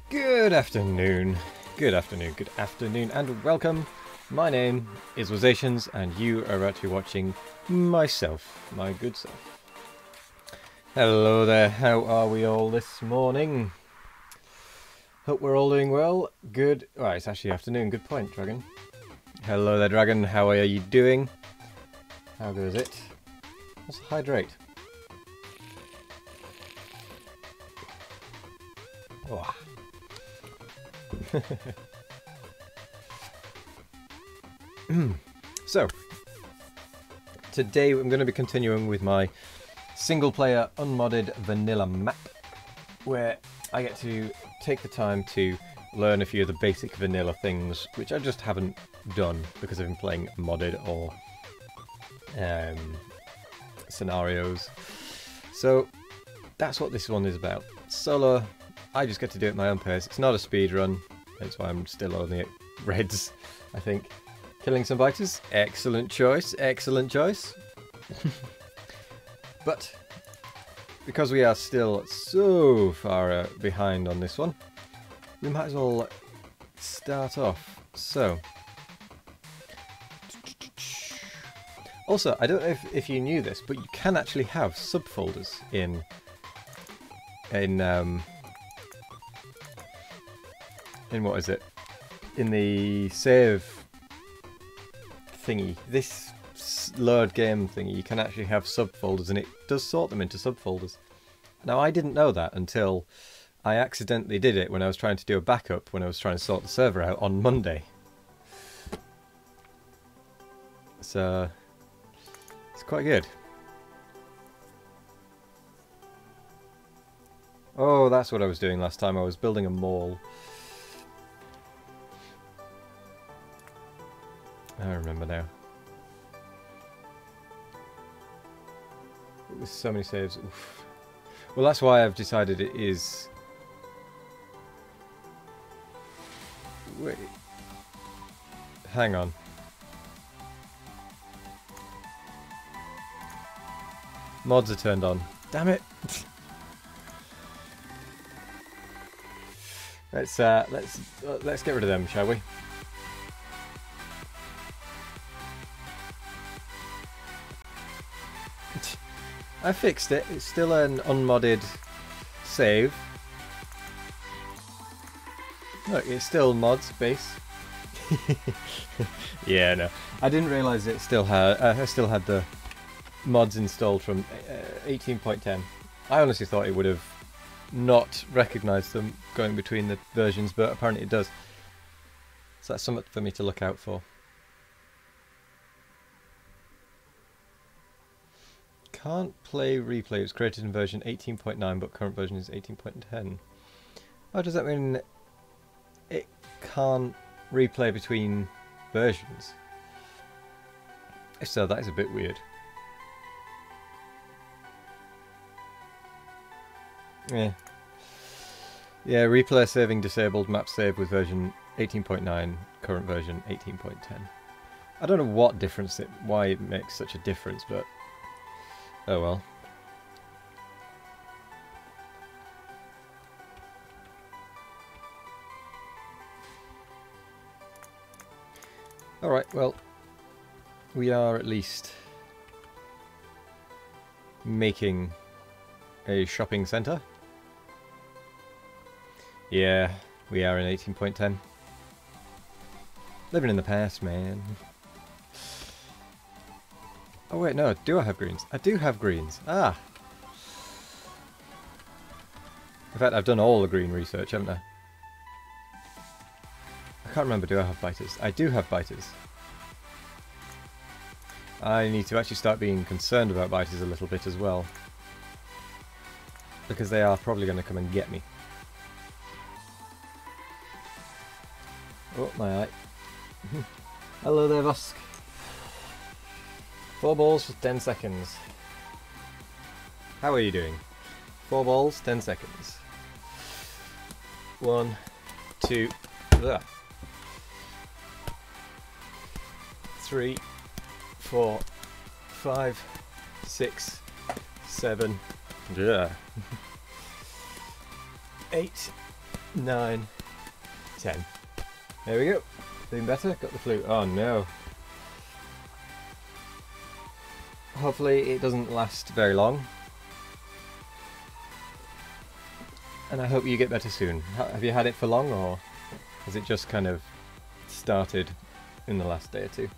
Good afternoon, and welcome. My name is Wazations, and you are actually watching myself, my good self. Hello there, how are we all this morning? Hope we're all doing well. Good. Right, it's actually afternoon. Good point, Dragon. Hello there, Dragon. How are you doing? How goes it? Let's hydrate. Oh. So, today I'm going to be continuing with my single player unmodded vanilla map, where I get to take the time to learn a few of the basic vanilla things which I just haven't done because I've been playing modded or scenarios. So that's what this one is about. Solo, I just get to do it at my own pace. It's not a speed run, that's why I'm still only at reds, I think. Killing some biters, excellent choice, excellent choice. But because we are still so far behind on this one, we might as well start off. So, also, I don't know if you knew this, but you can actually have subfolders in what is it? In the save thingy, this load game thingy, you can actually have subfolders, and it does sort them into subfolders. Now, I didn't know that until I accidentally did it when I was trying to do a backup, when I was trying to sort the server out on Monday. So, it's quite good. Oh, that's what I was doing last time. I was building a mall. I remember now. It was so many saves. Oof. Well, that's why I've decided it is... Wait. Hang on. Mods are turned on. Damn it! Let's get rid of them, shall we? I fixed it. It's still an unmodded save. Look, it's still mods base. Yeah, no, I didn't realise it still had. I still had the mods installed from 18.10. I honestly thought it would have not recognised them going between the versions, but apparently it does. So that's something for me to look out for. Can't play replay. It was created in version 18.9, but current version is 18.10. Oh, does that mean it can't replay between versions? If so, that is a bit weird. Yeah. Yeah, replay saving disabled, map save with version 18.9, current version 18.10. I don't know what difference why it makes such a difference, but oh well. Alright, well, we are at least making a shopping centre. Yeah, we are in 18.10. Living in the past, man. Oh wait, no, do I have greens? I do have greens. Ah! In fact, I've done all the green research, haven't I? I can't remember, do I have biters? I do have biters. I need to actually start being concerned about biters a little bit as well. Because they are probably going to come and get me. Oh, my eye. Hello there, Vosk. 4 balls for 10 seconds. How are you doing? 4 balls, 10 seconds. 1, 2, 3, 4, 5, 6, 7, 8, 9, 10. There we go. Doing better. Got the flute. Oh no. Hopefully it doesn't last very long. And I hope you get better soon. Have you had it for long, or has it just kind of started in the last day or two?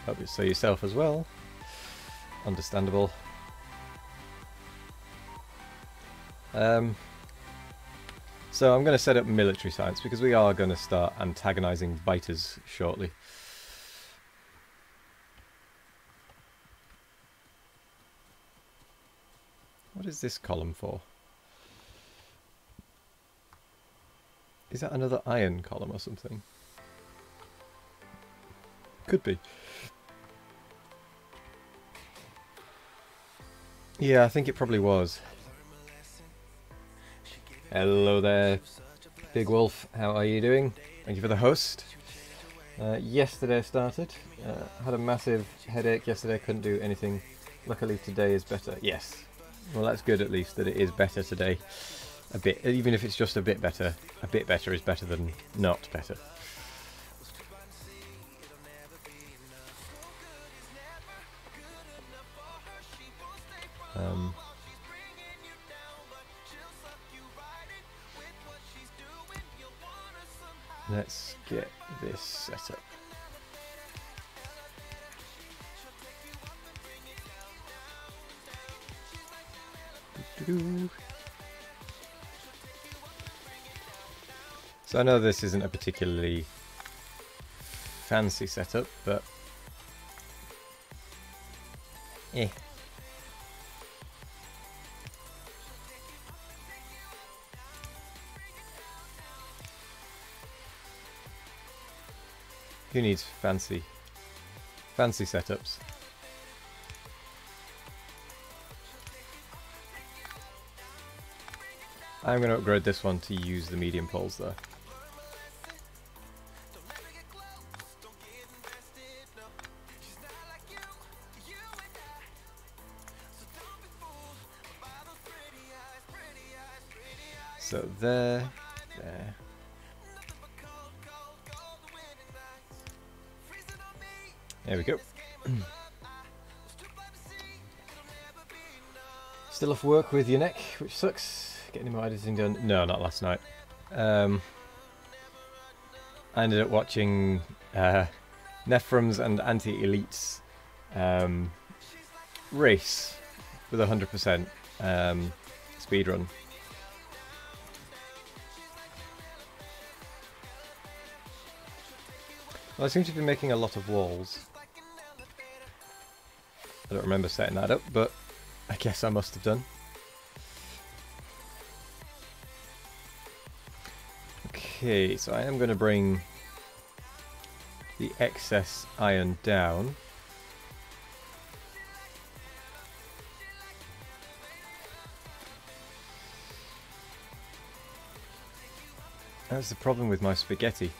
Hope it's so yourself as well. Understandable. So I'm going to set up military science because we are going to start antagonizing biters shortly. What is this column for? Is that another iron column or something? Could be. Yeah, I think it probably was. Hello there, Big Wolf. How are you doing? Thank you for the host. Yesterday I started. Had a massive headache yesterday, couldn't do anything. Luckily today is better. Yes. Well, that's good at least that it is better today. A bit, even if it's just a bit better. A bit better is better than not better. Let's get this set up. So I know this isn't a particularly fancy setup, but who needs fancy setups? I'm going to upgrade this one to use the medium poles though. So there. There we go. Still off work with your neck, which sucks. Getting any more editing done? No, not last night. I ended up watching Nephrum's and Anti-Elite's race with 100% speedrun. Well, I seem to be making a lot of walls. I don't remember setting that up, but I guess I must have done. Okay, so I am going to bring the excess iron down. That's the problem with my spaghetti.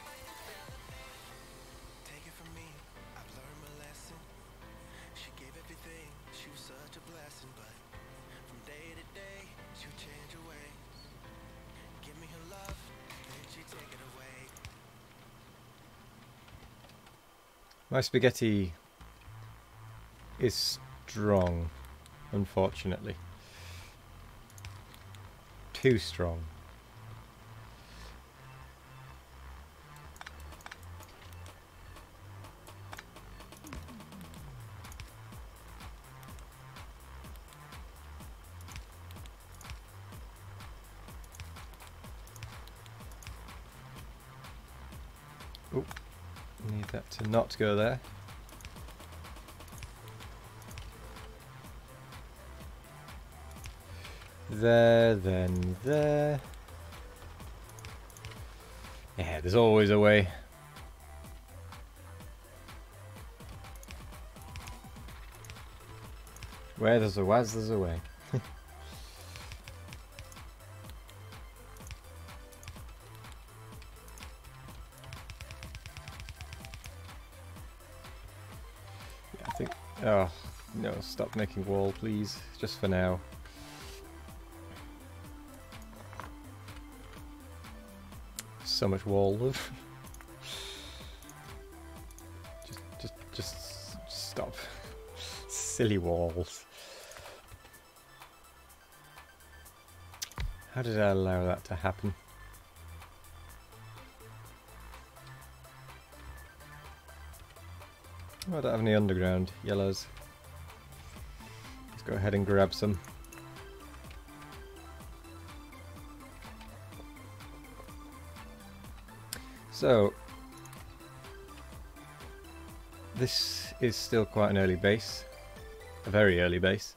My spaghetti is strong, unfortunately. Too strong. Oop. Need that to not go there. There, then there. Yeah, there's always a way. Where there's a was, there's a way. Oh, no, stop making wall, please. Just for now. So much wall. just stop. Silly walls. How did I allow that to happen? Oh, I don't have any underground yellows. Let's go ahead and grab some. So, this is still quite an early base. A very early base.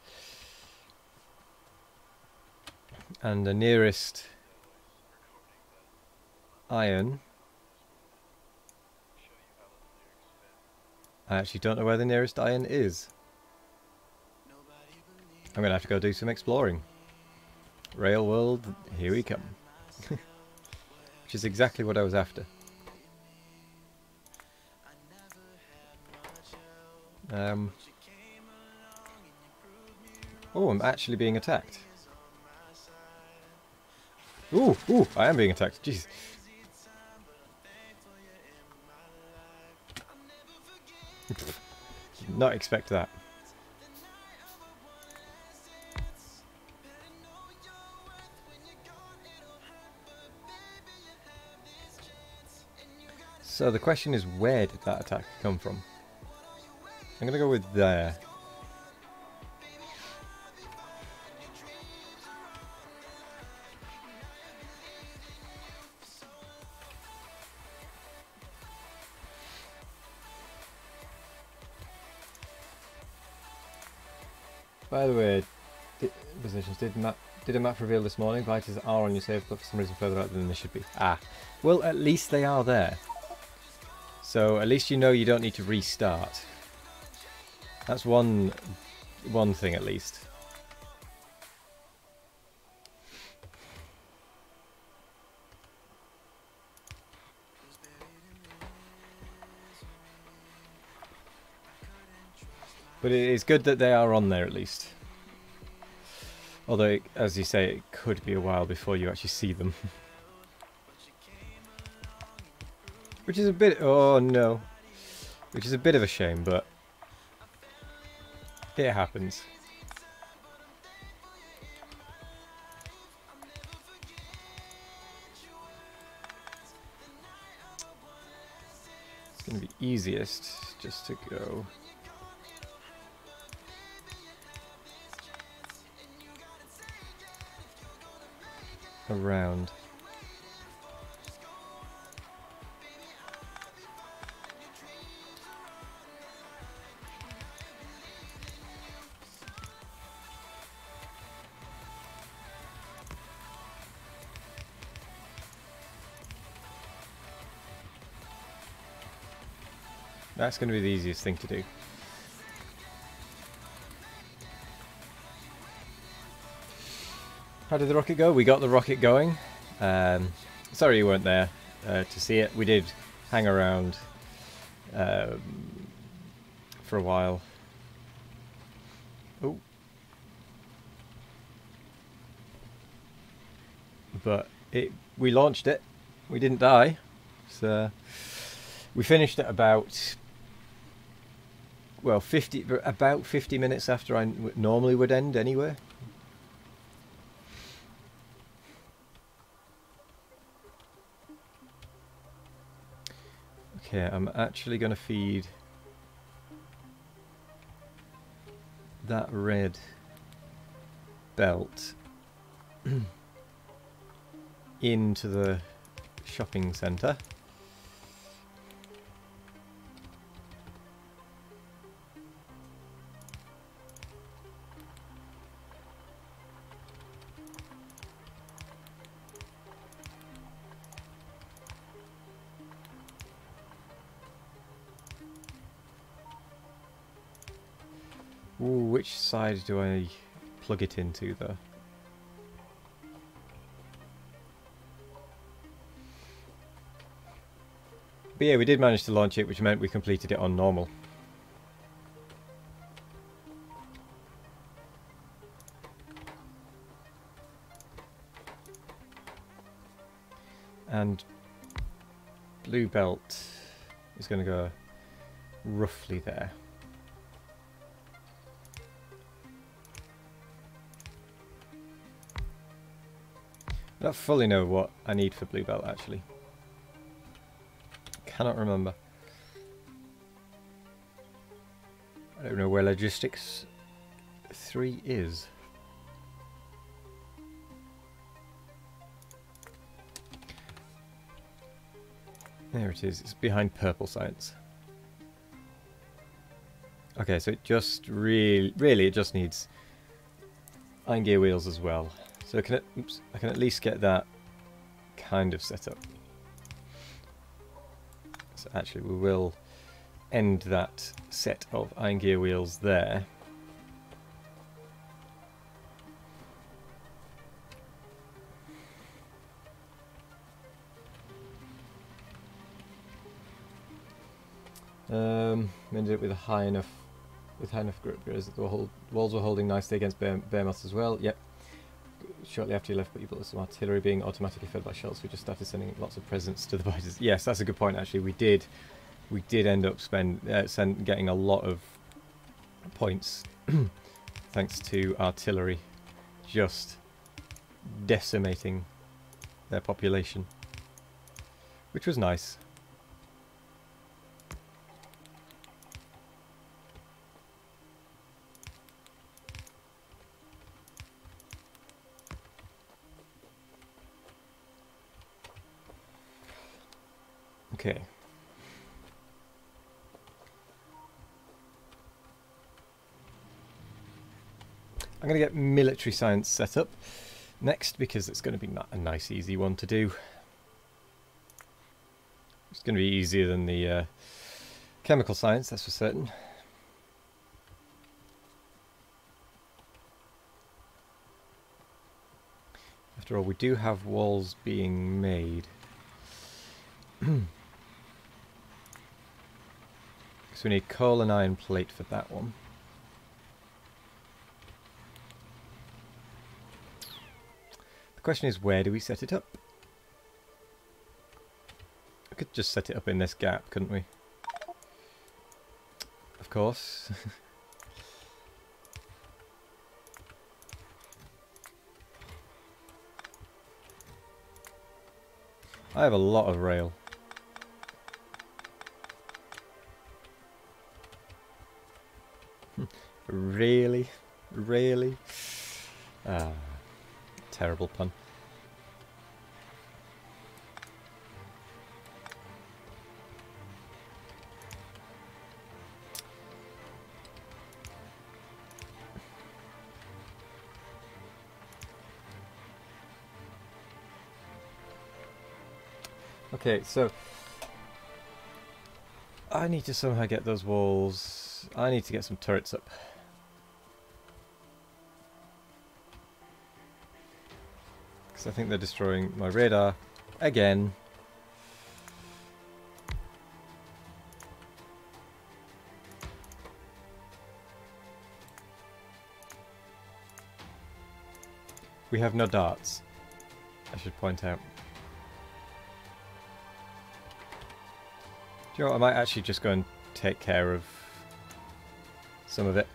And the nearest iron... I actually don't know where the nearest iron is. I'm going to have to go do some exploring. Rail world, here we come. Which is exactly what I was after. Oh, I'm actually being attacked. Ooh, I am being attacked. Jeez. Did not expect that. So the question is, where did that attack come from? I'm gonna go with there. By the way, positions, did a map reveal this morning? Biters are on your save, but for some reason further out than they should be. Ah, well, at least they are there. So at least you know you don't need to restart. That's one thing at least. But it is good that they are on there at least. Although, as you say, it could be a while before you actually see them. Which is a bit... oh no. Which is a bit of a shame, but... it happens. It's going to be easiest just to go... around. That's going to be the easiest thing to do. How did the rocket go? We got the rocket going. Sorry you weren't there to see it. We did hang around for a while. Oh. But we launched it. We didn't die. So we finished at about... well, about 50 minutes after I normally would end anyway. Okay, I'm actually going to feed that red belt into the shopping centre. Ooh, which side do I plug it into though? But yeah, we did manage to launch it, which meant we completed it on normal. And blue belt is going to go roughly there. I don't fully know what I need for blue belt actually. Cannot remember. I don't know where logistics 3 is. There it is. It's behind purple science. Okay, so it just really it just needs iron gear wheels as well. So I can at least get that kind of set up. So actually we will end that set of iron gear wheels there. Ended up with a high enough grip because the walls were holding nicely against bear moths as well. Yep. Shortly after you left, but you built some artillery being automatically fed by shells. We just started sending lots of presents to the biters. Yes, that's a good point. Actually, we did end up getting a lot of points thanks to artillery just decimating their population, which was nice. Okay. I'm going to get military science set up next because it's going to be a nice easy one to do. It's going to be easier than the chemical science, that's for certain. After all, we do have walls being made. So we need coal and iron plate for that one. The question is, where do we set it up? We could just set it up in this gap, couldn't we? Of course. I have a lot of rail. Really? Really? Ah, terrible pun. Okay, so I need to somehow get those walls. I need to get some turrets up. I think they're destroying my radar again. We have no darts, I should point out. Do you know what? I might actually just go and take care of some of it.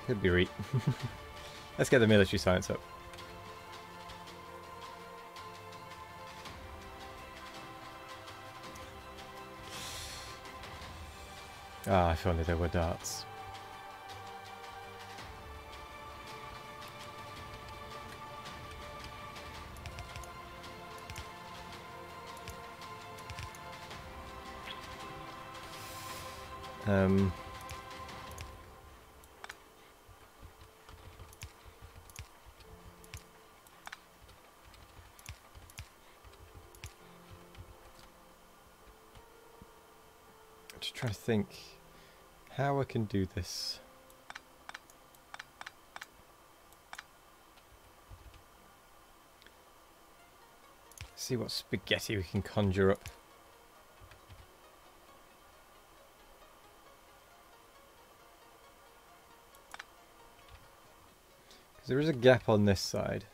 It'd be right. Let's get the military science up. Ah, if only there were darts. Just trying to think how I can do this. See what spaghetti we can conjure up. Because there is a gap on this side.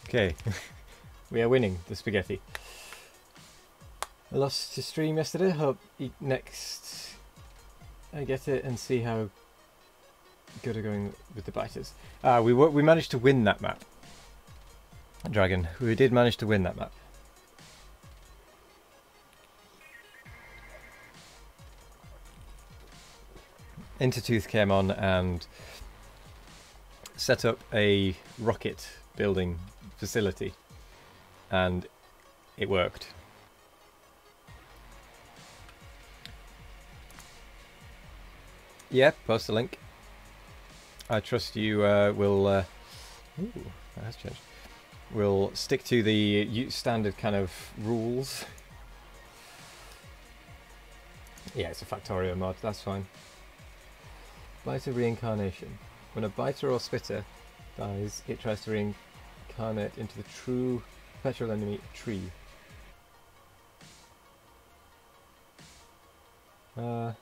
Okay, we are winning the spaghetti. I lost to stream yesterday. Hope next I get it and see how good are going with the biters. We managed to win that map. Dragon, we did manage to win that map. Intertooth came on and set up a rocket building facility, and it worked. Yeah, post a link. I trust you will. Ooh, that has changed. Will stick to the standard kind of rules. Yeah, it's a Factorio mod. That's fine. Biter reincarnation. When a biter or spitter dies, it tries to reincarnate into the true perpetual enemy, a tree. Huh.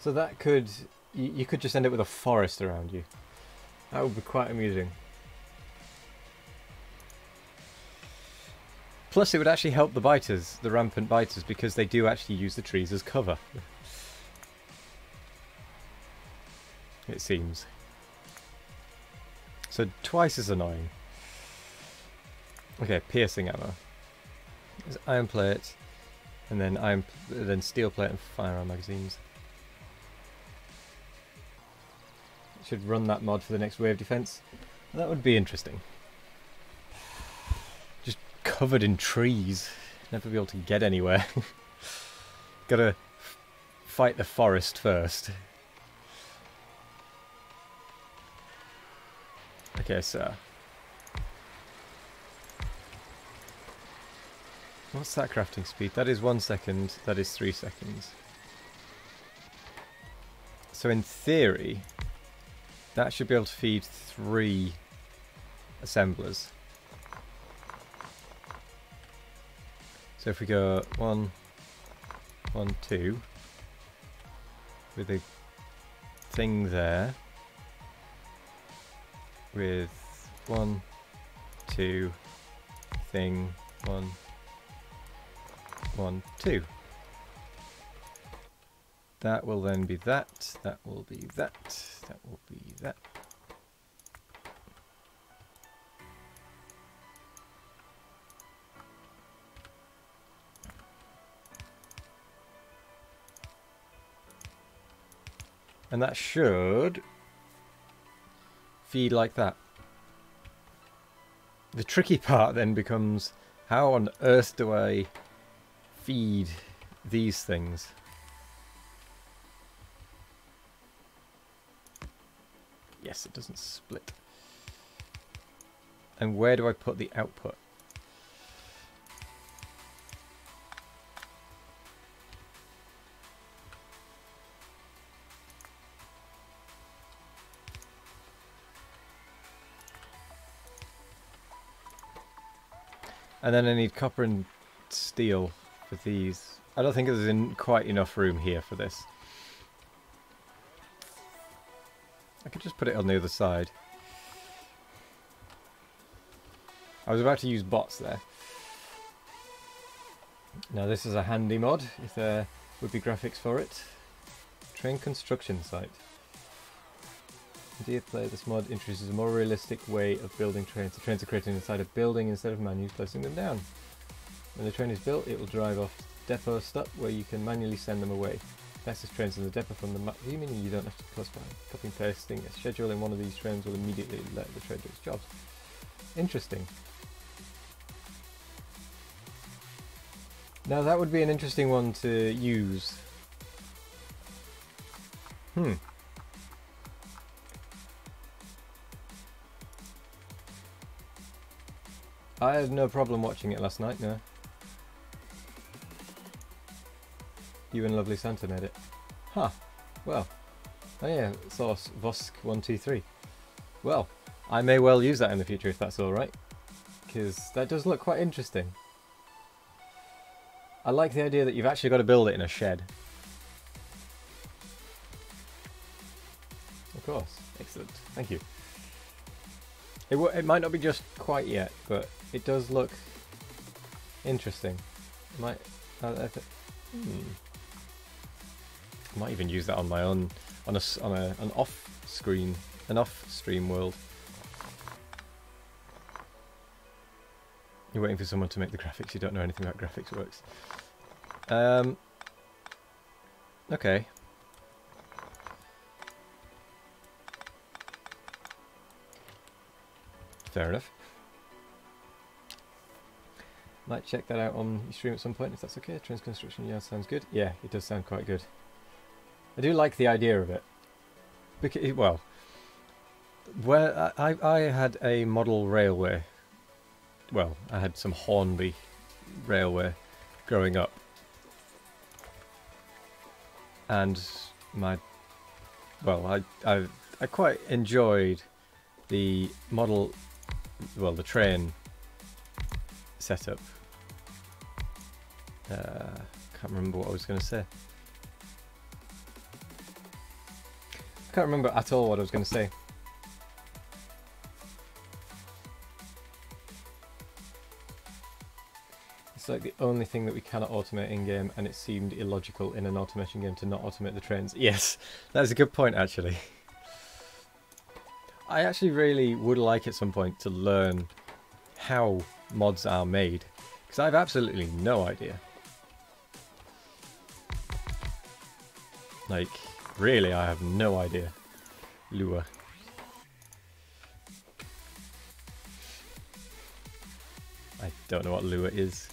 So that could... You could just end up with a forest around you. That would be quite amusing. Plus it would actually help the biters, the rampant biters, because they do actually use the trees as cover. It seems. So twice as annoying. Okay, piercing ammo. There's iron plate, and then steel plate and firearm magazines. Should run that mod for the next wave defense. That would be interesting. Just covered in trees. Never be able to get anywhere. Gotta fight the forest first. Okay, so what's that crafting speed? That is 1 second, that is 3 seconds. So in theory, that should be able to feed 3 assemblers. So if we go 1, 1, 2, with a thing there, with 1, 2, thing, 1, 1, 2. That will then be that, that will be that, that will be that. And that should feed like that. The tricky part then becomes, how on earth do I feed these things? Yes, it doesn't split. And where do I put the output? And then I need copper and steel for these. I don't think there's quite enough room here for this. I could just put it on the other side. I was about to use bots there. Now this is a handy mod, if there would be graphics for it. Train construction site. Dear player, this mod introduces a more realistic way of building trains. The trains are created inside a building instead of manually placing them down. When the train is built, it will drive off depot stop where you can manually send them away. Fastest trains in the depot from the map. What do you mean you don't have to close by? Copying and pasting a schedule in one of these trains will immediately let the train do its job. Interesting. Now that would be an interesting one to use. I had no problem watching it last night, no. You and Lovely Santa made it. Huh. Well. Oh yeah, source Vosk123. Well, I may well use that in the future if that's alright. Because that does look quite interesting. I like the idea that you've actually got to build it in a shed. Of course. Excellent. Thank you. It might not be just quite yet, but it does look interesting. It might... I might even use that on my own, on an off-stream world. You're waiting for someone to make the graphics. You don't know anything about graphics works. Okay. Fair enough. Might check that out on your stream at some point if that's okay. Trans construction yard sounds good. Yeah, it does sound quite good. I do like the idea of it. Because, well, where I had a model railway. Well, I had some Hornby railway growing up, and I quite enjoyed the model, well, the train setup. Can't remember what I was going to say. I can't remember at all what I was going to say. It's like the only thing that we cannot automate in-game, and it seemed illogical in an automation game to not automate the trains. Yes, that's a good point, actually. I actually really would like at some point to learn how mods are made, because I have absolutely no idea. Like, really, I have no idea. Lure. I don't know what lure is.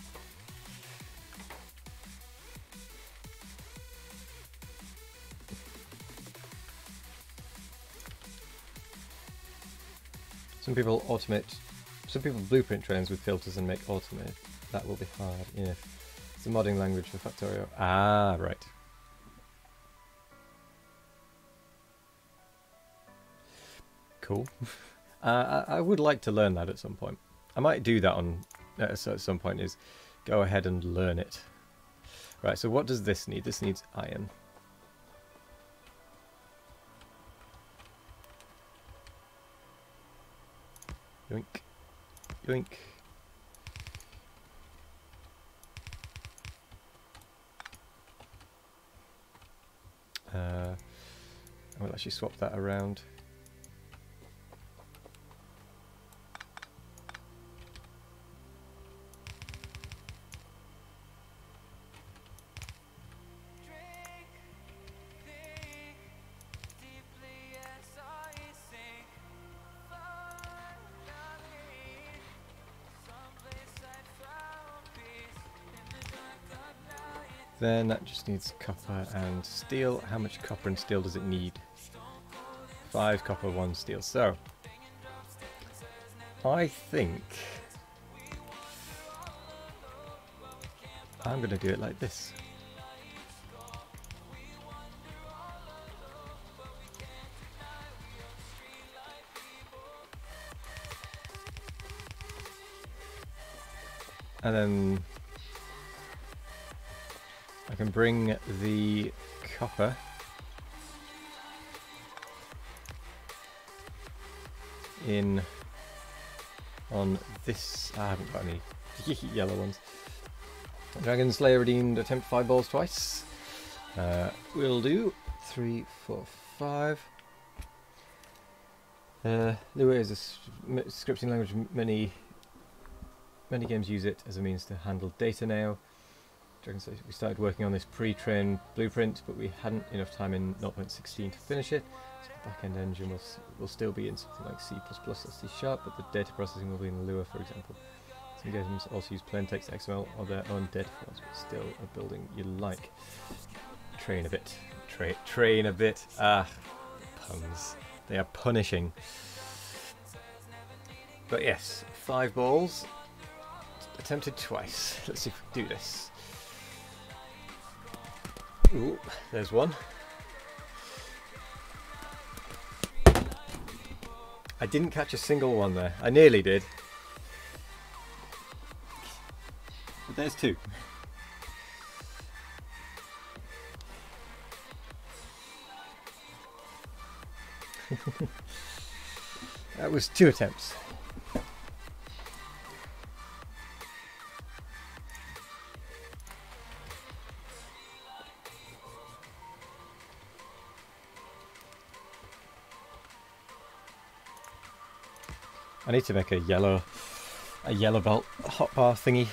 Some people blueprint trains with filters and make automate. That will be hard, yeah. It's a modding language for Factorio. Ah, right. Cool. I would like to learn that at some point. I might do that on at some point, is go ahead and learn it. Right, so what does this need? This needs iron. Yoink. Yoink. I will actually swap that around. Then that just needs copper and steel. How much copper and steel does it need? 5 copper, 1 steel. So, I think I'm going to do it like this. And then I can bring the copper in on this. I haven't got any yellow ones. Dragon Slayer redeemed attempt 5 balls twice. We'll do 3, 4, 5. Lua is a scripting language. Many games use it as a means to handle data now. We started working on this pre-train blueprint, but we hadn't enough time in 0.16 to finish it. So the back-end engine will still be in something like C++ or C#, but the data processing will be in Lua, for example. Some games also use plain text XML or their own data files, but still a building you like. Train a bit. Train a bit. Ah, puns. They are punishing. But yes, 5 balls. Attempted twice. Let's see if we can do this. Ooh, there's one. I didn't catch a single one there. I nearly did. But there's 2. That was 2 attempts. I need to make a yellow belt hotbar thingy.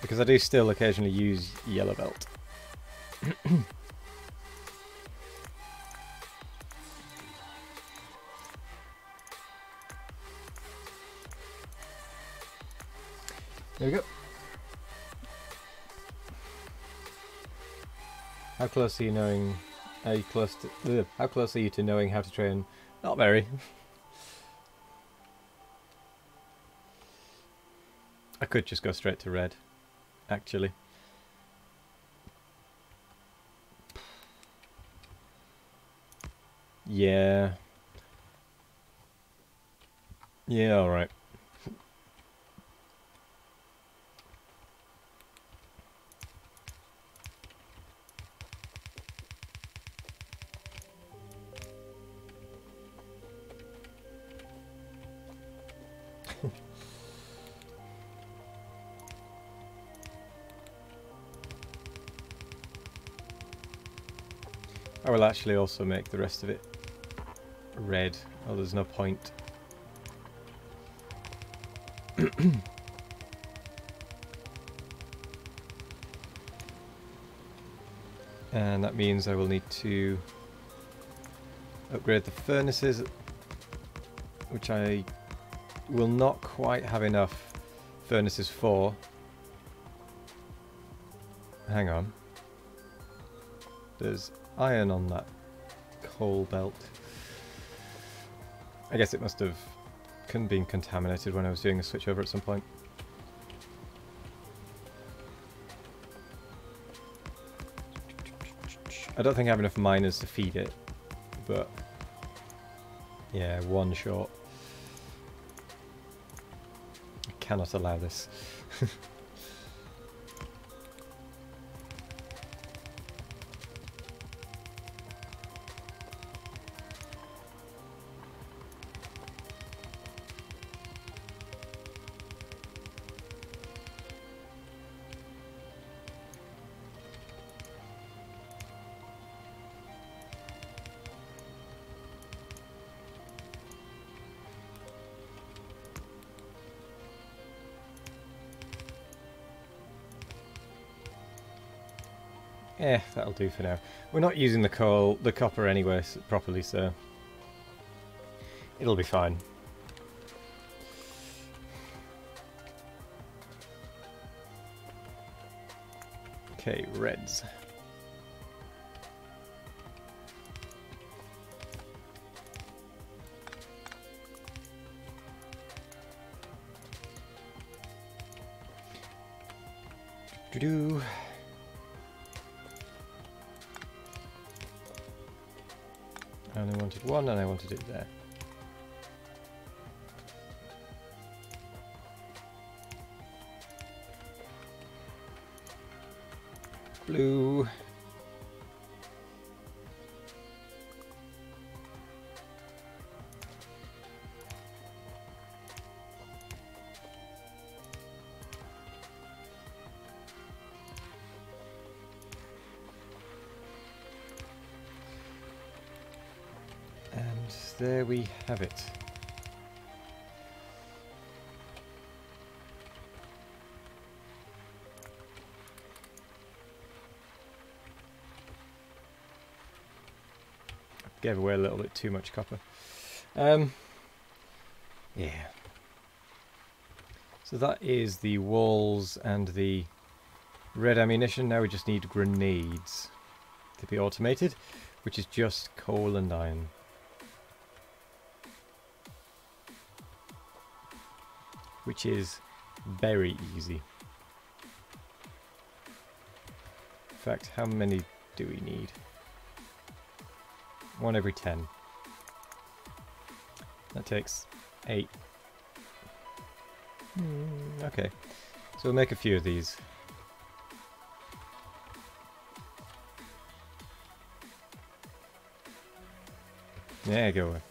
Because I do still occasionally use yellow belt. There we go. How close are you knowing? Are you close to? How close are you to knowing how to train? Not very. I could just go straight to red, actually. Yeah. Yeah, alright. I will actually also make the rest of it red. Oh, there's no point. And that means I will need to upgrade the furnaces, which I will not quite have enough furnaces for. Hang on. There's iron on that coal belt. I guess it must have been contaminated when I was doing a switchover at some point. I don't think I have enough miners to feed it, but yeah, 1 short. I cannot allow this. That'll do for now. We're not using the copper anyway properly, so it'll be fine. Okay, reds. Doo-doo. I only wanted 1 and I wanted it there. Blue. And there we have it. gave away a little bit too much copper. Yeah. So that is the walls and the red ammunition. Now we just need grenades to be automated, which is just coal and iron. Which is very easy. In fact, how many do we need? 1 every 10. That takes 8. Okay, so we'll make a few of these. There, go away.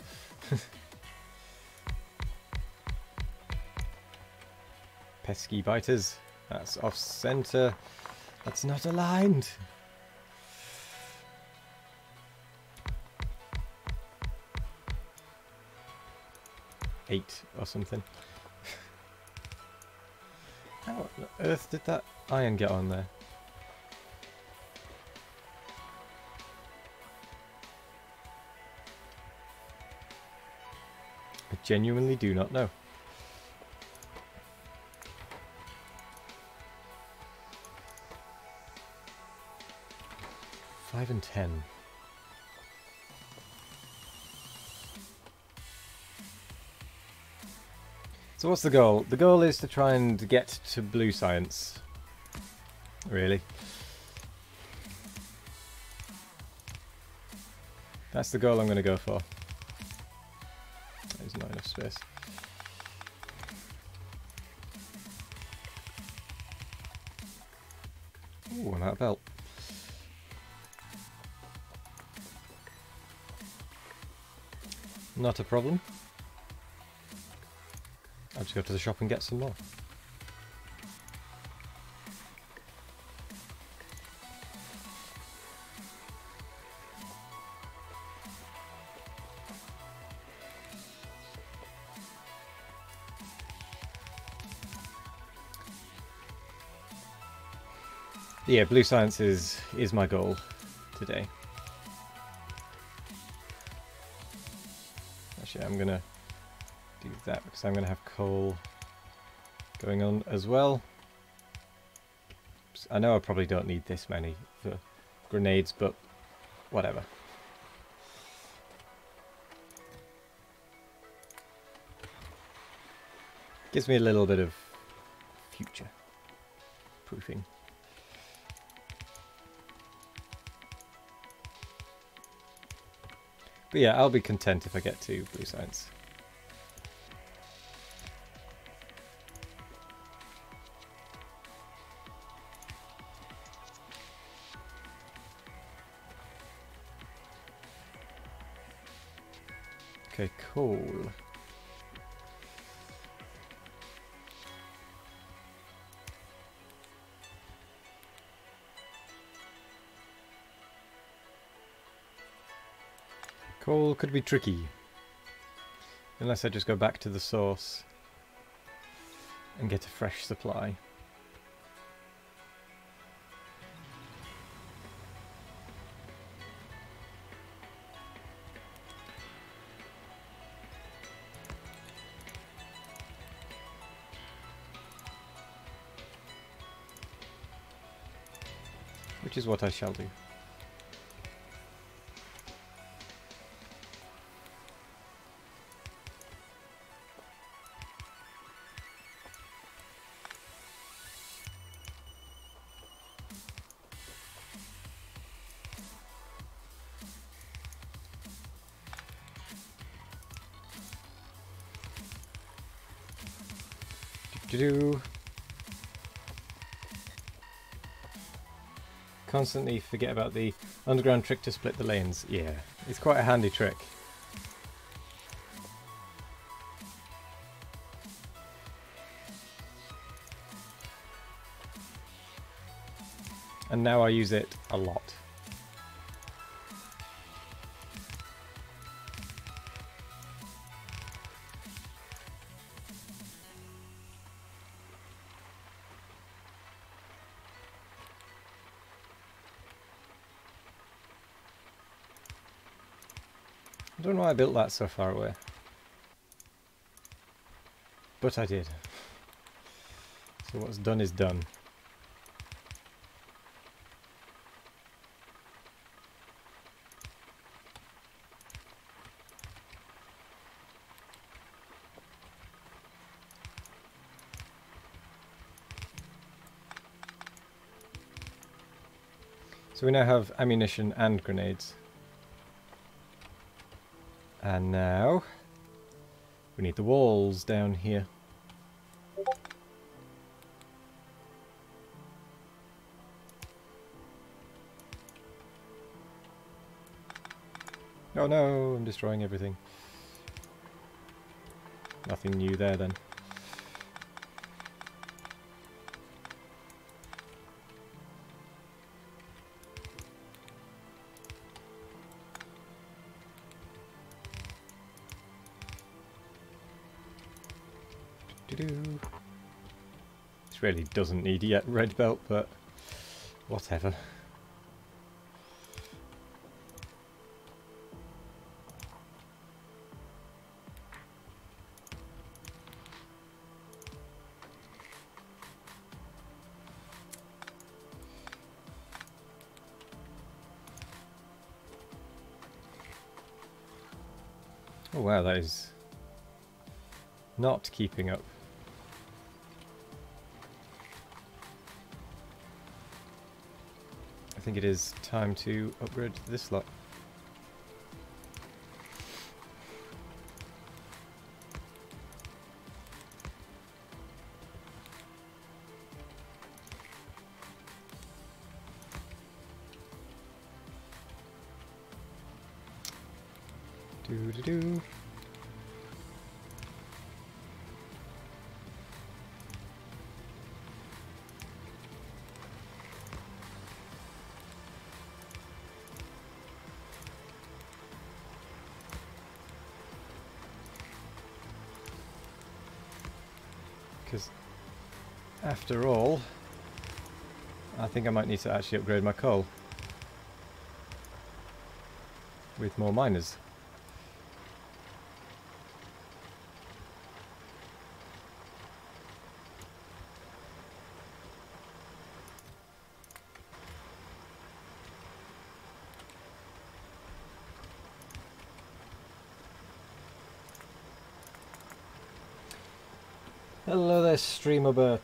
Pesky biters. That's off center. That's not aligned. Eight or something. How on earth did that iron get on there? I genuinely do not know. Five and 10. So what's the goal? The goal is to try and get to blue science. Really. That's the goal I'm going to go for. There's not enough space. Ooh, I'm out of belt. Not a problem. I'll just go to the shop and get some more. Yeah, blue science is my goal today. Actually, I'm gonna do that because I'm gonna have coal going on as well. I know I probably don't need this many for grenades, but whatever. Gives me a little bit of future proofing. But yeah, I'll be content if I get to blue science. Okay, cool. Coal could be tricky. Unless I just go back to the source and get a fresh supply. Which is what I shall do. Do-do-do. Constantly forget about the underground trick to split the lanes. Yeah, it's quite a handy trick. And now I use it a lot. I don't know why I built that so far away. But I did. So what's done is done. So we now have ammunition and grenades. And now we need the walls down here. Oh no, I'm destroying everything. Nothing new there then. This really doesn't need yet red belt, but whatever. Oh wow, that is not keeping up. I think it is time to upgrade this lot. Do. Because after all, I think I might need to actually upgrade my coal with more miners. Hello there, streamer Bert.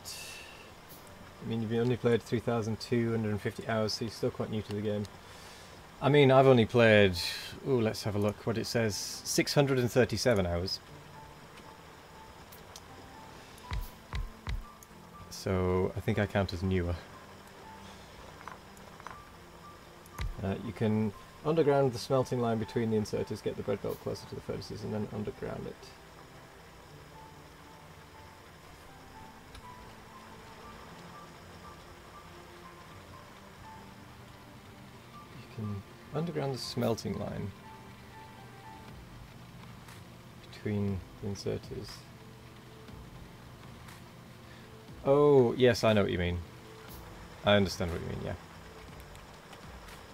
I mean, you've only played 3,250 hours, so you're still quite new to the game. I mean, I've only played... Ooh, let's have a look what it says. 637 hours. So, I think I count as newer. You can underground the smelting line between the inserters, get the bread belt closer to the furnaces, and then underground it. Underground the smelting line between the inserters. Oh, yes, I know what you mean. I understand what you mean, yeah.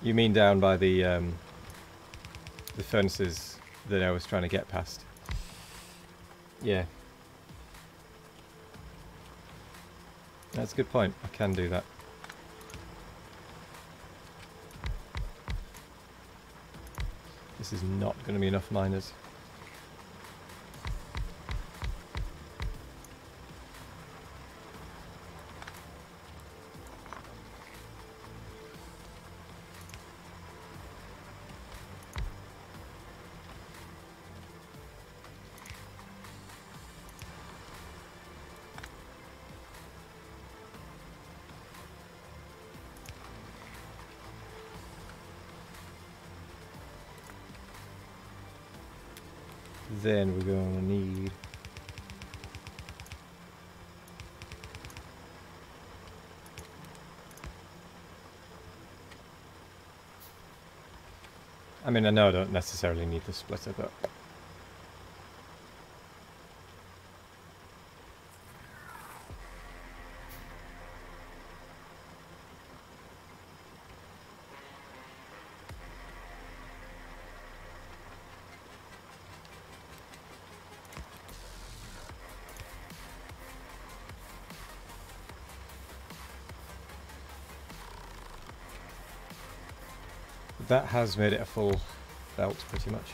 You mean down by the furnaces that I was trying to get past. Yeah. That's a good point. I can do that. This is not going to be enough miners. Then we're going to need I mean, I know I don't necessarily need the splitter, but that has made it a full belt pretty much.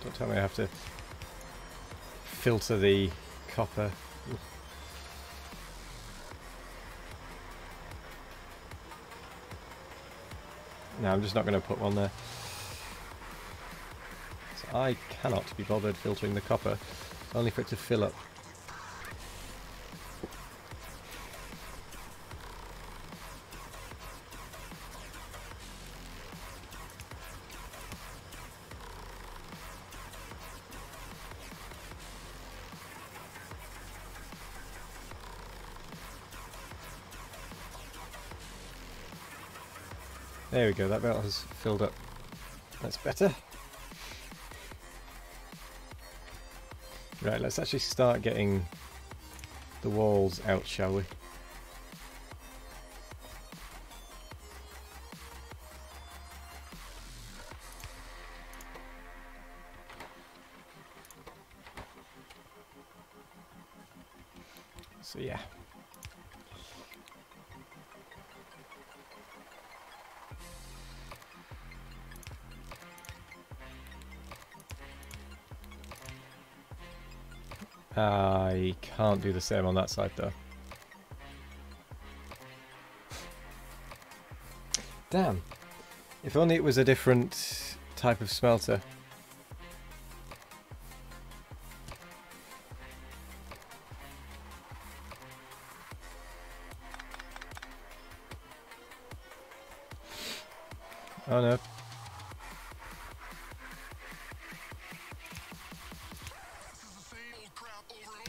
Don't tell me I have to filter the copper. No, I'm just not going to put one there. So I cannot be bothered filtering the copper, only for it to fill up. There we go, that belt has filled up. That's better. Right, let's actually start getting the walls out, shall we? So yeah. I can't do the same on that side though. Damn. If only it was a different type of smelter. Oh no.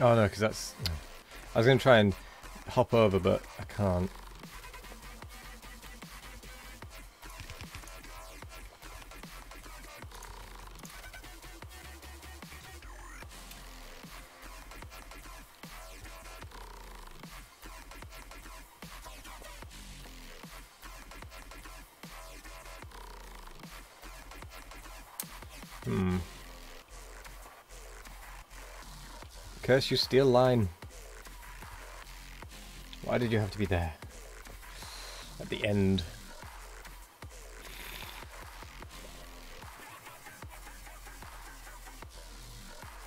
Oh no, because that's... I was going to try and hop over, but I can't. Curse you, steel line. Why did you have to be there? At the end.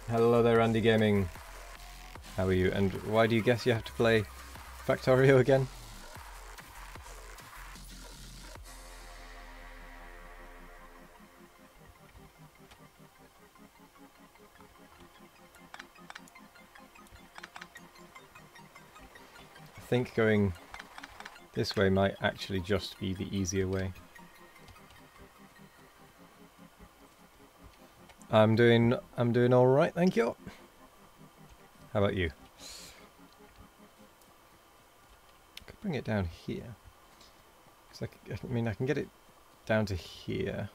Hello there, Andy Gaming. How are you? And why do you guess you have to play Factorio again? I think going this way might actually just be the easier way. I'm doing all right, thank you. How about you? I could bring it down here. 'Cause I mean, I can get it down to here.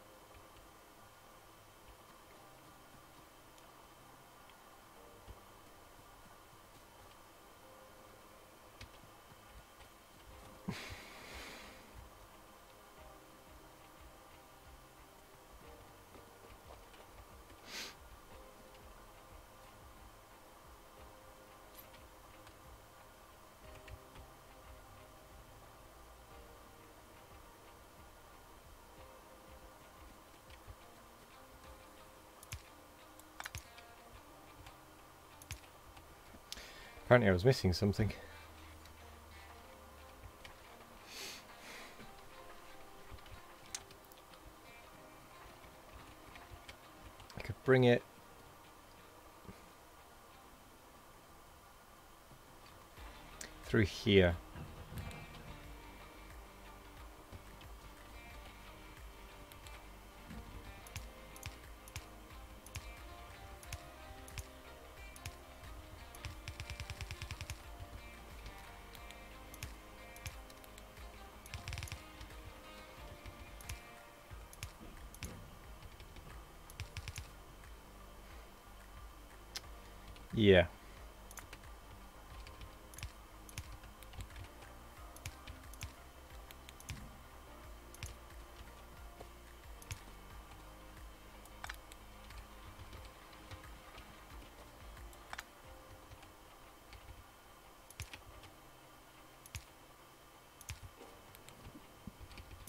Apparently I was missing something. I could bring it through here. Yeah.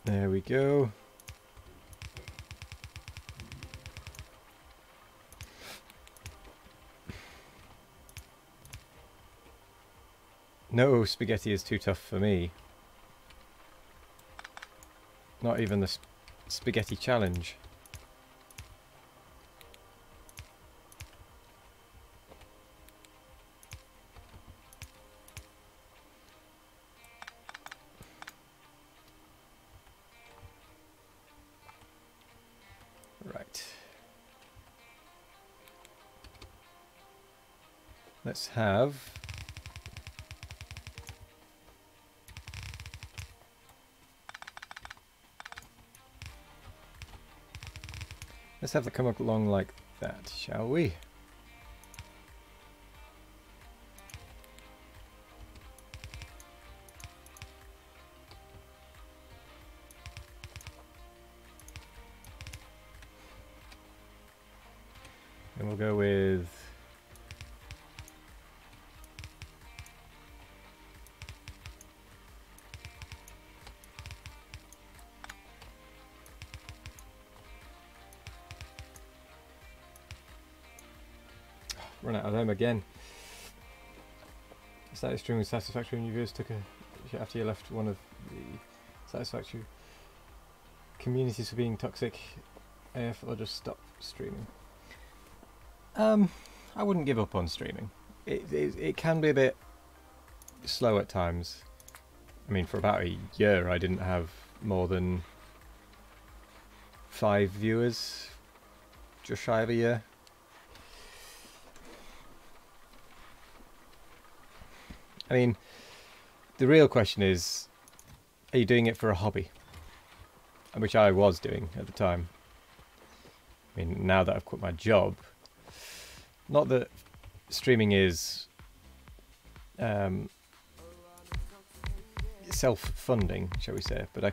There we go. No, spaghetti is too tough for me. Not even the spaghetti challenge. Right. Let's have... Let's have it come along like that, shall we? And we'll go with... Run out of them again. Started streaming with Satisfactory and you viewers took a... after you left one of the Satisfactory communities for being toxic AF, or just stop streaming. I wouldn't give up on streaming. It can be a bit slow at times. I mean, for about a year I didn't have more than 5 viewers, just shy of a year. I mean, the real question is, are you doing it for a hobby? Which I was doing at the time. I mean, now that I've quit my job, not that streaming is self-funding, shall we say, but I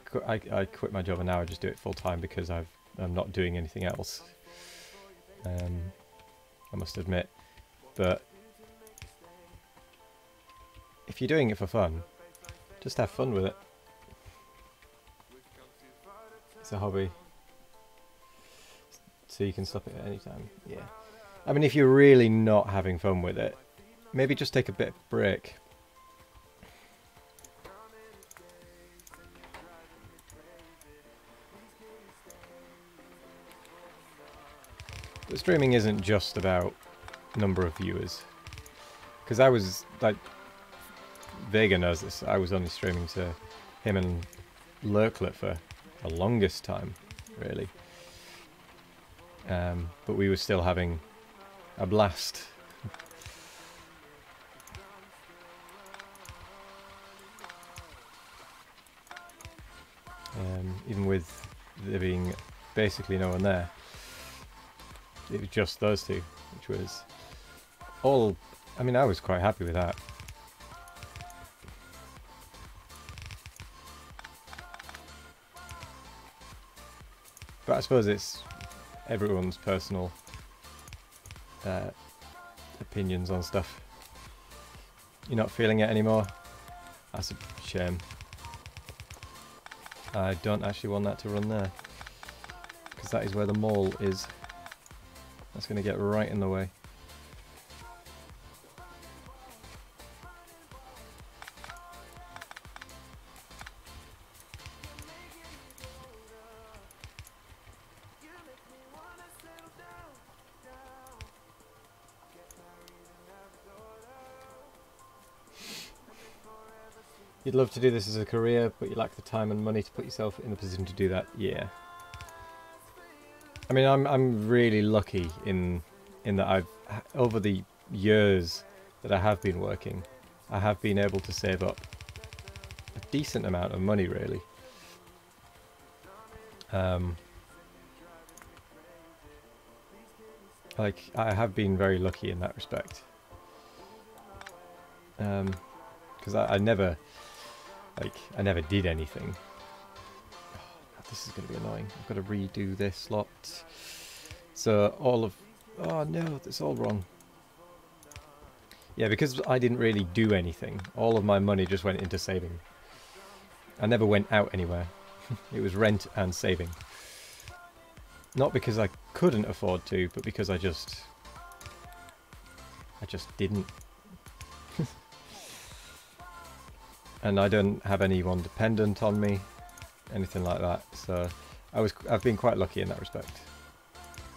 quit my job and now I just do it full-time because I'm not doing anything else. I must admit. But if you're doing it for fun, just have fun with it. It's a hobby, so you can stop it at any time. Yeah. I mean, if you're really not having fun with it, maybe just take a bit of a break. But streaming isn't just about number of viewers. Because I was, like, Vega knows this, I was only streaming to him and Lurklet for the longest time, really. But we were still having a blast. Even with there being basically no one there. It was just those two, which was all... I mean, I was quite happy with that. But I suppose it's everyone's personal opinions on stuff. You're not feeling it anymore? That's a shame. I don't actually want that to run there, because that is where the mall is. That's going to get right in the way. You'd love to do this as a career, but you lack the time and money to put yourself in the position to do that. Yeah. I mean, I'm really lucky in that I've, over the years that I have been working, I have been able to save up a decent amount of money, really. Like, I have been very lucky in that respect. Because I never... Like, I never did anything. Oh, God, this is going to be annoying. I've got to redo this lot. So, all of... Oh, no, that's all wrong. Yeah, because I didn't really do anything, all of my money just went into saving. I never went out anywhere. It was rent and saving. Not because I couldn't afford to, but because I just didn't. And I don't have anyone dependent on me, anything like that. So I've been quite lucky in that respect.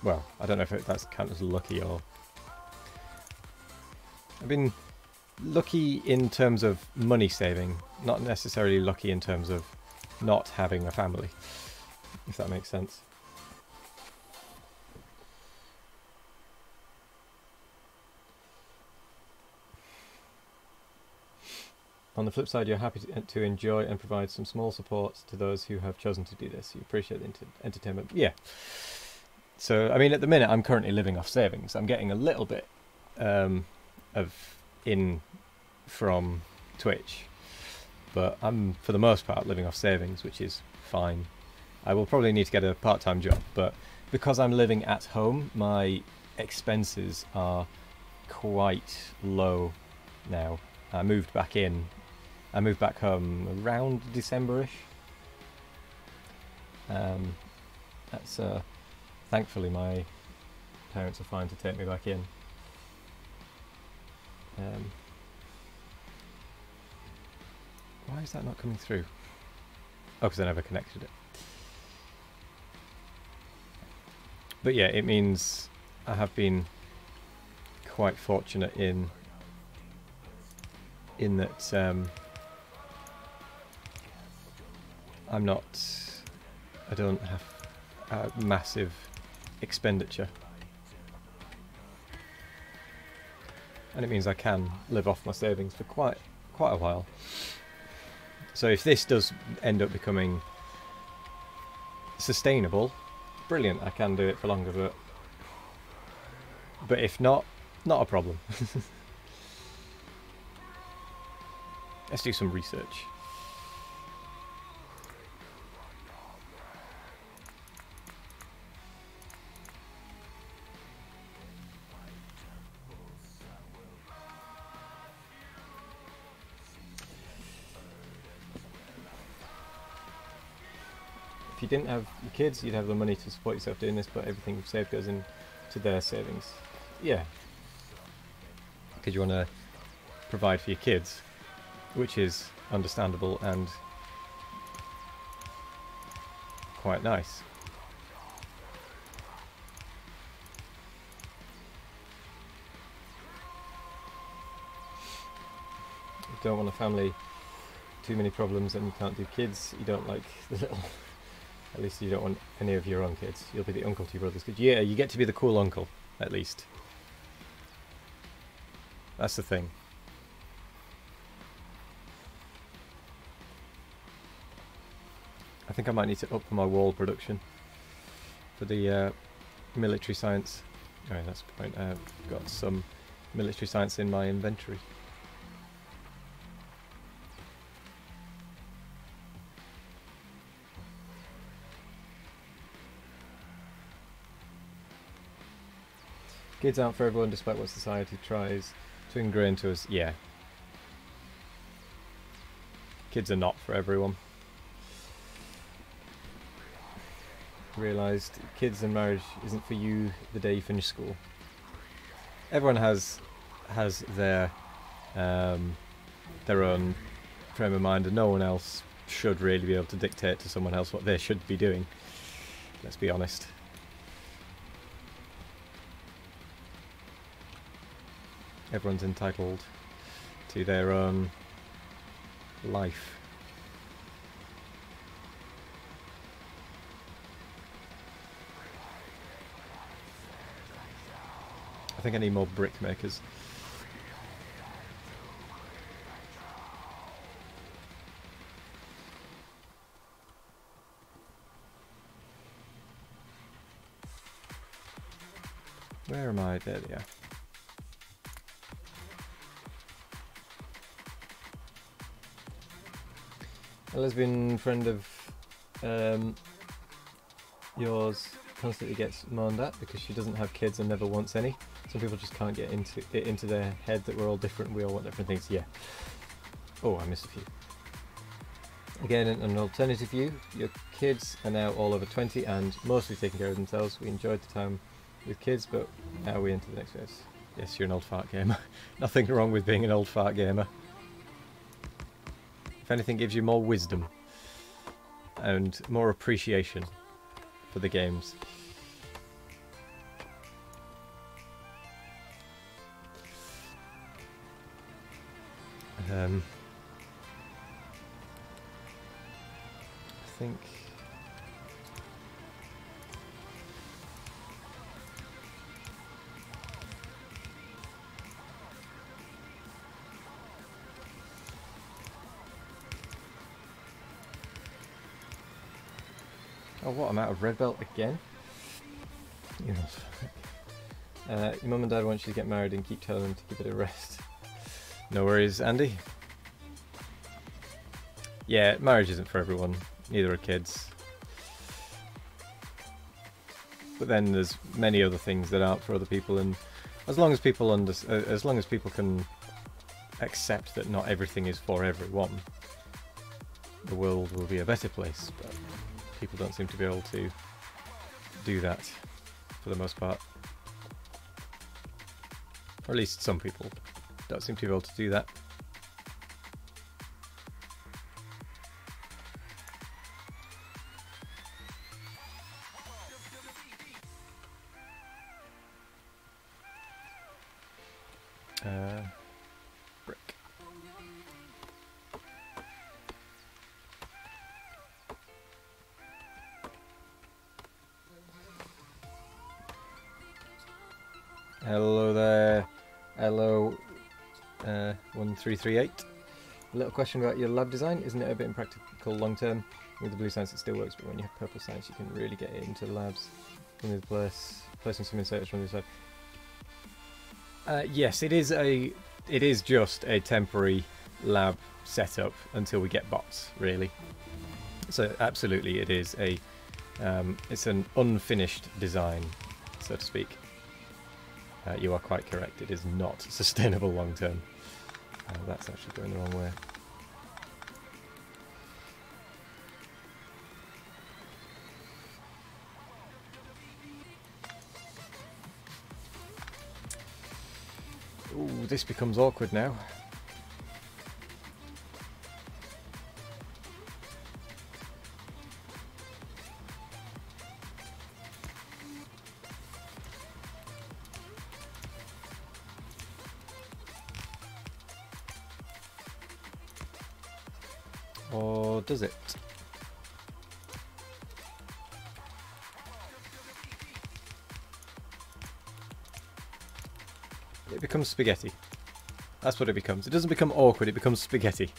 Well, I don't know if that's counted as lucky or... I've been lucky in terms of money saving, not necessarily lucky in terms of not having a family, if that makes sense. On the flip side, you're happy to enjoy and provide some small support to those who have chosen to do this. You appreciate the entertainment. Yeah. So, I mean, at the minute, I'm currently living off savings. I'm getting a little bit of in from Twitch, but I'm, for the most part, living off savings, which is fine. I will probably need to get a part-time job, but because I'm living at home, my expenses are quite low now. I moved back home around December-ish. That's thankfully my parents are fine to take me back in. Why is that not coming through? Oh, because I never connected it. But yeah, it means I have been quite fortunate in that I don't have a massive expenditure, and it means I can live off my savings for quite a while. So if this does end up becoming sustainable, brilliant, I can do it for longer, but if not a problem. Let's do some research. If you didn't have kids, you'd have the money to support yourself doing this, but everything you've saved goes into their savings. Yeah. Because you want to provide for your kids, which is understandable and quite nice. You don't want a family, too many problems, and you can't do kids. You don't like the little... At least you don't want any of your own kids. You'll be the uncle to your brother's kids. Yeah, you get to be the cool uncle, at least. That's the thing. I think I might need to up my wall production for the military science. Oh, that's the point. I've got some military science in my inventory. Kids aren't for everyone, despite what society tries to ingrain to us. Yeah. Kids are not for everyone. Realised kids and marriage isn't for you the day you finish school. Everyone has their own frame of mind, and no one else should really be able to dictate to someone else what they should be doing. Let's be honest. Everyone's entitled to their own life. I think I need more brick makers. Where am I? There they are. A lesbian friend of yours constantly gets moaned at because she doesn't have kids and never wants any. Some people just can't get into their head that we're all different, we all want different things. Yeah. Oh, I missed a few. Again, in an alternative view, your kids are now all over 20 and mostly taking care of themselves. We enjoyed the time with kids, but now we're into the next phase. Yes, you're an old fart gamer. Nothing wrong with being an old fart gamer. If anything, gives you more wisdom and more appreciation for the games. I think... Oh, what? I'm out of red belt again? You know, your mum and dad want you to get married and keep telling them to give it a rest. No worries, Andy. Yeah, marriage isn't for everyone. Neither are kids. But then there's many other things that aren't for other people, and as long as people as long as people can accept that not everything is for everyone, the world will be a better place. But people don't seem to be able to do that for the most part. Or at least some people don't seem to be able to do that. Brick. Hello there. Hello. 1338. A little question about your lab design. Isn't it a bit impractical long term? With the blue science it still works, but when you have purple science you can really get it into the labs. From the placing some inserters from the side. Yes, it is just a temporary lab setup until we get bots, really. So absolutely, it is a it's an unfinished design, so to speak. You are quite correct. It is not sustainable long term. That's actually going the wrong way. Ooh, this becomes awkward now. Or does it? It becomes spaghetti. That's what it becomes. It doesn't become awkward, it becomes spaghetti.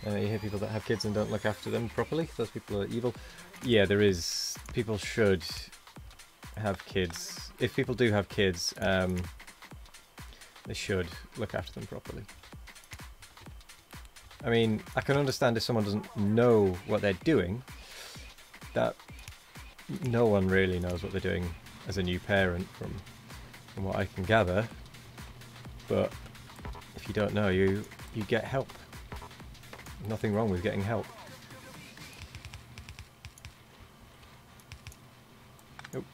You hear people that have kids and don't look after them properly. Those people are evil. Yeah, there is. People should have kids. If people do have kids, they should look after them properly. I mean, I can understand if someone doesn't know what they're doing. That no one really knows what they're doing as a new parent, from what I can gather. But if you don't know, you get help. Nothing wrong with getting help. Nope.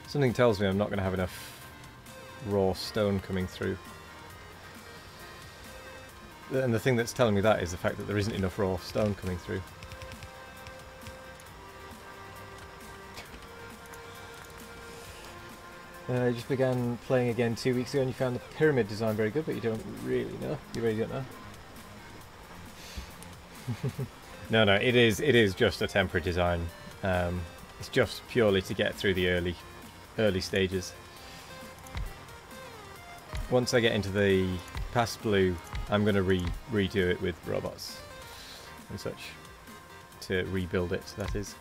Something tells me I'm not going to have enough raw stone coming through. And the thing that's telling me that is the fact that there isn't enough raw stone coming through. You just began playing again 2 weeks ago and you found the pyramid design very good, but you don't really know. You really don't know. No, no, it is just a temporary design. It's just purely to get through the early stages. Once I get into the past blue, I'm going to redo it with robots and such to rebuild it, that is.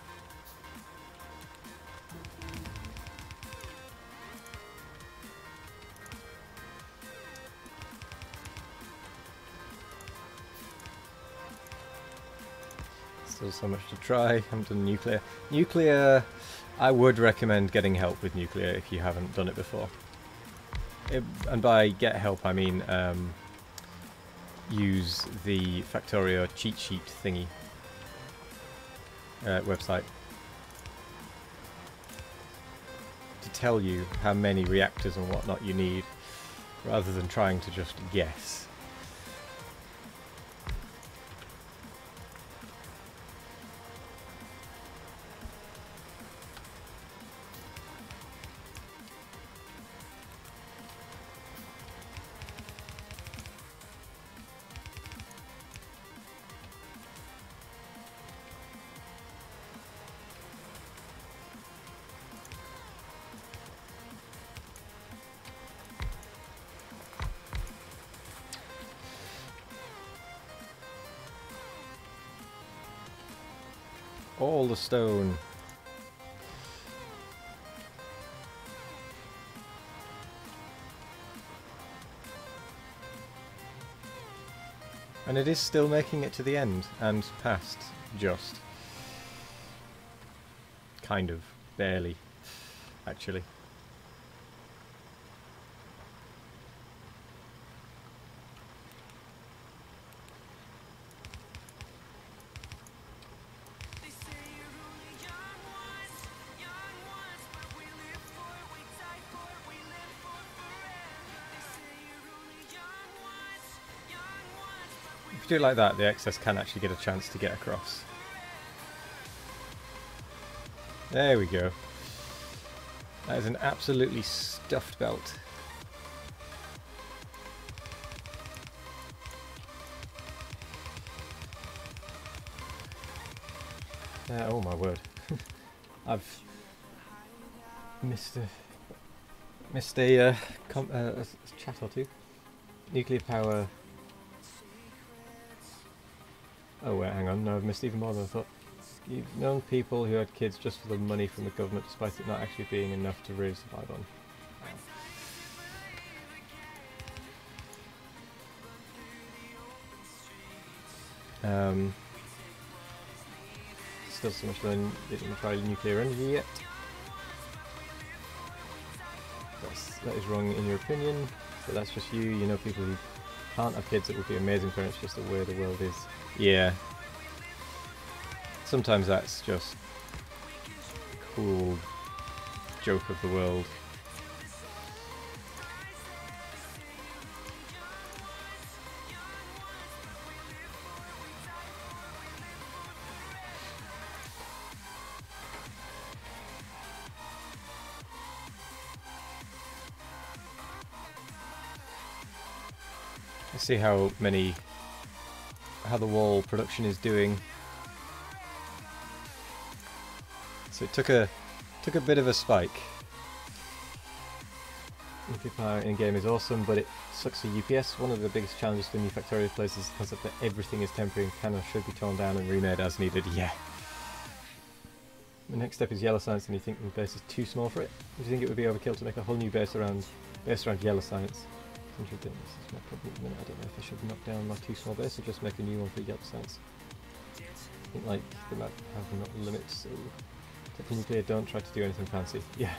Still so much to try. I haven't done nuclear. Nuclear, I would recommend getting help with nuclear if you haven't done it before. And by get help, I mean use the Factorio cheat sheet thingy website to tell you how many reactors and whatnot you need, rather than trying to just guess. All the stone. And it is still making it to the end, and past, just. Kind of. Barely. Actually. If you do it like that, the excess can actually get a chance to get across. There we go. That is an absolutely stuffed belt. Oh my word. I've missed a chat or two. Nuclear power. Oh wait, hang on, no, I've missed even more than I thought. You've known people who had kids just for the money from the government, despite it not actually being enough to really survive on. Still so much learning, didn't try nuclear energy yet. That is wrong in your opinion, but that's just you. You know people who can't have kids that would be amazing parents, just the way the world is. Yeah. Sometimes that's just a cool joke of the world. Let's see how the wall production is doing. So it took a bit of a spike. Nuclear power in game is awesome, but it sucks for UPS. One of the biggest challenges for new Factorio players is the concept that everything is temporary and can or should be torn down and remade as needed. Yeah. The next step is yellow science, and you think the base is too small for it? Do you think it would be overkill to make a whole new base around yellow science? This is my problem at the minute. I don't know if I should knock down my too small base or just make a new one for yellow science. I think like the map have no limits, so take nuclear, don't try to do anything fancy. Yeah.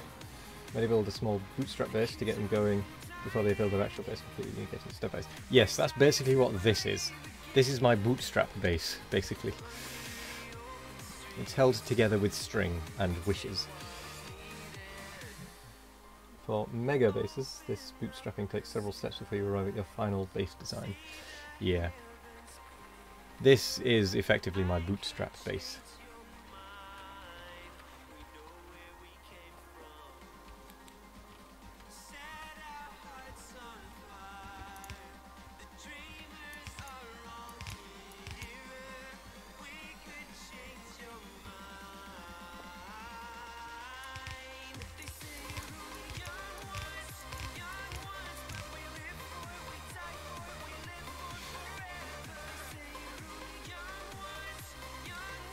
Maybe build a small bootstrap base to get them going before they build their actual base completely and get it step by step. Yes, that's basically what this is. This is my bootstrap base, basically. It's held together with string and wishes. For mega bases, this bootstrapping takes several steps before you arrive at your final base design. Yeah. This is effectively my bootstrap base.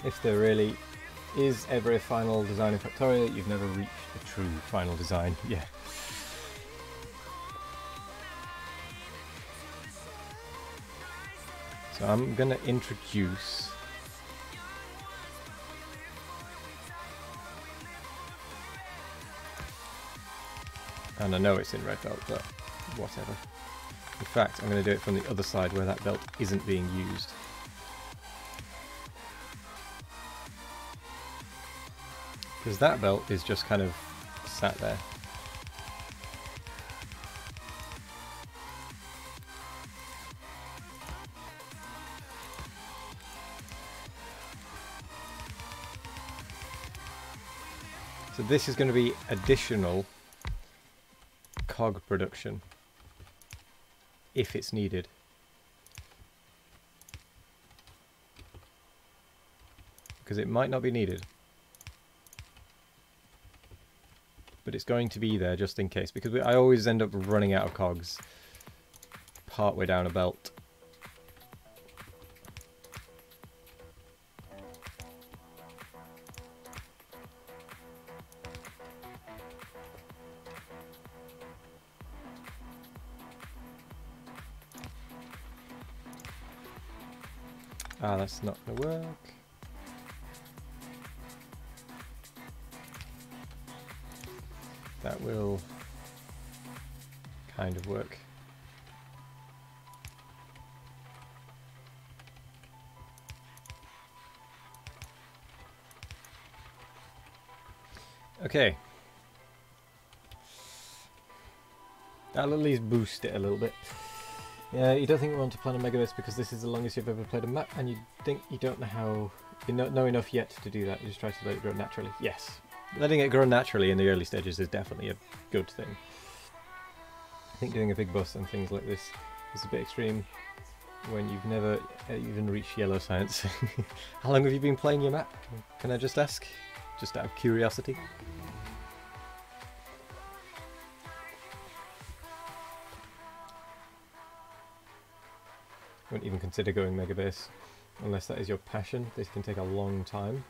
If there really is ever a final design in Factorio, you've never reached a true final design. Yeah. So I'm going to introduce and I know it's in red belt, but whatever. In fact, I'm going to do it from the other side where that belt isn't being used. Because that belt is just kind of sat there. So this is going to be additional cog production if it's needed. Because it might not be needed. But it's going to be there just in case, because I always end up running out of cogs partway down a belt. Ah, that's not going to work. That will kind of work. Okay. That'll at least boost it a little bit. Yeah, you don't think we want to plan a mega base because this is the longest you've ever played a map, and you think you don't know how, you don't know enough yet to do that. You just try to let it grow naturally. Yes, letting it grow naturally in the early stages is definitely a good thing. I think doing a big bus and things like this is a bit extreme when you've never even reached yellow science. How long have you been playing your map? Can I just ask? Just out of curiosity. Wouldn't even consider going mega base unless that is your passion. This can take a long time.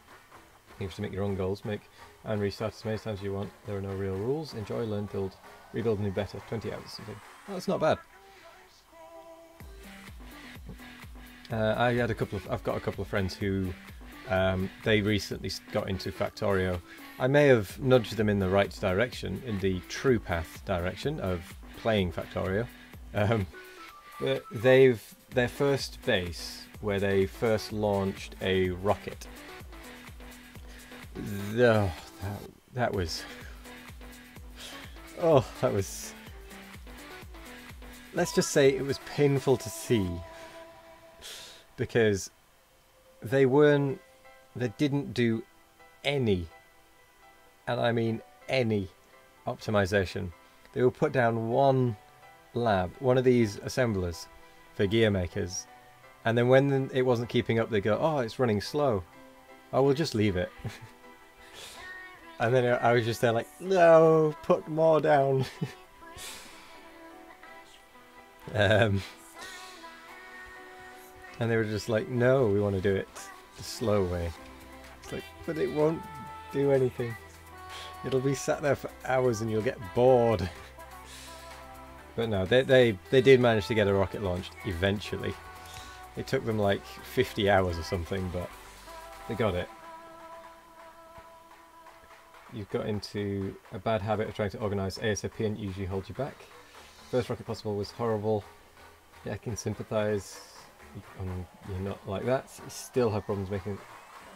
You have to make your own goals, make and restart as many times as you want. There are no real rules. Enjoy, learn, build, rebuild, and do better. 20 hours or something. Oh, that's not bad. I've got a couple of friends who they recently got into Factorio. I may have nudged them in the right direction, in the true path direction of playing Factorio. But their first base, where they first launched a rocket, that was, let's just say it was painful to see, because they didn't do any, and I mean any, optimization. They will put down one of these assemblers for gear makers, and then when it wasn't keeping up, they go, oh, it's running slow. Oh, we'll just leave it. And then I was just there like, no, put more down. And they were just like, no, we want to do it the slow way. It's like, but it won't do anything. It'll be sat there for hours and you'll get bored. But no, they did manage to get a rocket launched eventually. It took them like 50 hours or something, but they got it. You've got into a bad habit of trying to organise ASAP and usually holds you back. First rocket possible was horrible. Yeah, I can sympathise. You're not like that. You still have problems making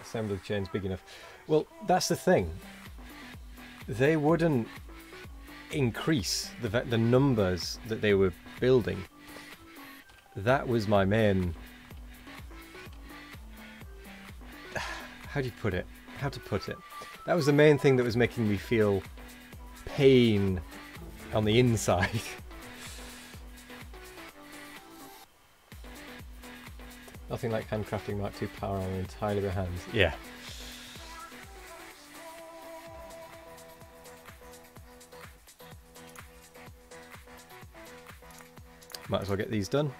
assembly chains big enough. Well, that's the thing. They wouldn't increase the numbers that they were building. That was my main... How to put it? That was the main thing that was making me feel pain on the inside. Nothing like handcrafting Mark II power armor entirely by hand. Yeah. Might as well get these done.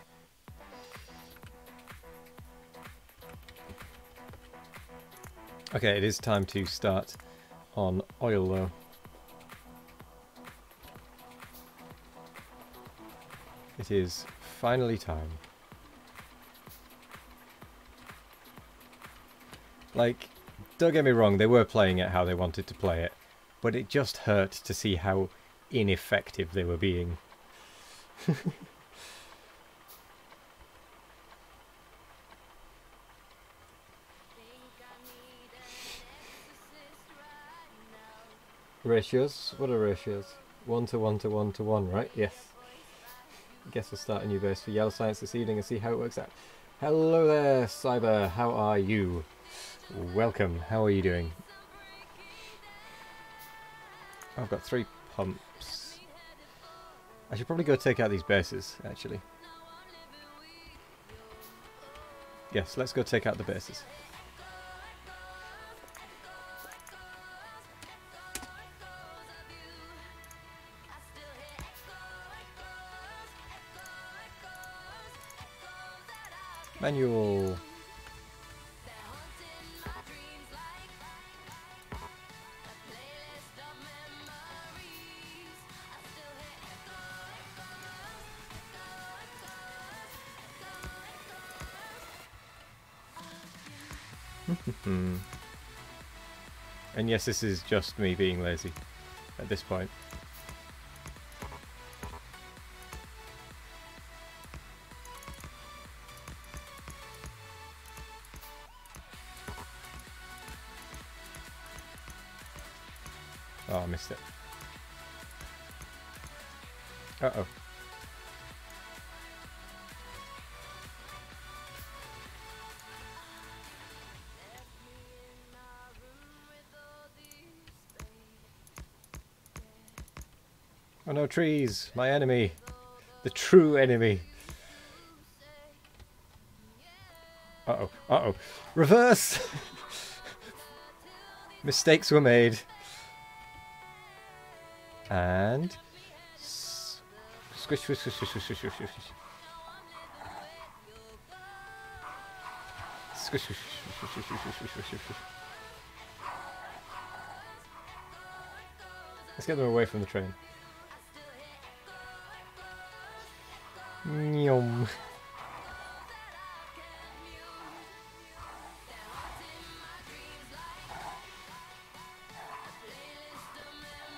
Okay, it is time to start on oil though. It is finally time. Like, don't get me wrong, they were playing it how they wanted to play it, but it just hurt to see how ineffective they were being. Ratios? What are ratios? 1 to 1 to 1 to 1, right? Yes. Guess we'll start a new base for Yellow Science this evening and see how it works out. Hello there, Cyber. How are you? Welcome. How are you doing? I've got 3 pumps. I should probably go take out these bases, actually. Yes, let's go take out the bases. Manual. And yes, this is just me being lazy at this point. Oh, I missed it. Uh-oh. Oh no, trees! My enemy! The true enemy! Uh-oh, uh-oh. Reverse! Mistakes were made. And... Squish, squish, squish, squish, squish, squish, squish, squish. Squish, squish, squish, squish, squish, squish, squish, squish, squish. Let's get them away from the train. Nyom.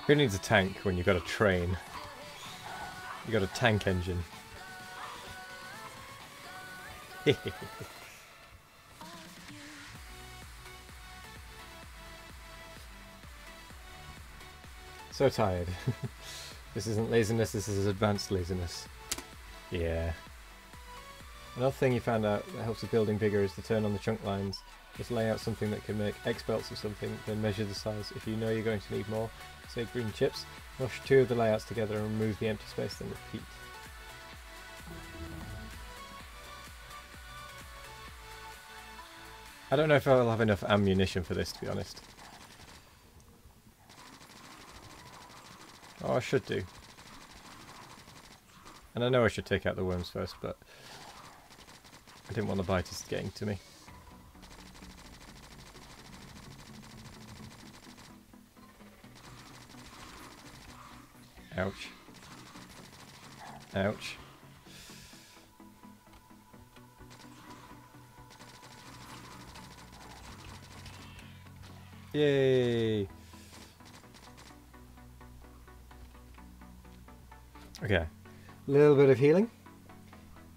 Who needs a tank when you've got a train? You got a tank engine. So tired. This isn't laziness, this is advanced laziness. Yeah. Another thing you found out that helps the building bigger is to turn on the chunk lines. Just lay out something that can make X belts of something, then measure the size. If you know you're going to need more, say green chips, mush 2 of the layouts together and remove the empty space, then repeat. I don't know if I'll have enough ammunition for this, to be honest. Oh, I should do. And I know I should take out the worms first, but I didn't want the biters getting to me. Ouch. Ouch. Yay! Okay. Little bit of healing.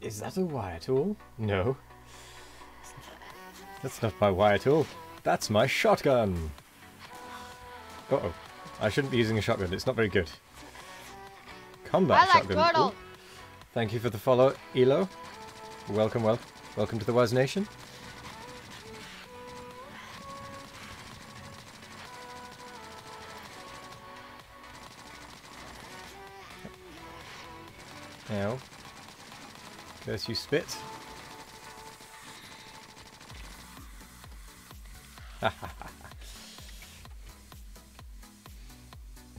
Is that a wire tool? No. That's not my wire tool. That's my shotgun! Uh-oh. I shouldn't be using a shotgun. It's not very good. Combat shotgun. Turtle. Ooh. Thank you for the follow, Elo. Welcome, welcome to the Waz Nation. Now, curse you spit.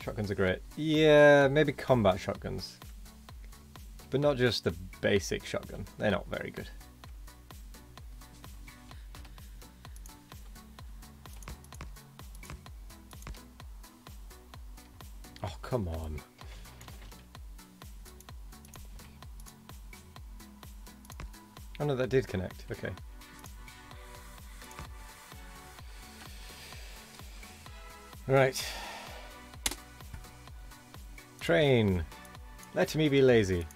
Shotguns are great. Yeah, maybe combat shotguns. But not just the basic shotgun. They're not very good. come on. Oh no, that did connect. Okay. Right. Train. Let me be lazy.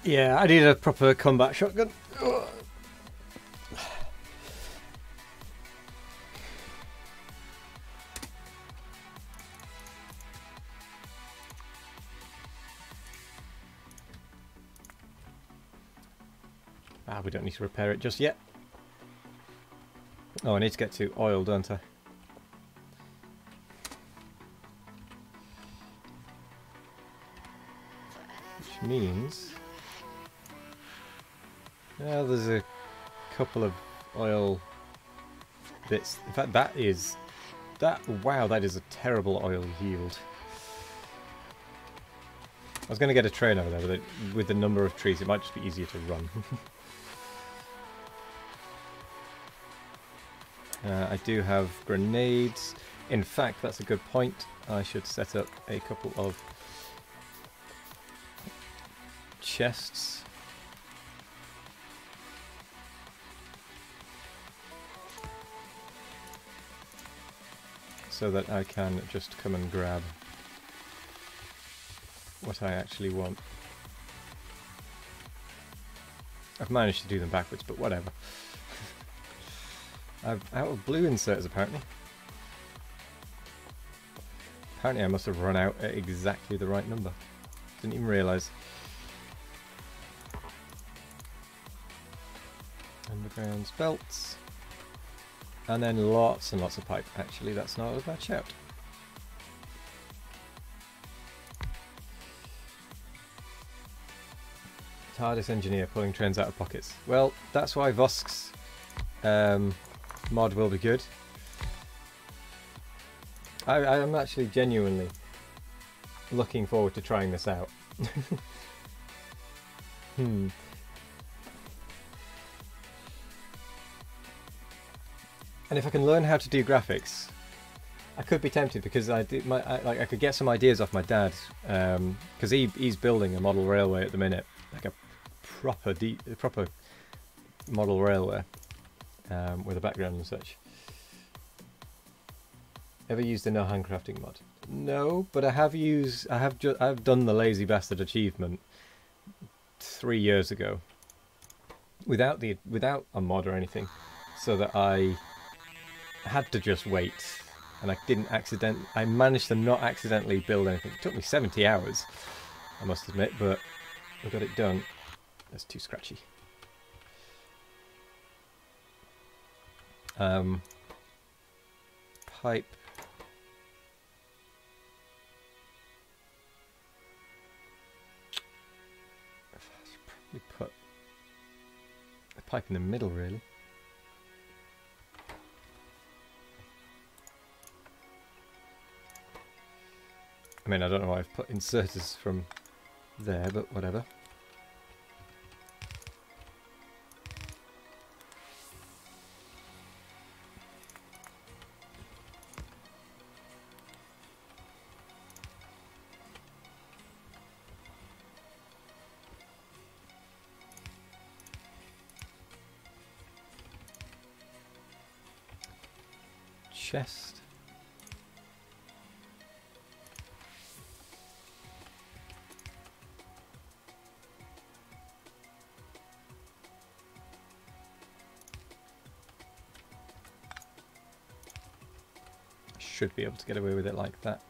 Yeah, I need a proper combat shotgun. Ugh. Ah, we don't need to repair it just yet. Oh, I need to get to oil, don't I? Which means... yeah, there's a couple of oil bits. In fact, that is... wow, that is a terrible oil yield. I was going to get a train over there, but with the number of trees, it might just be easier to run. I do have grenades. In fact, that's a good point. I should set up a couple of chests. So that I can just come and grab what I actually want. I've managed to do them backwards, but whatever. I'm out of blue inserts, apparently. Apparently I must have run out at exactly the right number. Didn't even realise. Underground belts. And then lots and lots of pipe. Actually, that's not a bad shout. TARDIS engineer pulling trains out of pockets. Well, that's why Vosk's mod will be good. I'm actually genuinely looking forward to trying this out. And if I can learn how to do graphics, I could be tempted, because I could get some ideas off my dad, because he's building a model railway at the minute, like a proper model railway, with a background and such. Ever used a no handcrafting mod? No, but I've done the lazy bastard achievement 3 years ago, without a mod or anything, so that I had to just wait, and I managed to not accidentally build anything. It took me 70 hours, I must admit, but I got it done. That's too scratchy. Pipe. I should probably put a pipe in the middle, really. I mean, I don't know why I've put inserters from there, but whatever. Chest. Should be able to get away with it like that.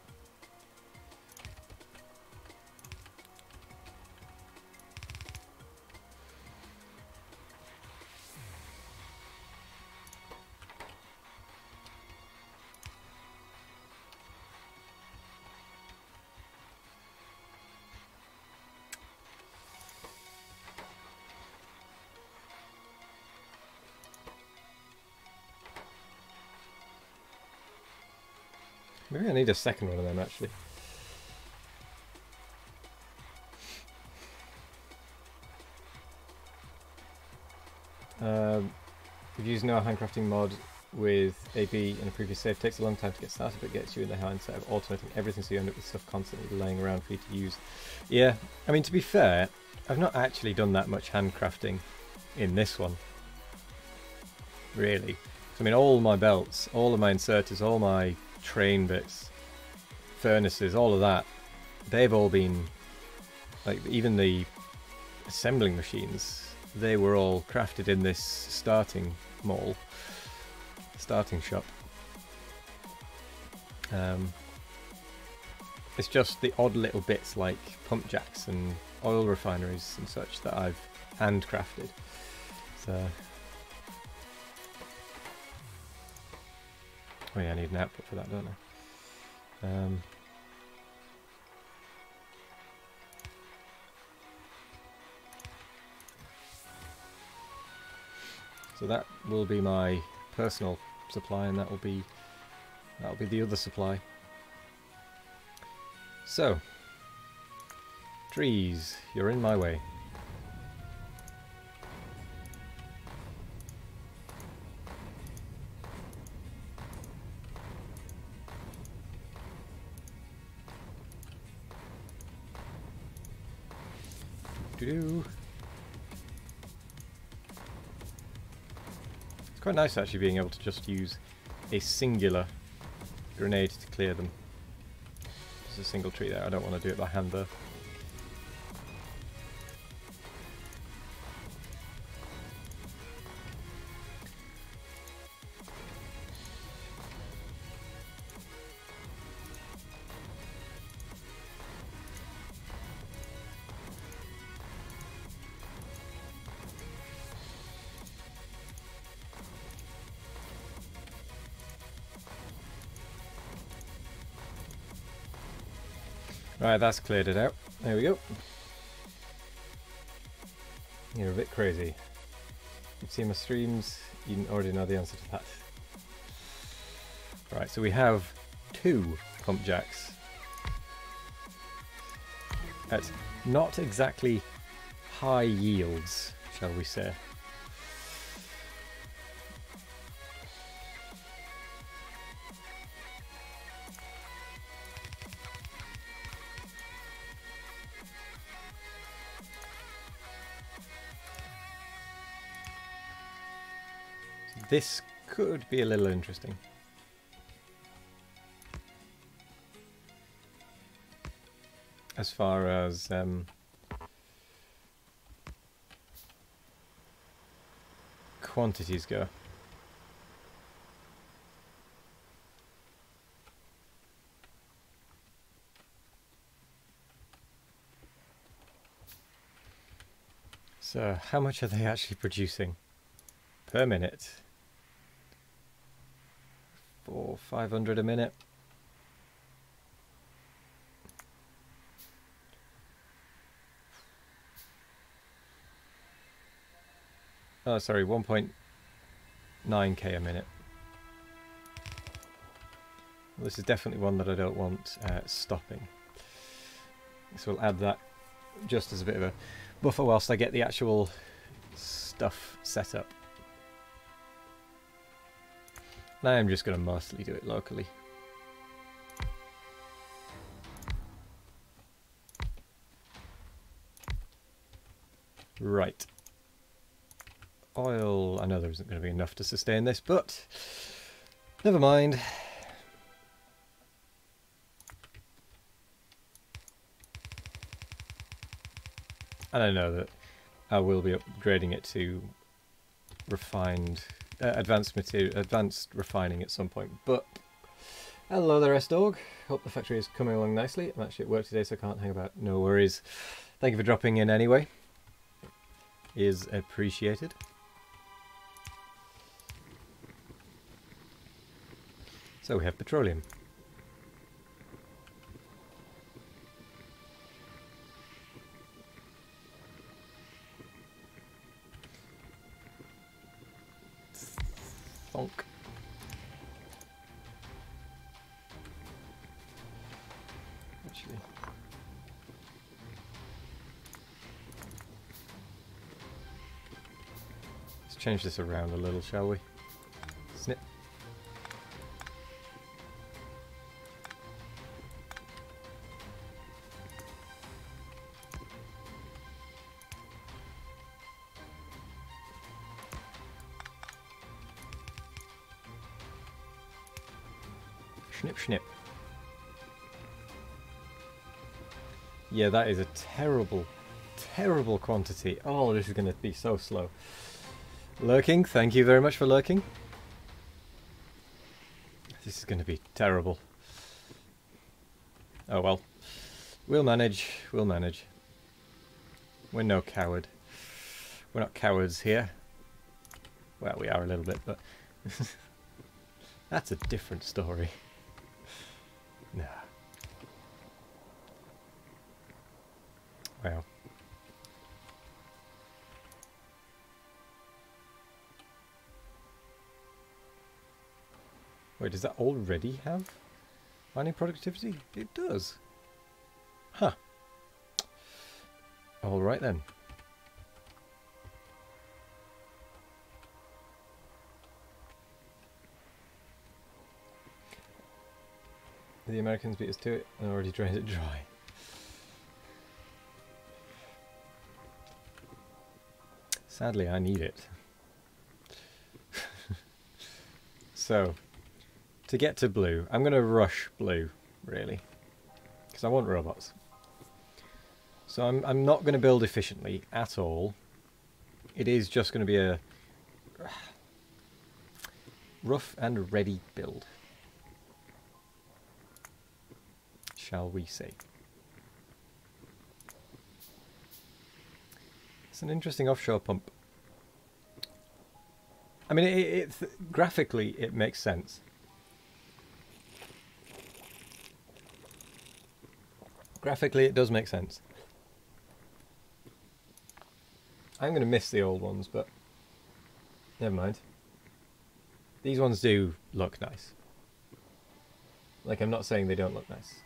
Maybe I need a second one of them, actually. If you use no handcrafting mod with AB in a previous save, it takes a long time to get started, but gets you in the mindset of automating everything, so you end up with stuff constantly laying around for you to use. Yeah, I mean, to be fair, I've not actually done that much handcrafting in this one, really. So, I mean, all my belts, all of my inserters, all my train bits, furnaces, all of that, they've all been, like, even the assembling machines, they were all crafted in this starting shop. It's just the odd little bits like pump jacks and oil refineries and such that I've handcrafted. So, oh yeah, I need an output for that, don't I? So that will be my personal supply, and that'll be the other supply. So, trees, you're in my way. Doo-doo. It's quite nice actually being able to just use a singular grenade to clear them. There's a single tree there, I don't want to do it by hand though. Right, that's cleared it out. There we go. You're a bit crazy. You've seen my streams, you already know the answer to that. Right, so we have 2 pump jacks. At not exactly high yields, shall we say. This could be a little interesting. As far as quantities go. So, how much are they actually producing per minute? 500 a minute. Oh, sorry, 1.9k a minute. Well, this is definitely one that I don't want stopping. So we'll add that just as a bit of a buffer whilst I get the actual stuff set up. And I am just going to mostly do it locally. Right. Oil, I know there isn't going to be enough to sustain this, but never mind. And I know that I will be upgrading it to refined, advanced refining at some point. But hello there, S-Dog. Hope the factory is coming along nicely. I'm actually at work today, so I can't hang about. No worries. Thank you for dropping in anyway. Is appreciated. So we have petroleum. Bonk. Actually, let's change this around a little, shall we? Snip. Snip, snip. Yeah, that is a terrible, terrible quantity. Oh, this is going to be so slow. Lurking, thank you very much for lurking. This is going to be terrible. Oh well. We'll manage, we'll manage. We're no coward. We're not cowards here. Well, we are a little bit, but... that's a different story. Nah. Wow. Wait, does that already have mining productivity? It does. Huh. Alright then. The Americans beat us to it and already drained it dry. Sadly, I need it. So, to get to blue, I'm going to rush blue, really, because I want robots. So I'm not going to build efficiently at all. It is just going to be a rough and ready build, shall we say. It's an interesting offshore pump. I mean, graphically it makes sense. Graphically it does make sense. I'm going to miss the old ones, but never mind. These ones do look nice. Like, I'm not saying they don't look nice.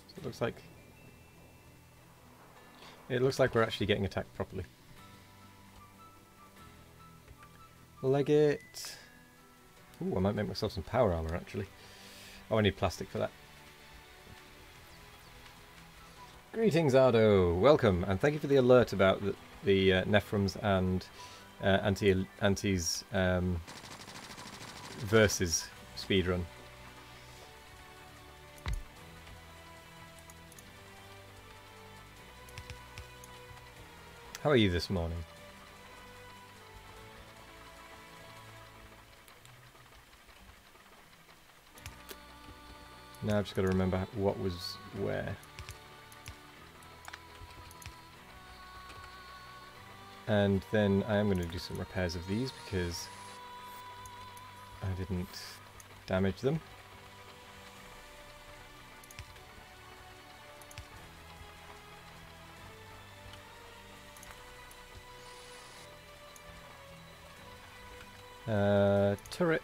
So it looks like we're actually getting attacked properly. Leg it. Ooh, I might make myself some power armor actually. Oh, I need plastic for that. Greetings, Ardo. Welcome, and thank you for the alert about the Nephrons and Anti's versus speedrun. How are you this morning? Now I've just got to remember what was where. And then I am going to do some repairs of these because I didn't damage them. Turret.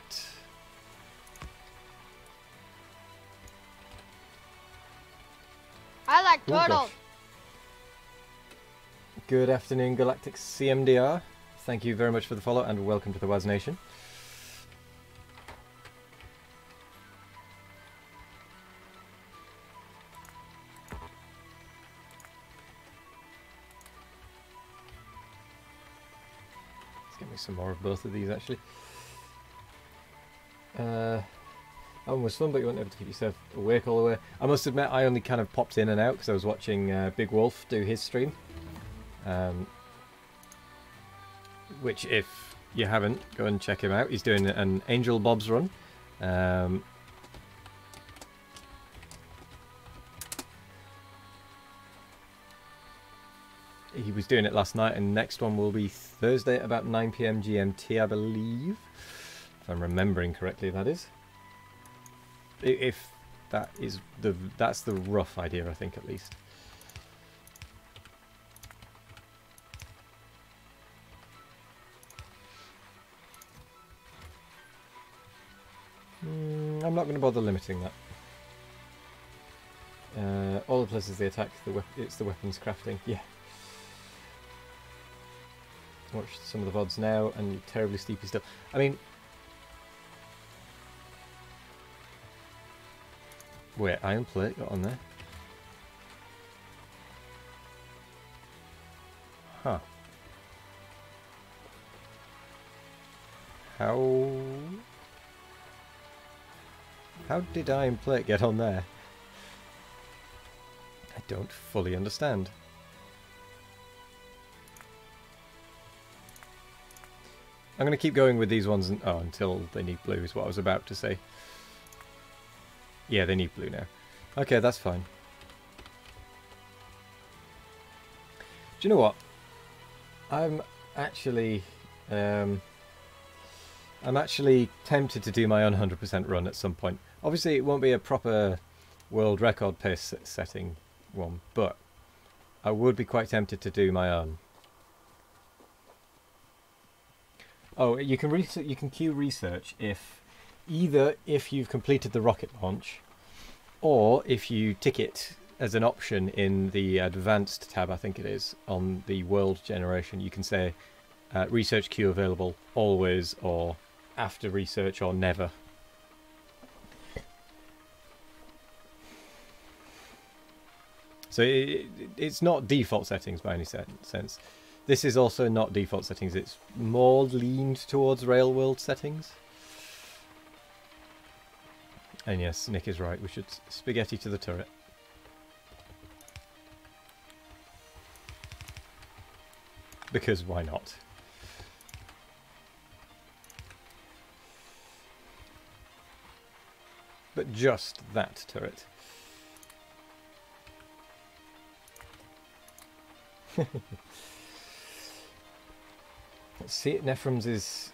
I like Oh, turtles. gosh. Good afternoon, Galactic CMDR. Thank you very much for the follow and welcome to the Waz Nation. Let's get me some more of both of these actually. That one was fun, but you weren't able to keep yourself awake all the way. I must admit, I only kind of popped in and out because I was watching Big Wolf do his stream. Which, if you haven't, go and check him out. He's doing an Angel Bob's run. He was doing it last night, and next one will be Thursday at about 9 PM GMT, I believe. If I'm remembering correctly, that is. If that is that's the rough idea, I think, at least. I'm not going to bother limiting that. All the places they attack, it's the weapons crafting. Yeah. Watch some of the VODs now, and terribly steepy stuff. I mean, wait, iron plate got on there. Huh. How did iron plate get on there? I don't fully understand. I'm going to keep going with these ones until they need blue is what I was about to say. Yeah, they need blue now. Okay, that's fine. Do you know what? I'm actually tempted to do my own 100% run at some point. Obviously, it won't be a proper world record pace setting one, but I would be quite tempted to do my own. Oh, you can queue research either if you've completed the rocket launch, or if you tick it as an option in the advanced tab, I think it is, on the world generation. You can say research queue available always, or after research, or never. So it's not default settings by any sense. This is also not default settings, it's more leaned towards Railworld settings. And yes, Nick is right, we should spaghetti to the turret. Because why not? But just that turret. Let's see, Nephrons is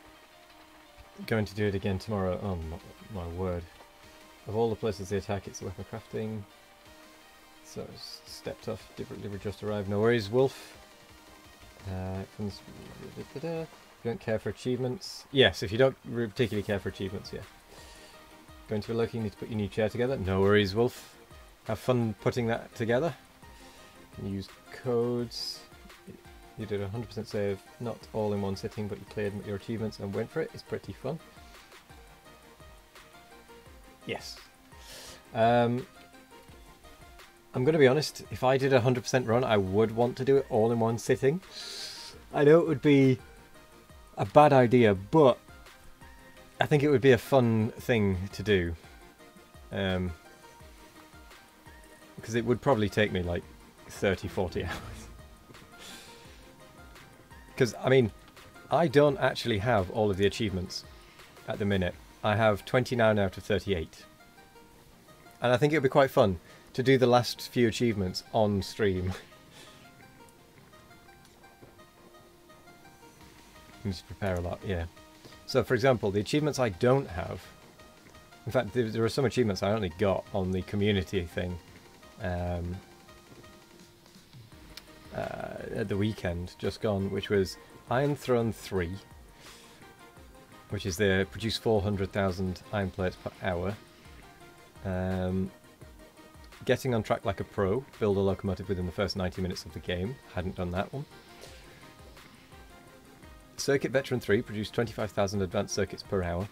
going to do it again tomorrow. Oh my word. Of all the places they attack, it's the weapon crafting. So, stepped off, delivery just arrived. No worries, Wolf. You don't care for achievements. Yes, if you don't particularly care for achievements, yeah. Going to a local, you need to put your new chair together. No worries, Wolf. Have fun putting that together. You can use codes. You did a 100% save, not all in one sitting, but you cleared your achievements and went for it. It's pretty fun. Yes. I'm going to be honest, if I did a 100% run, I would want to do it all in one sitting. I know it would be a bad idea, but I think it would be a fun thing to do. Because it would probably take me like 30-40 hours. Because, I mean, I don't actually have all of the achievements at the minute. I have 29 out of 38. And I think it would be quite fun to do the last few achievements on stream. You need to prepare a lot, yeah. So, for example, the achievements I don't have... In fact, there are some achievements I only got on the community thing. At the weekend just gone, which was Iron Throne 3, which is the produce 400,000 iron plates per hour. Getting on track like a pro, build a locomotive within the first 90 minutes of the game. Hadn't done that one. Circuit Veteran 3, produce 25,000 advanced circuits per hour.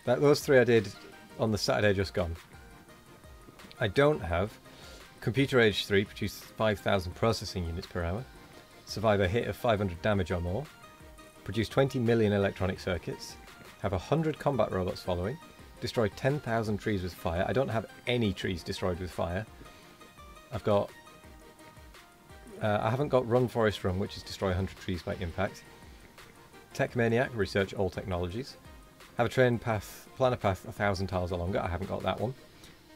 Those three I did on the Saturday just gone. I don't have Computer Age 3, produce 5,000 processing units per hour. Survive a hit of 500 damage or more. Produce 20 million electronic circuits. Have 100 combat robots following. Destroy 10,000 trees with fire. I don't have any trees destroyed with fire. I've got... I haven't got Run Forest Run, which is destroy 100 trees by impact. Tech Maniac, research all technologies. Have a train path, plan a path 1,000 tiles or longer. I haven't got that one.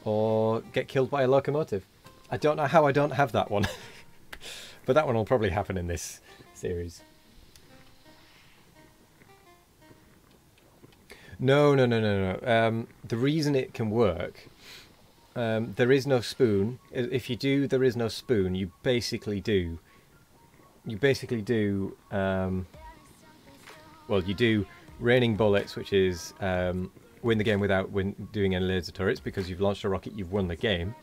Or get killed by a locomotive. I don't know how I don't have that one. But that one will probably happen in this series. No. The reason it can work, there is no spoon. If you do, there is no spoon. You basically do. Well, you do raining bullets, which is win the game without doing any laser turrets because you've launched a rocket, you've won the game.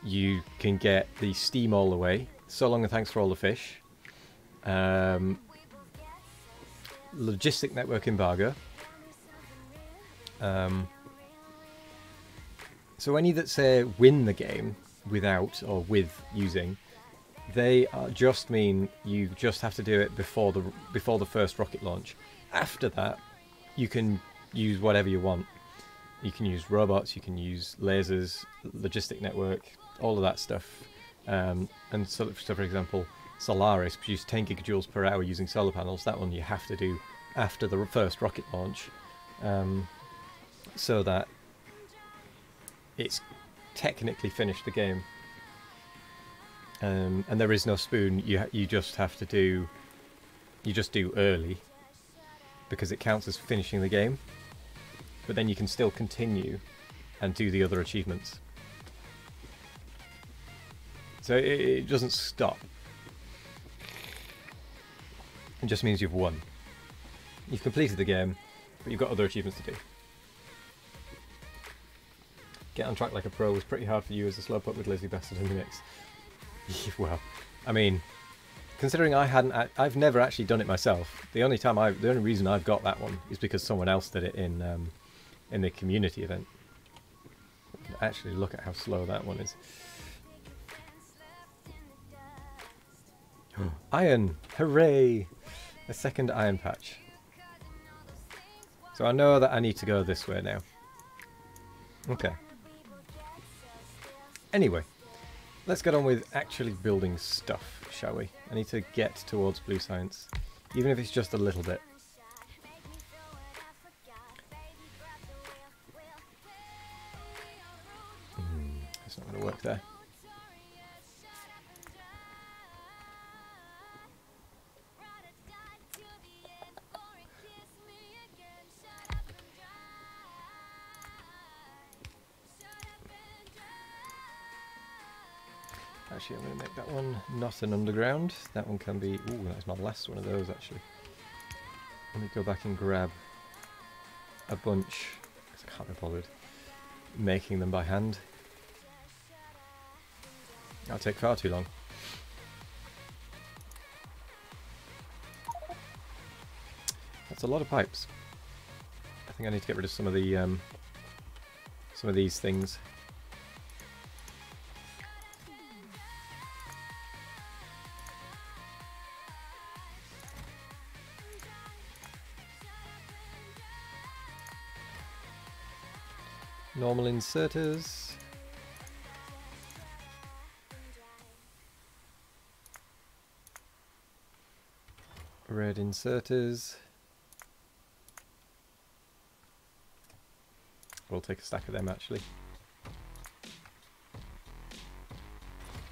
You can get the steam all the way. So long and thanks for all the fish. Logistic network embargo. So any that say win the game without or with using, they just mean you just have to do it before the first rocket launch. After that, you can use whatever you want. You can use robots, you can use lasers, logistic network, all of that stuff. And so for example, Solaris produced 10 gigajoules per hour using solar panels. That one you have to do after the first rocket launch, so that it's technically finished the game. And there is no spoon. You just have to do. You just do early, because it counts as finishing the game. But then you can still continue and do the other achievements. So it doesn't stop. It just means you've won. You've completed the game, but you've got other achievements to do. Get on track like a pro was pretty hard for you as a slowpoke with Lazy Bastard in the mix. Well, I mean, considering I've never actually done it myself. The only reason I've got that one is because someone else did it in the community event. Actually, look at how slow that one is. Iron! Hooray! A second iron patch. So I know that I need to go this way now. Okay. Anyway, let's get on with actually building stuff, shall we? I need to get towards blue science, even if it's just a little bit. It's not going to work there. Actually, I'm going to make that one not an underground. That one can be... Ooh, that's my last one of those, actually. Let me go back and grab a bunch, because I can't be bothered making them by hand. That'll take far too long. That's a lot of pipes. I think I need to get rid of some of these things. Normal inserters. Red inserters. We'll take a stack of them actually.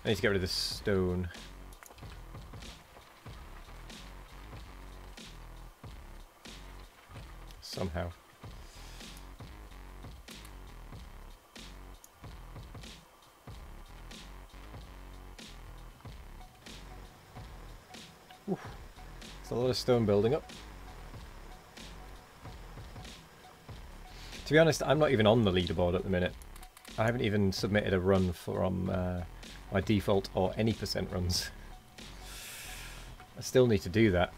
I need to get rid of this stone. Somehow. Oof. There's a lot of stone building up. To be honest, I'm not even on the leaderboard at the minute. I haven't even submitted a run from my default or any percent runs. I still need to do that.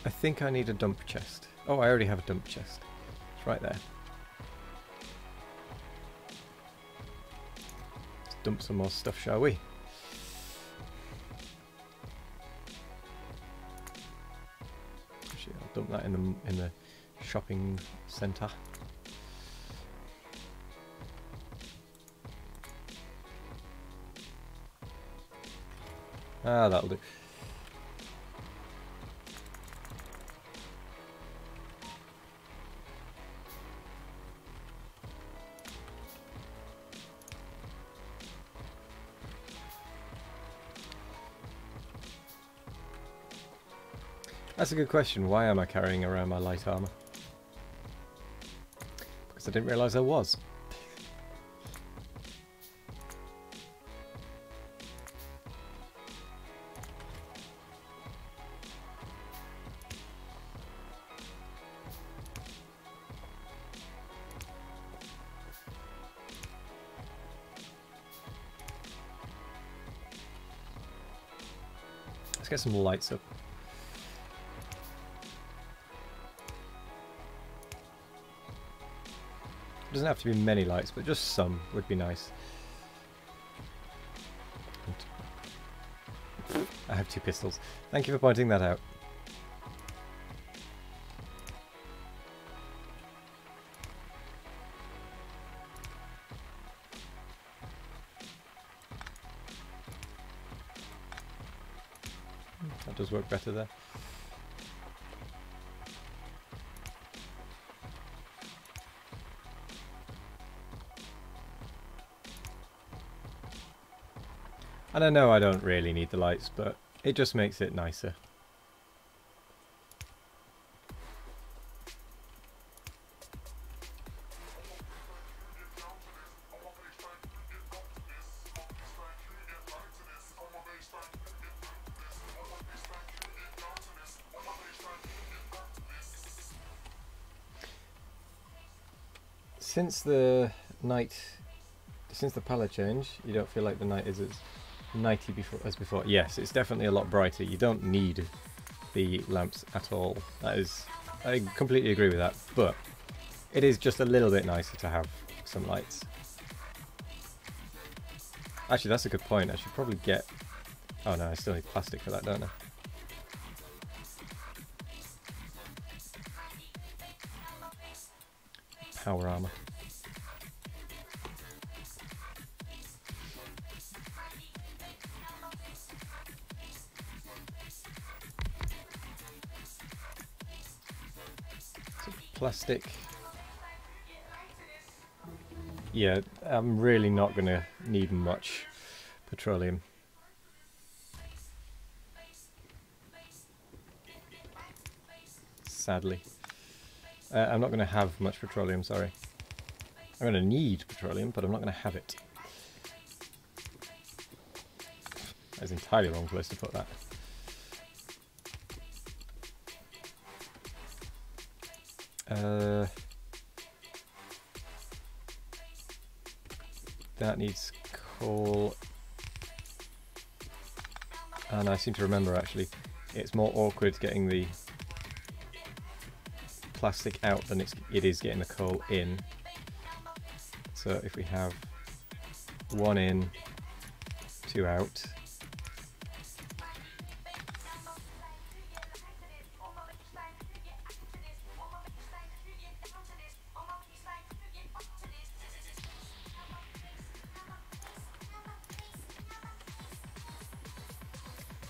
I think I need a dump chest. Oh, I already have a dump chest. It's right there. Let's dump some more stuff, shall we? Actually, I'll dump that in the shopping centre. Ah, that'll do. That's a good question. Why am I carrying around my light armor? Because I didn't realise I was. Let's get some lights up. It doesn't have to be many lights, but just some would be nice. I have 2 pistols. Thank you for pointing that out. That does work better there. And I know I don't really need the lights, but it just makes it nicer. Since the palette change, you don't feel like the night is as nighty as before. Yes, it's definitely a lot brighter. You don't need the lamps at all. I completely agree with that, but it is just a little bit nicer to have some lights. Actually, that's a good point. I should probably get... Oh no, I still need plastic for that, don't I? Power armor. Plastic. Yeah, I'm really not going to need much petroleum. Sadly. I'm not going to have much petroleum, sorry. I'm going to need petroleum, but I'm not going to have it. That's an entirely wrong place to put that. That needs coal. And I seem to remember, actually, it's more awkward getting the plastic out than it is getting the coal in. So if we have 1 in, 2 out.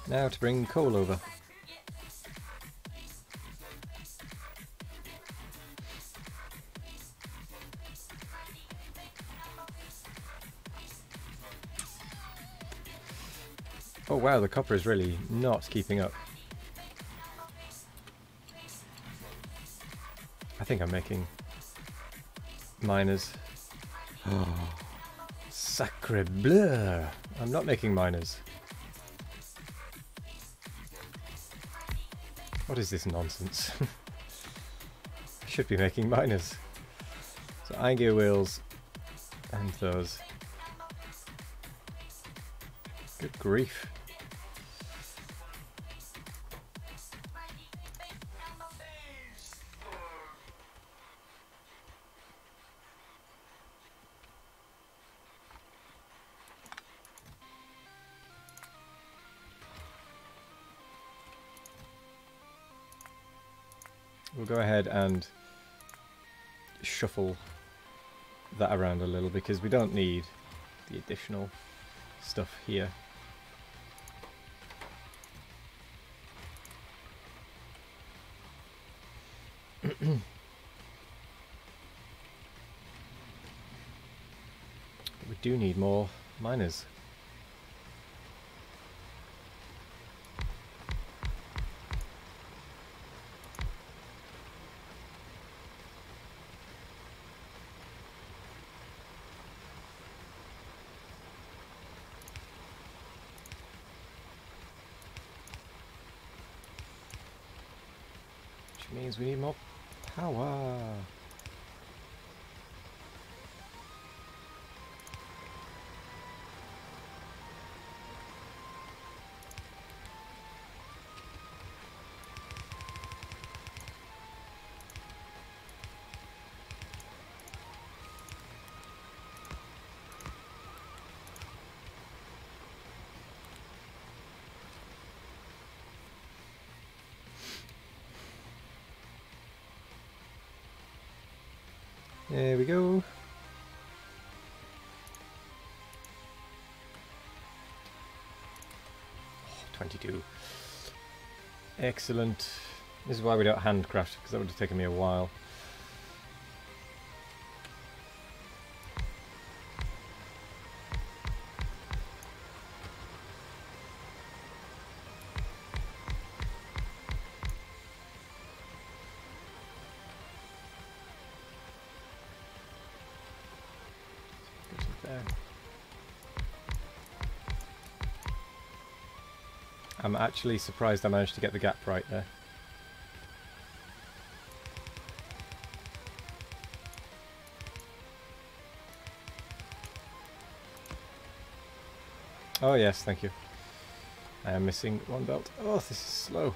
Now to bring coal over. Oh wow, the copper is really not keeping up. I think I'm making miners. Oh, sacre bleu! I'm not making miners. What is this nonsense? I should be making miners. So iron gear wheels and those. Good grief. We'll go ahead and shuffle that around a little because we don't need the additional stuff here. We do need more miners. Which means we need more power. There we go. Oh, 22. Excellent. This is why we don't handcraft, because that would have taken me a while. Go to there. I'm actually surprised I managed to get the gap right there. Oh yes, thank you. I am missing one belt. Oh, this is slow.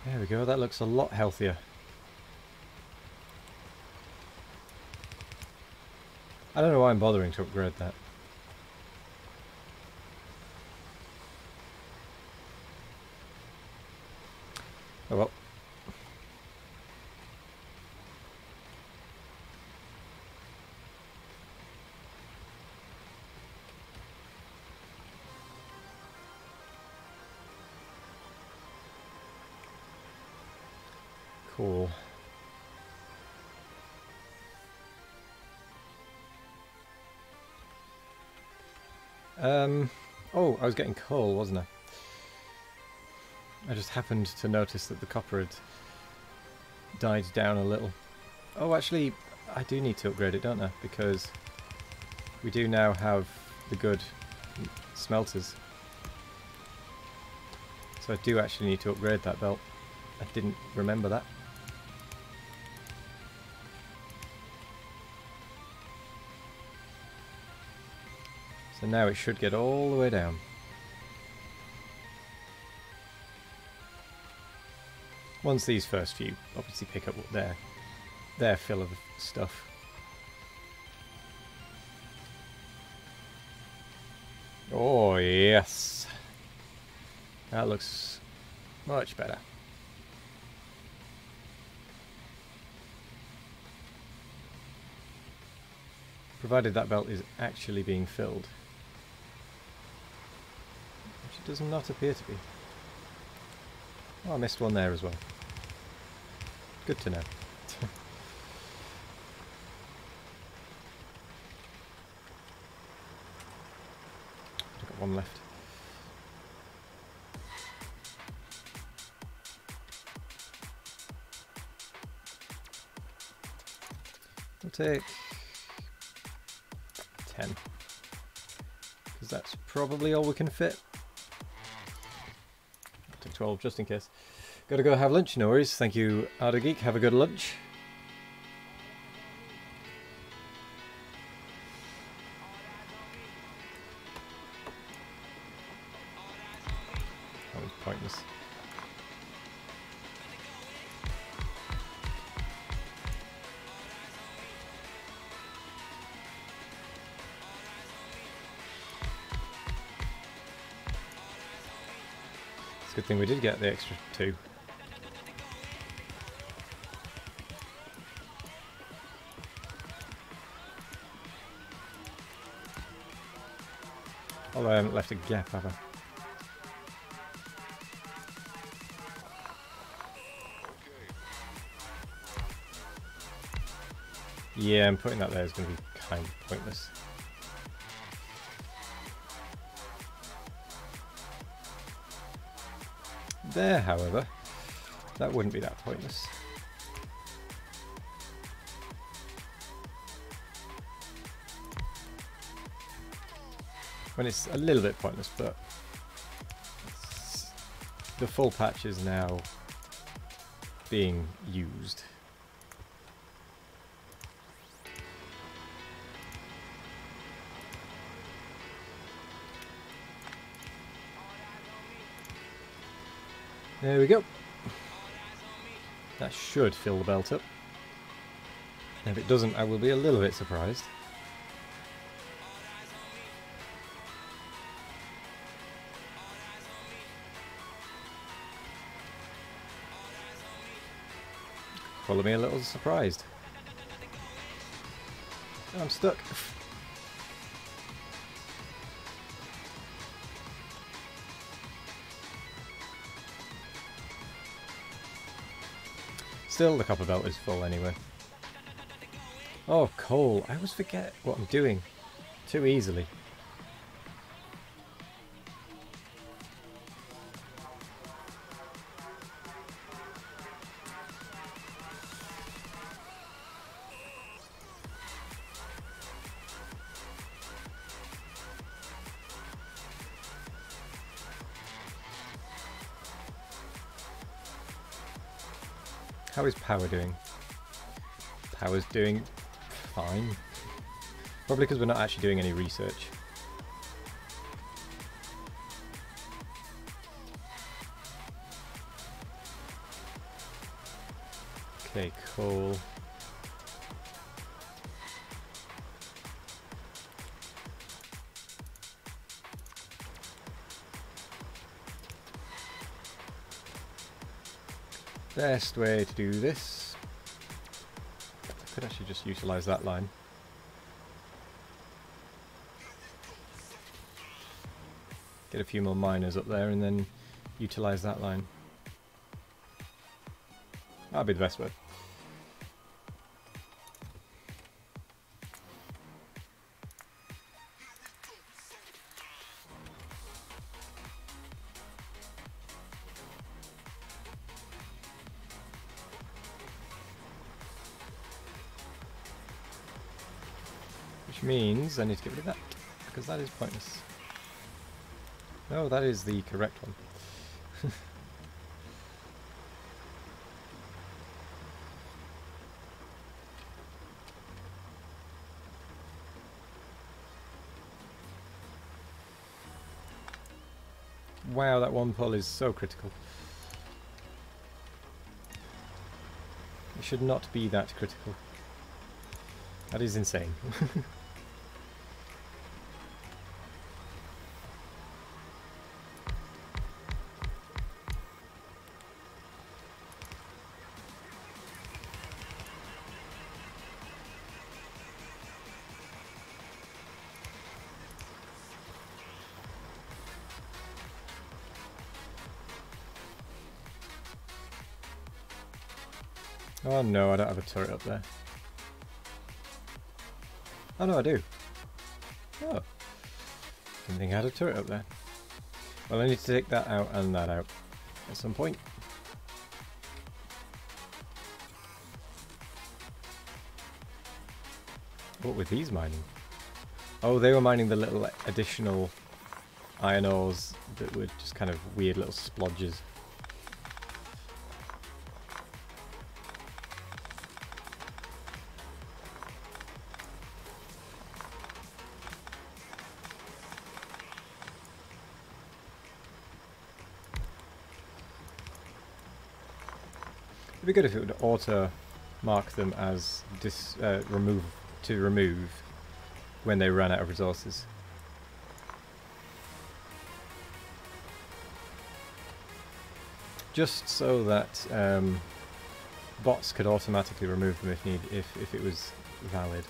There we go, that looks a lot healthier. I don't know why I'm bothering to upgrade that. Oh well. Cool. Oh, I was getting coal, wasn't I? I just happened to notice that the copper had died down a little. Oh, actually, I do need to upgrade it, don't I? Because we do now have the good smelters. So I do actually need to upgrade that belt. I didn't remember that. So now it should get all the way down. Once these first few obviously pick up their fill of stuff. Oh yes, that looks much better. Provided that belt is actually being filled. Which it does not appear to be. Oh, I missed one there as well. Good to know. I've got one left. We'll take 10. Because that's probably all we can fit. I'll take 12 just in case. Gotta go have lunch, no worries. Thank you, Arda Geek. Have a good lunch. That was pointless. It's a good thing we did get the extra 2. Although I haven't left a gap, have I? Yeah, and putting that there is going to be kind of pointless. There, however, that wouldn't be that pointless. When it's a little bit pointless, but the full patch is now being used. There we go. That should fill the belt up. And if it doesn't, I will be a little bit surprised. Follow me a little surprised. I'm stuck. Still, the copper belt is full anyway. Oh, coal. I always forget what I'm doing too easily. How is power doing? Power's doing fine. Probably because we're not actually doing any research. Okay, coal. Best way to do this. I could actually just utilise that line. Get a few more miners up there and then utilise that line. That'll be the best way. Which means I need to get rid of that, because that is pointless. No, that is the correct one. Wow, that one pull is so critical. It should not be that critical. That is insane. Oh no, I don't have a turret up there. Oh no, I do. Oh. Didn't think I had a turret up there. Well, I need to take that out and that out at some point. What were these mining? Oh, they were mining the little additional iron ores that were just kind of weird little splodges. It'd be good if it would auto mark them as remove when they ran out of resources. Just so that bots could automatically remove them if it was valid.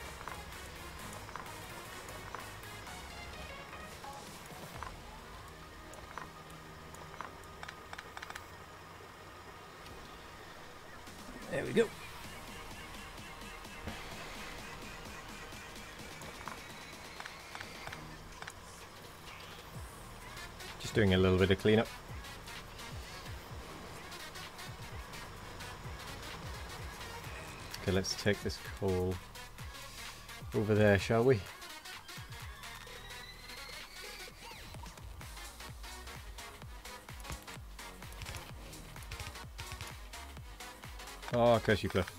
There we go. Just doing a little bit of cleanup. Okay, let's take this coal over there, shall we? Oh, curse you, Cliff.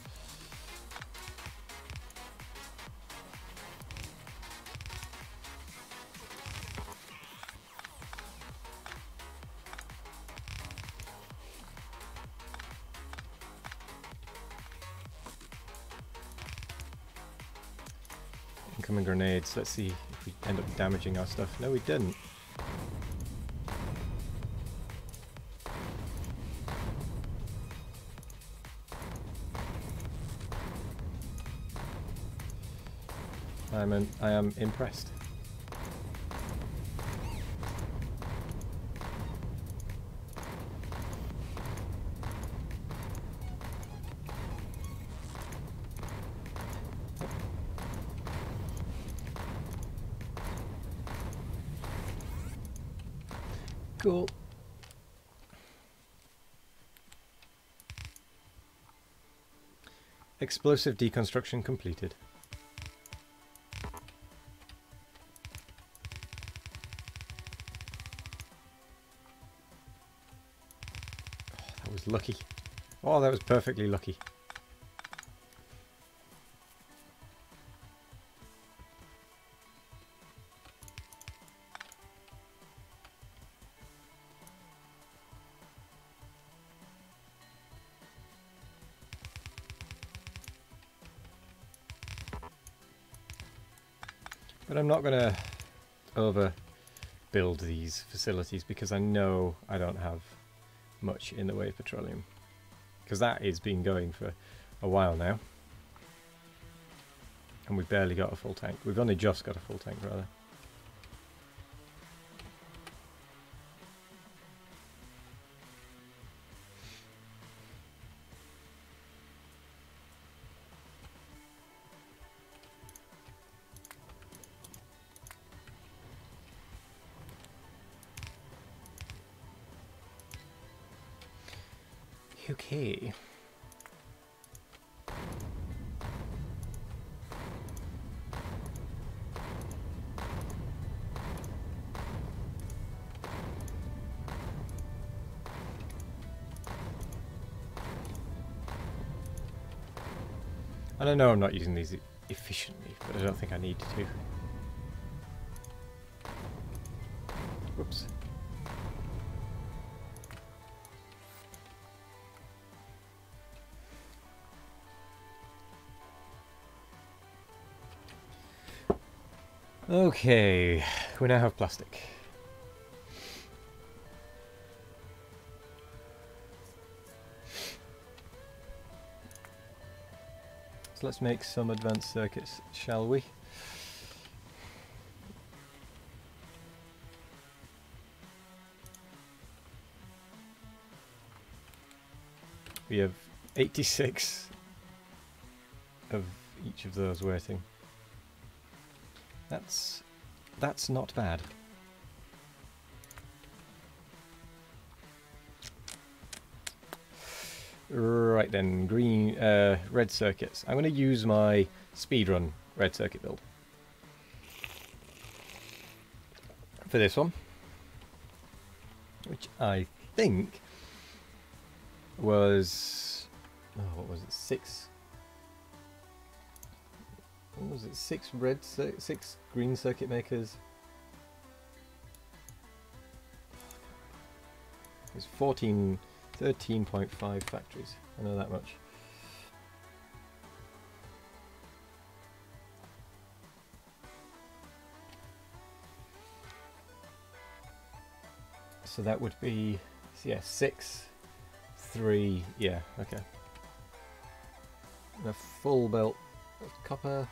Incoming grenades. Let's see if we end up damaging our stuff. No, we didn't. I am impressed. Cool. Explosive deconstruction completed. Oh, that was lucky. Oh, that was perfectly lucky. But I'm not going to overbuild these facilities because I know I don't have much in the way of petroleum. Because that has been going for a while now. And we've barely got a full tank. We've only just got a full tank, rather. Okay. And I know I'm not using these efficiently, but I don't think I need to. Whoops. Okay, we now have plastic. So let's make some advanced circuits, shall we? We have 86 of each of those waiting. That's not bad. Right then, red circuits. I'm going to use my speedrun red circuit build for this one, which I think was, oh, what was it? Six. What was it? Six green circuit makers. It's 13.5 factories. I know that much. So that would be, yeah, 6, 3, yeah, okay. And a full belt of copper.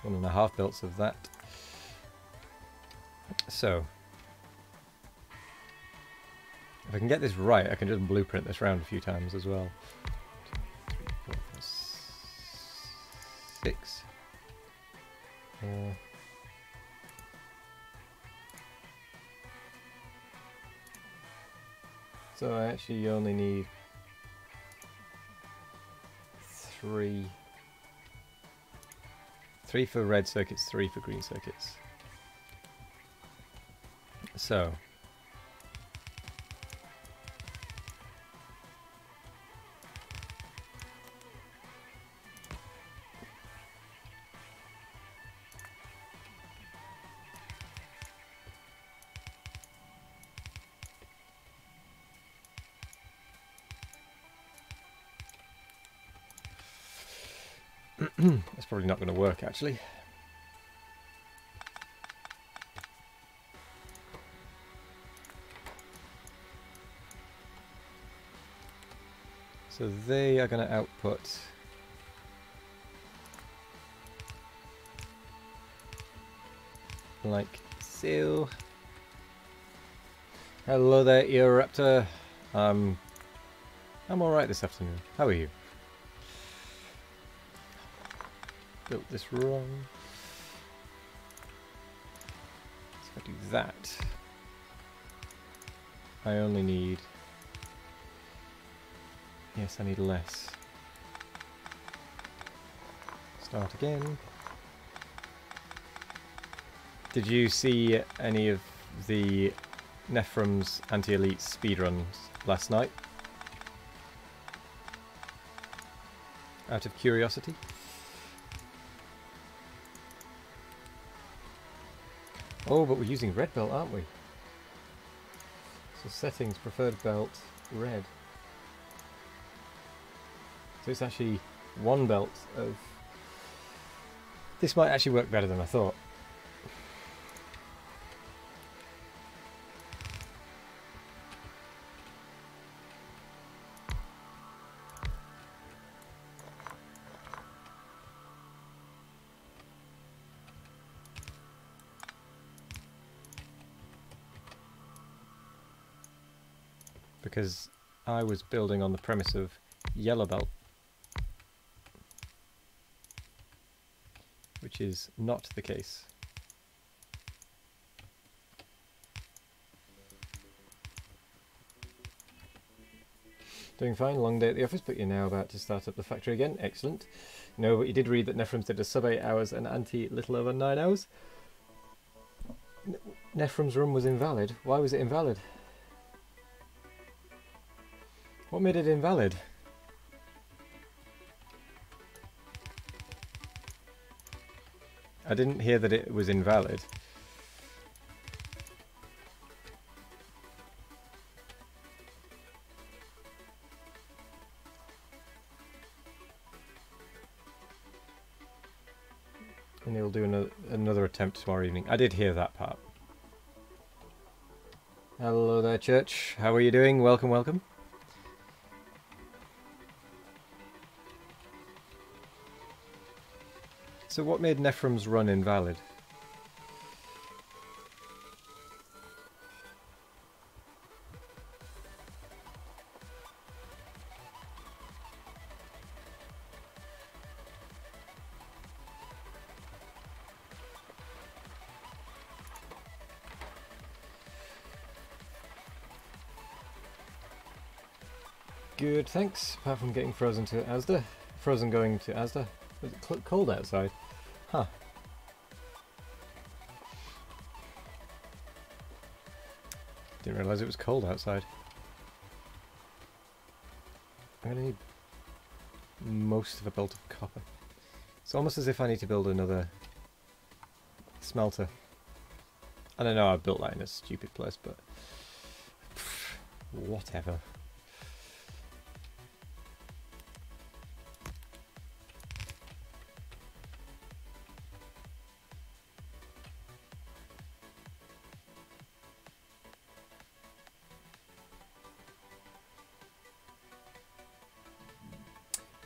1.5 belts of that. So, if I can get this right, I can just blueprint this round a few times as well. 2, 3, 4, 5, 6. So I actually only need 3. 3 for red circuits, 3 for green circuits. So That's probably not going to work, actually. So they are going to output like so. Hello there, Eoraptor. I'm alright this afternoon. How are you? Built this wrong. So if I do that, I only need... Yes, I need less. Start again. Did you see any of the Nephrum's anti-elite speedruns last night? Out of curiosity? Oh, but we're using red belt, aren't we? So settings, preferred belt, red. So it's actually one belt of... This might actually work better than I thought. Because I was building on the premise of yellow belt, which is not the case. Doing fine, long day at the office, but you're now about to start up the factory again. Excellent. No, but you did read that Nephrum's did a sub 8 hours and anti little over 9 hours. Nephrum's run was invalid. Why was it invalid? What made it invalid? I didn't hear that it was invalid. And he'll do another attempt tomorrow evening. I did hear that part. Hello there, Church. How are you doing? Welcome, welcome. So what made Nephrum's run invalid? Good, thanks. Apart from getting frozen to Asda. Frozen going to Asda. Was it cold outside? Huh. Didn't realise it was cold outside. I'm going to need most of a belt of copper. It's almost as if I need to build another smelter. I don't know, I built that in a stupid place, but whatever.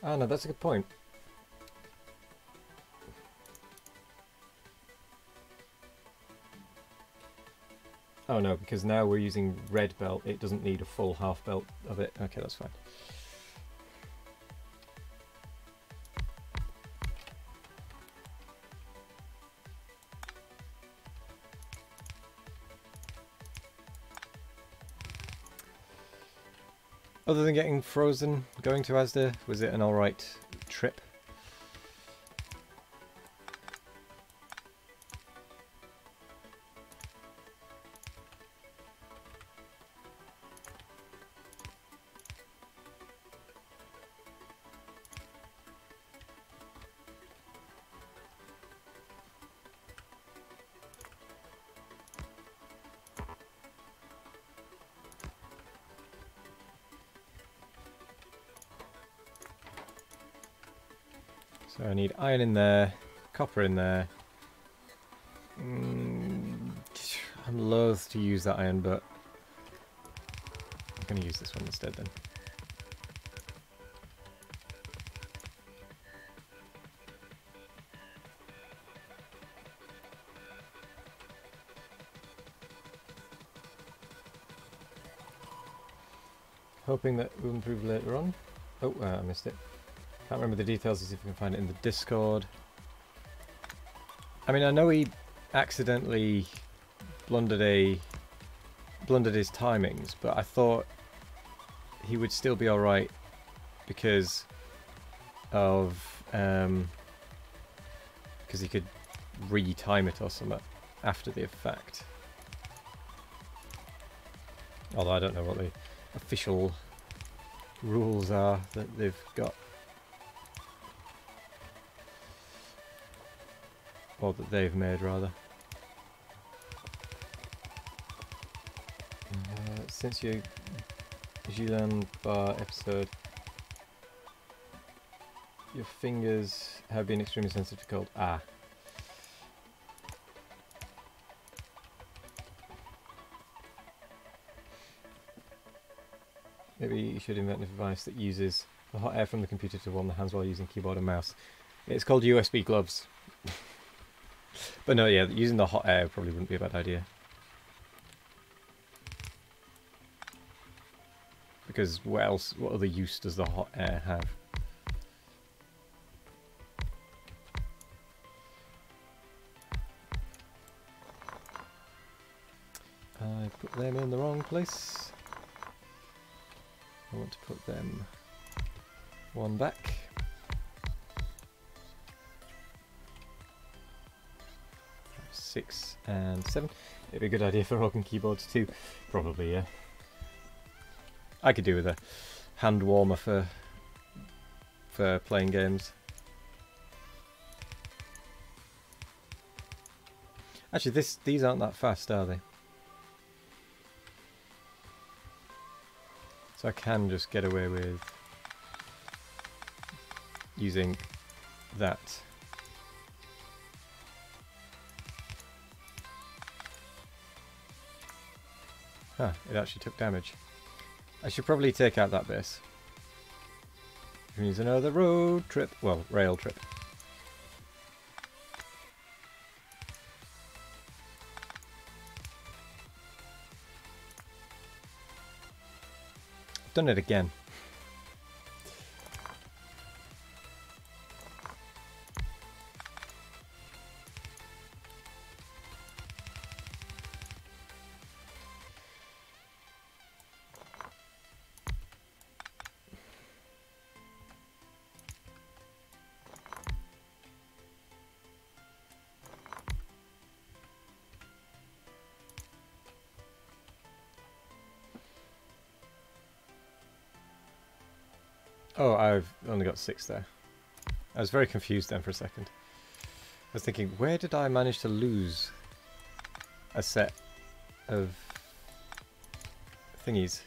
Ah, no, that's a good point. Oh no, because now we're using red belt, it doesn't need a full half belt of it. Okay, that's fine. Other than getting frozen, going to Asda, was it an alright trip? So I need iron in there, copper in there. I'm loath to use that iron, but I'm going to use this one instead then. Hoping that will improve later on. Oh, I missed it. Can't remember the details, as if we can find it in the Discord. I mean, I know he accidentally blundered his timings, but I thought he would still be alright because of because he could re-time it or something after the effect. Although I don't know what the official rules are that they've got, or that they've made rather. Since your Gilan Bar episode, your fingers have been extremely sensitive to cold. Ah. Maybe you should invent a device that uses the hot air from the computer to warm the hands while using keyboard and mouse. It's called USB gloves. But no, yeah, using the hot air probably wouldn't be a bad idea. Because what else, what other use does the hot air have? I put them in the wrong place. I want to put them one back. 6 and 7. It'd be a good idea for rocking keyboards too. Probably, yeah. I could do with a hand warmer for playing games. Actually, these aren't that fast, are they? So I can just get away with using that. Huh, it actually took damage. I should probably take out that base. Which means another road trip. Well, rail trip. Done it again. Oh, I've only got 6 there. I was very confused then for a second. I was thinking, where did I manage to lose a set of thingies?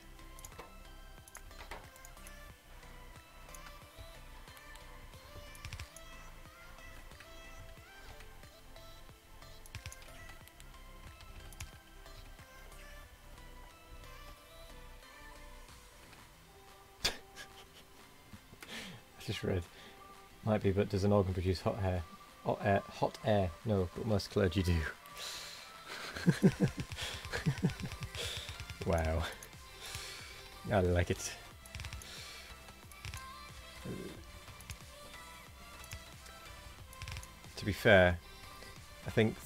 Just read. Might be, but does an organ produce hot air? Hot air? No, but most clergy do. Wow. I like it. To be fair, I think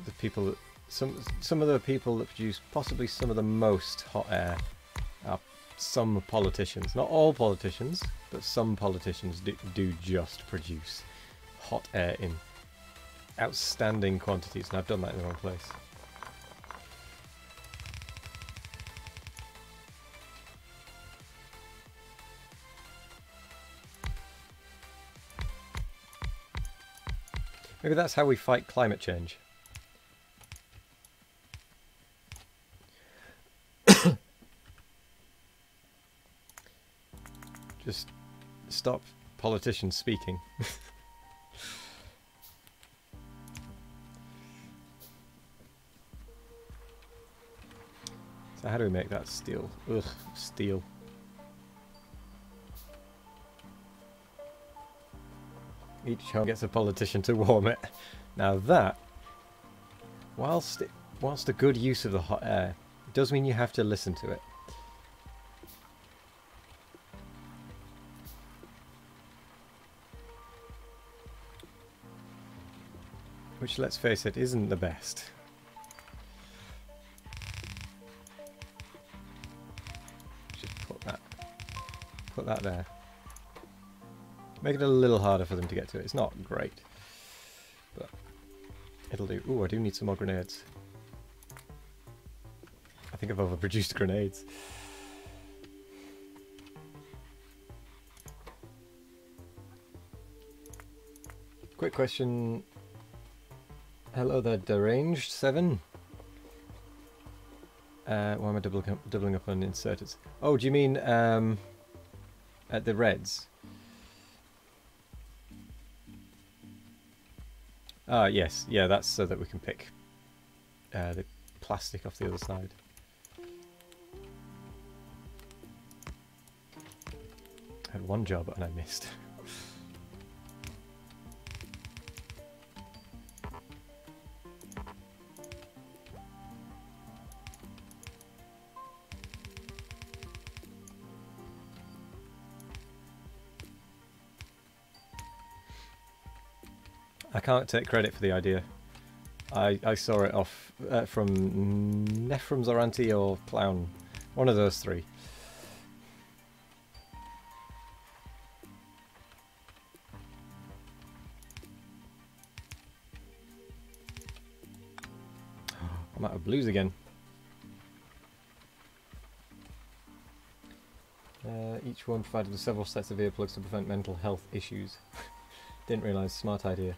the people that some of the people that produce possibly some of the most hot air are some politicians. Not all politicians, but some politicians do just produce hot air in outstanding quantities, and I've done that in the wrong place. Maybe that's how we fight climate change. Just stop politicians speaking. So how do we make that steel? Ugh, steel. Each home gets a politician to warm it. Now that, whilst a good use of the hot air, does mean you have to listen to it. Which, let's face it, isn't the best. Just put that there. Make it a little harder for them to get to it. It's not great, but it'll do. Ooh, I do need some more grenades. I think I've overproduced grenades. Quick question. Hello there, Deranged 7. Why am I doubling up on inserters? Oh, do you mean at the reds? Ah, yes. Yeah, that's so that we can pick the plastic off the other side. I had one job and I missed. I can't take credit for the idea. I saw it off from Nephram Zoranti or Clown. One of those three. I'm out of blues again. Each one provided with several sets of earplugs to prevent mental health issues. Didn't realise, smart idea.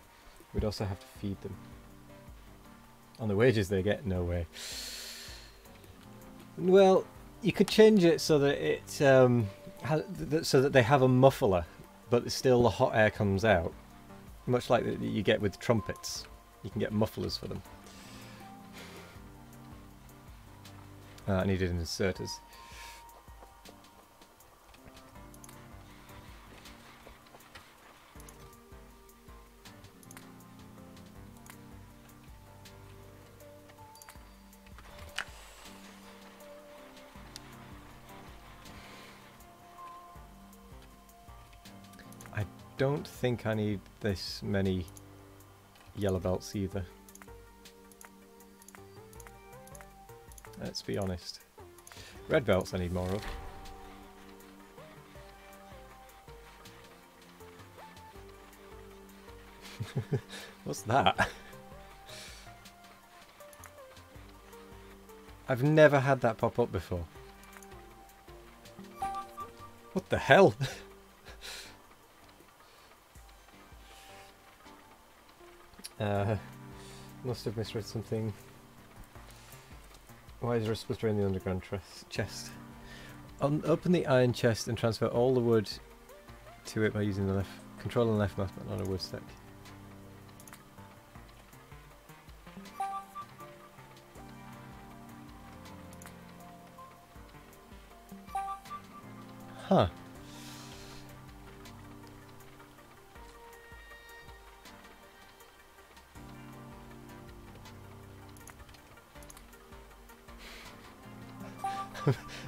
We'd also have to feed them. On the wages they get, no way. Well, you could change it so that it so that they have a muffler, but still the hot air comes out. Much like that you get with trumpets. You can get mufflers for them. I needed inserters. I don't think I need this many yellow belts either. Let's be honest. Red belts I need more of. What's that? I've never had that pop up before. What the hell? Must have misread something. Why is there a splitter in the underground chest? Open the iron chest and transfer all the wood to it by using the left control and left mouse button on a wood stack. Huh.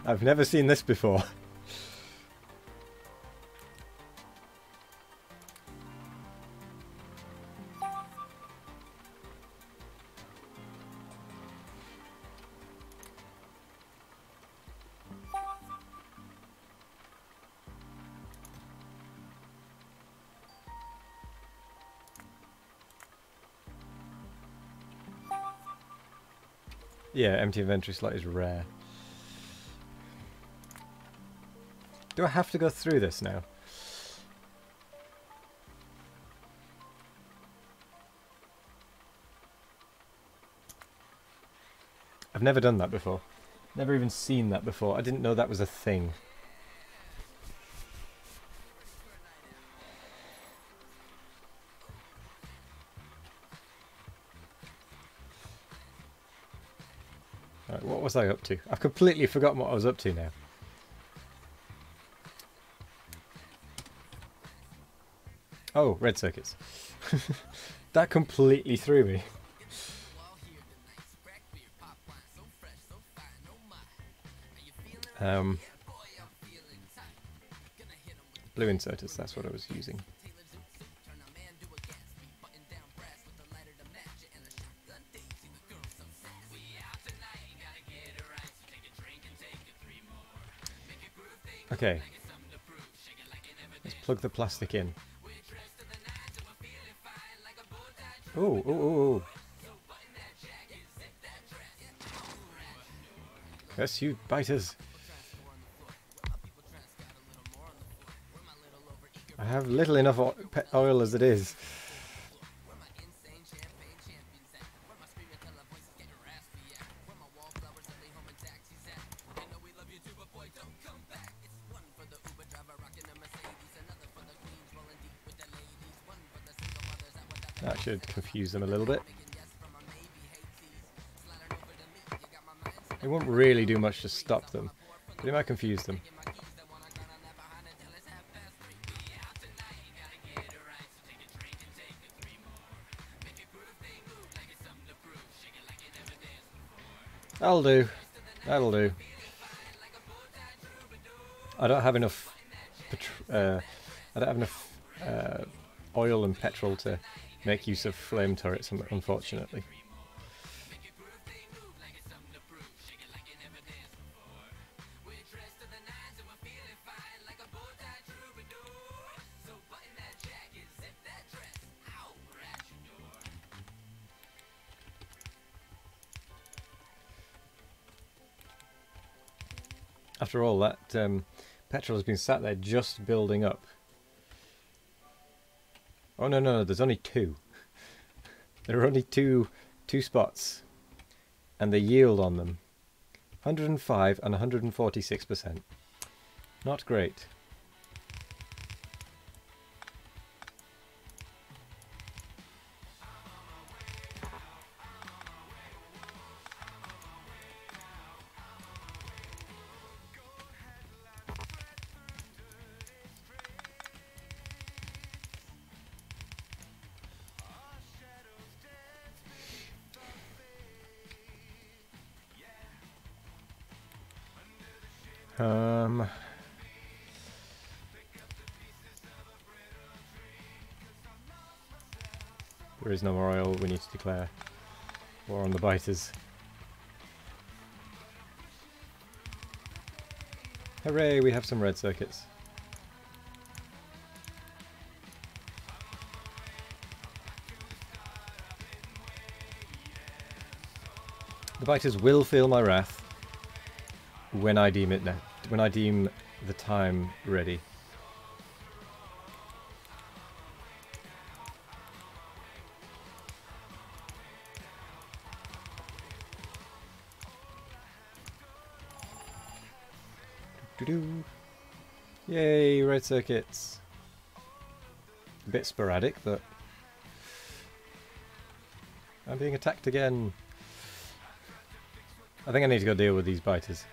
I've never seen this before. Yeah, empty inventory slot is rare. Do I have to go through this now? I've never done that before. Never even seen that before. I didn't know that was a thing. Right, what was I up to? I've completely forgotten what I was up to now. Oh, red circuits. That completely threw me. Blue inserters, that's what I was using. Okay. Let's plug the plastic in. Oh, oh, oh, oh. Curse you, biters. I have little enough oil as it is. That should confuse them a little bit. It won't really do much to stop them, but it might confuse them. That'll do. That'll do. I don't have enough. I don't have enough oil and petrol to make use of flame turrets, unfortunately. After all, that petrol has been sat there just building up. Oh no, no, no, there's only two. There are only two spots. And the yield on them, 105 and 146%. Not great. There is no more oil. We need to declare war on the biters. Hooray, we have some red circuits. The biters will feel my wrath when I deem it when I deem the time ready. Doo-doo. Yay, red circuits. A bit sporadic, but I'm being attacked again. I think I need to go deal with these biters.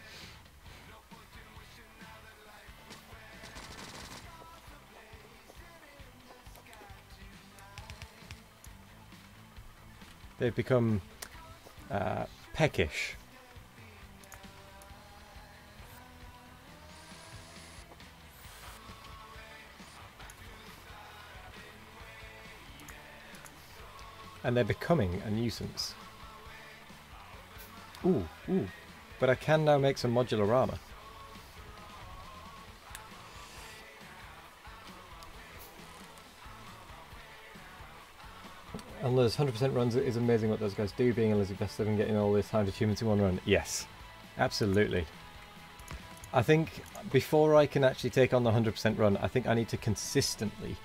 They've become peckish. And they're becoming a nuisance. Ooh, ooh. But I can now make some modular armor. And those 100% runs, it is amazing what those guys do, being Elizabeth Best and getting all this timed achievements in one run. Yes, absolutely. I think before I can actually take on the 100% run, I think I need to consistently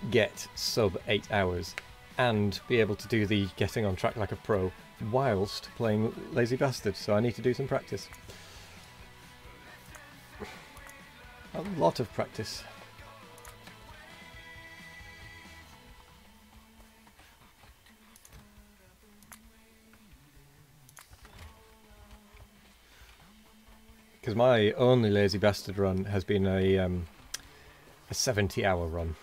get sub 8 hours and be able to do the getting on track like a pro whilst playing Lazy Bastard, so I need to do some practice. A lot of practice. Because my only lazy bastard run has been a 70-hour run.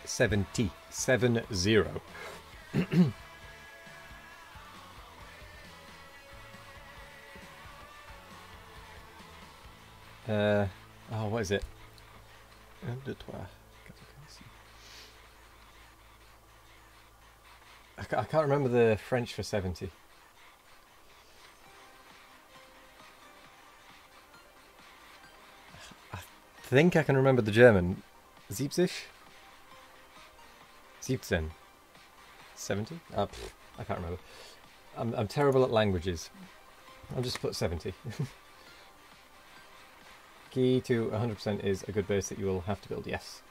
$70. 70. Oh, what is it? Un, deux, trois. I can't remember the French for 70. I think I can remember the German. 70? 17. 70? I can't remember. I'm terrible at languages. I'll just put 70. Key to 100% is a good base that you will have to build, yes.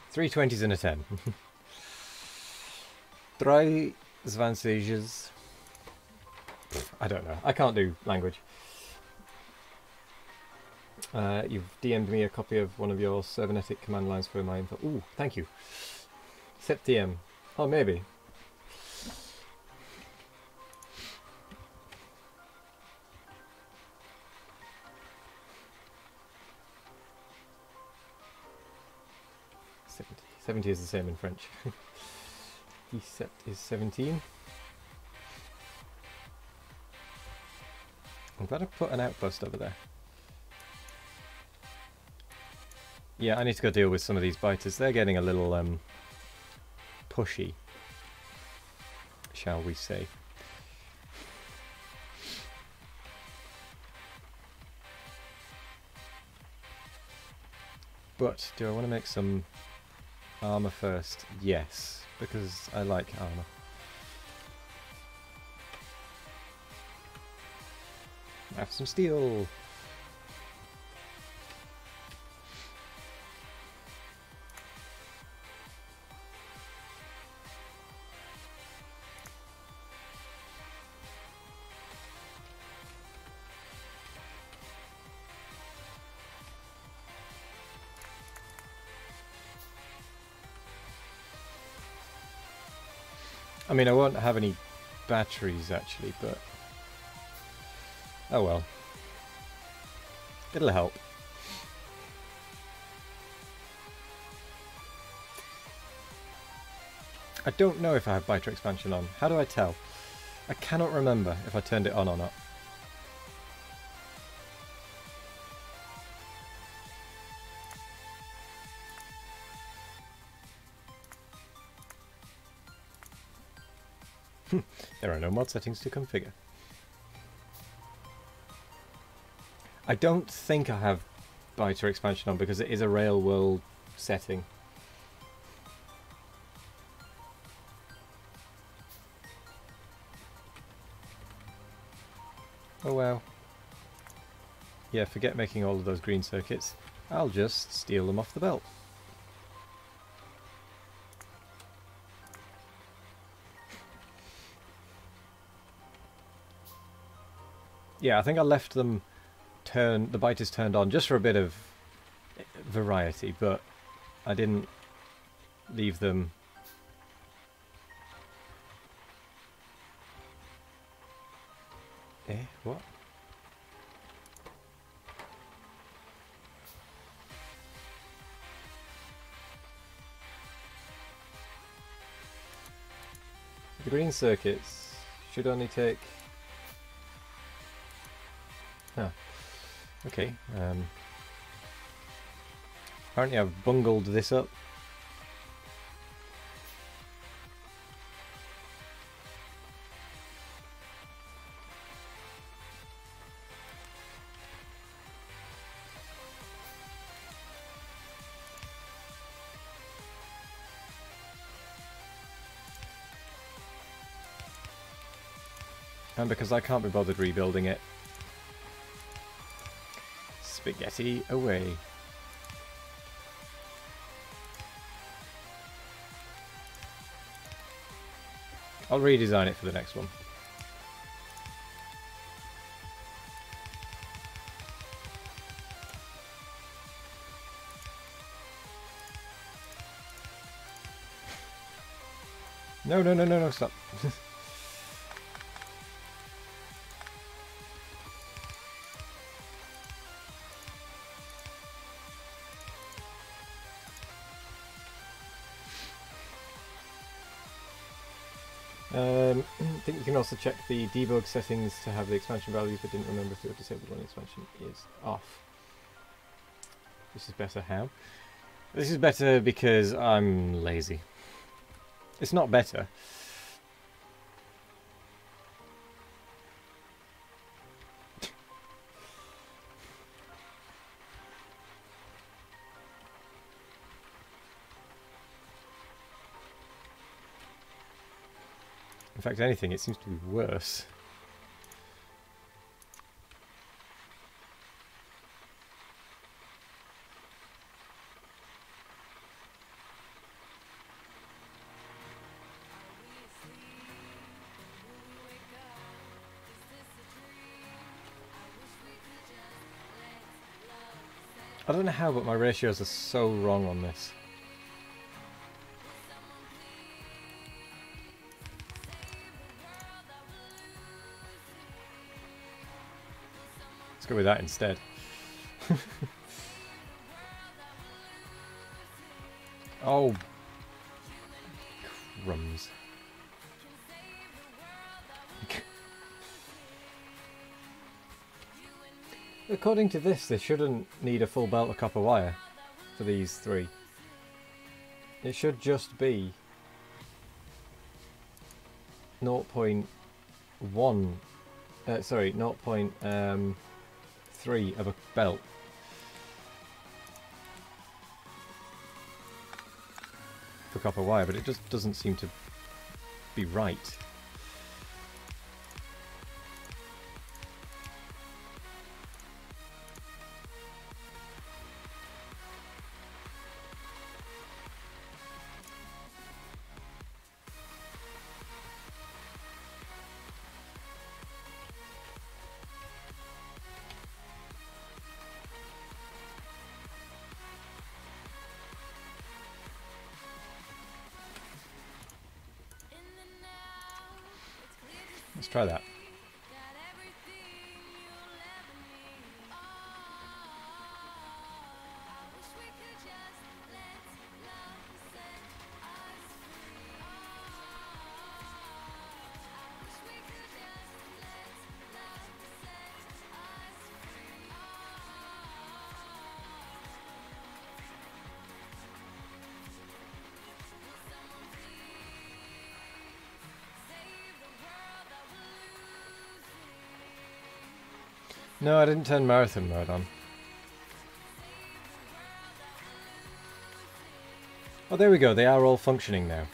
3 20s and a 10. 3 advantages. I don't know. I can't do language. You've DM'd me a copy of one of your cybernetic command lines for my info. Ooh, thank you. Set DM. Oh, maybe. $70 is the same in French. Decept is 17. I'm glad I put an outpost over there. Yeah, I need to go deal with some of these biters. They're getting a little pushy, shall we say. But do I want to make some armor first? Yes, because I like armor. I have some steel. I mean, I won't have any batteries actually, but oh well. It'll help. I don't know if I have biter expansion on. How do I tell? I cannot remember if I turned it on or not. There are no mod settings to configure. I don't think I have biter expansion on because it is a rail world setting. Oh well. Yeah, forget making all of those green circuits. I'll just steal them off the belt. Yeah, I think I left them the biters turned on just for a bit of variety, but I didn't leave them. What? The green circuits should only take... Huh. Okay. Apparently I've bungled this up. And because I can't be bothered rebuilding it, spaghetti away. I'll redesign it for the next one. No, no, no, no, no, stop. I think you can also check the debug settings to have the expansion values, but didn't remember if they were disabled when the expansion is off. This is better how? This is better because I'm lazy. It's not better. In fact, anything, it seems to be worse. I don't know how, but my ratios are so wrong on this. Let's go with that instead. Oh, crumbs. According to this, they shouldn't need a full belt of copper wire for these three. It should just be 0.1, sorry, 0.3 of a belt. For copper wire, but it just doesn't seem to be right. Let's try that. No, I didn't turn marathon mode on. Oh, there we go. They are all functioning now.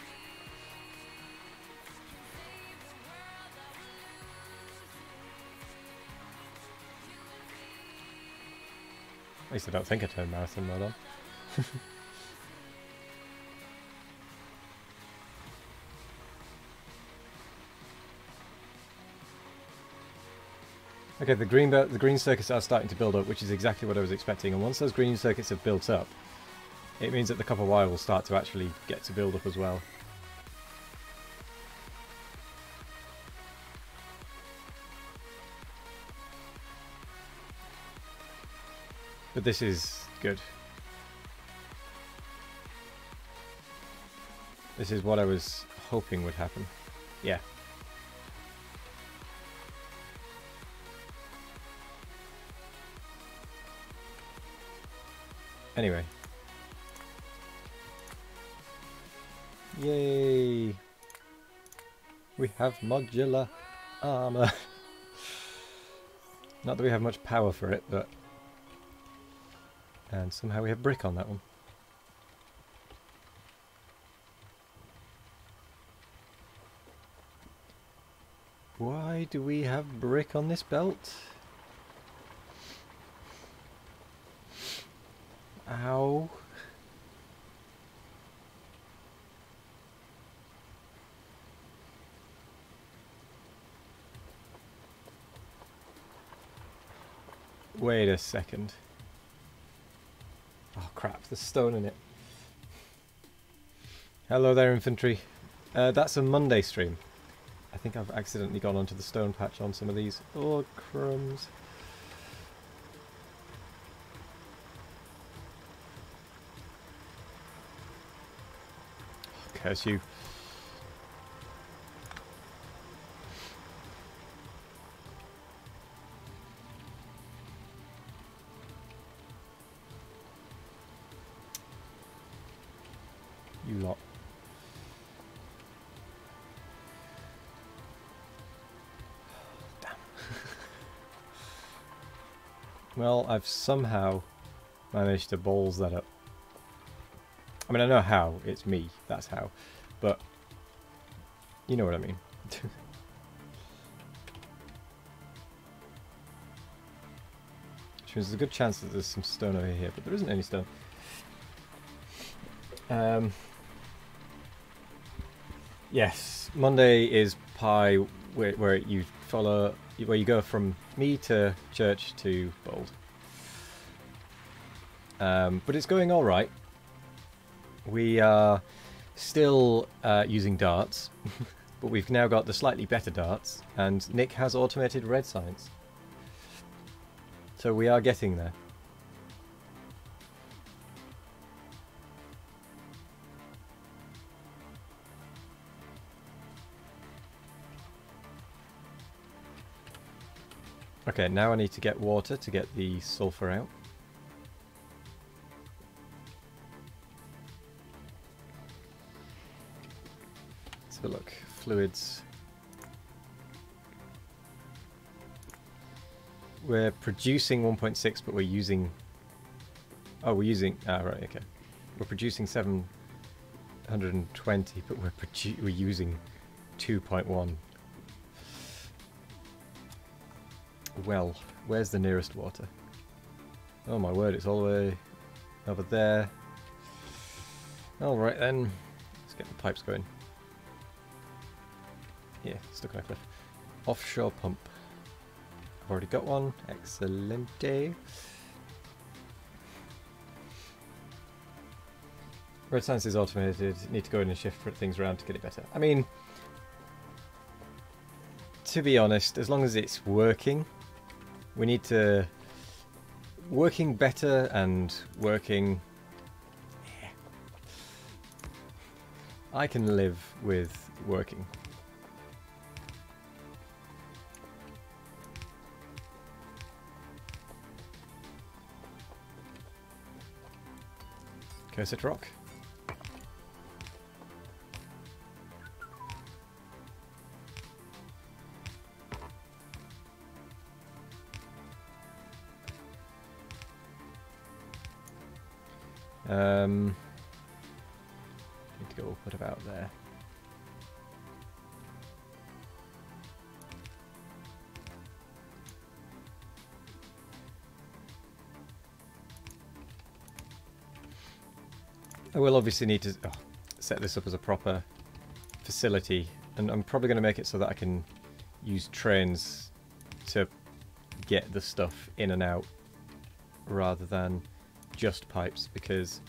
At least I don't think I turned marathon mode on. Okay, the green circuits are starting to build up, which is exactly what I was expecting. And once those green circuits have built up, it means that the copper wire will start to actually get to build up as well. But this is good. This is what I was hoping would happen. Yeah. Anyway. Yay! We have modular armor. Not that we have much power for it, but... And somehow we have brick on that one. Why do we have brick on this belt? Ow. Wait a second. Oh crap, there's stone in it. Hello there, infantry. That's a Monday stream. I think I've accidentally gone onto the stone patch on some of these. Oh, crumbs. Curse you. You lot. Damn. Well, I've somehow managed to balls that up. I mean, I know how. It's me. That's how. But, you know what I mean. Which means there's a good chance that there's some stone over here, but there isn't any stone. Yes, Monday is Pi, where you follow, where you go from me to church to Bold. But it's going all right. We are still using darts, but we've now got the slightly better darts, and Nick has automated red science. So we are getting there. Okay, now I need to get water to get the sulfur out. Let's have a look. Fluids. We're producing 1.6, but we're using... Oh, we're using... Ah, right, okay. We're producing 720, but we're using 2.1. Well, where's the nearest water? Oh my word, it's all the way over there. Alright then, let's get the pipes going. Yeah, stuck on a cliff. Offshore pump. I've already got one. Excelente. Red science is automated. Need to go in and shift things around to get it better. I mean, to be honest, as long as it's working, we need to... Working better and working... Yeah. I can live with working. Cursed rock. Need to go put about there. I will obviously need to set this up as a proper facility, and I'm probably going to make it so that I can use trains to get the stuff in and out rather than just pipes, because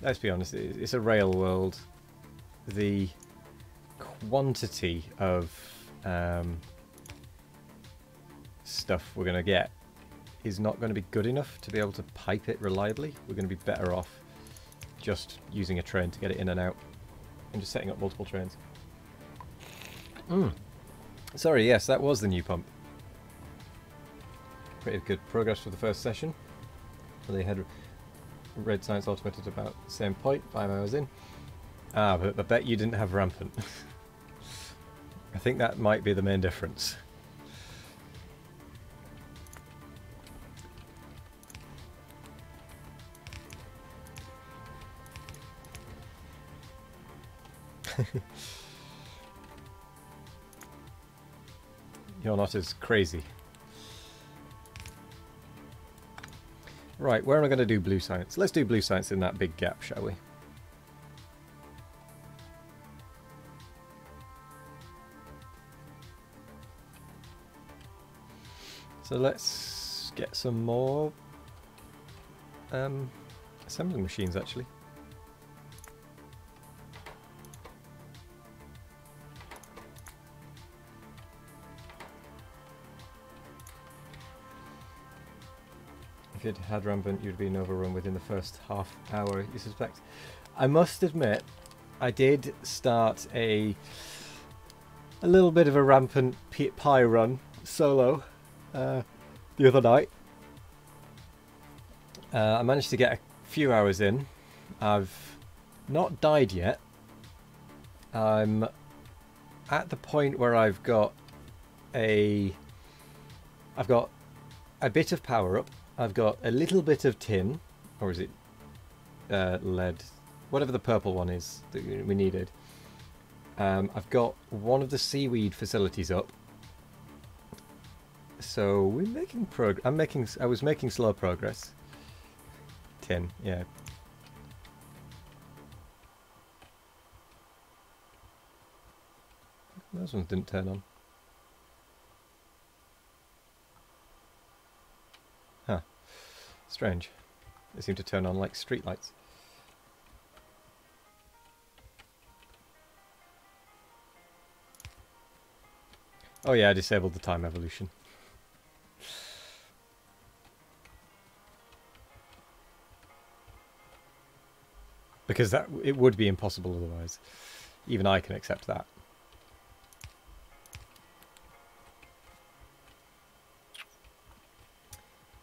let's be honest, it's a rail world. The quantity of stuff we're going to get is not going to be good enough to be able to pipe it reliably. We're going to be better off just using a train to get it in and out, and just setting up multiple trains. Sorry, yes, that was the new pump. Pretty good progress for the first session. They had red science automated about the same point, 5 hours in. Ah, but I bet you didn't have rampant. I think that might be the main difference. You're not as crazy. Right, where am I going to do blue science? Let's do blue science in that big gap, shall we? So let's get some more assembling machines, actually. If it had rampant, you'd been overrun within the first half hour, you suspect. I must admit, I did start a little bit of a rampant pie run solo the other night. I managed to get a few hours in. I've not died yet. I'm at the point where I've got a bit of power up. I've got a little bit of tin, or is it lead? Whatever the purple one is that we needed. I've got one of the seaweed facilities up. So we're making progress. I was making slow progress. Tin, yeah. Those ones didn't turn on. Huh. Strange. They seem to turn on like streetlights. Oh yeah, I disabled the time evolution. Because it would be impossible otherwise. Even I can accept that.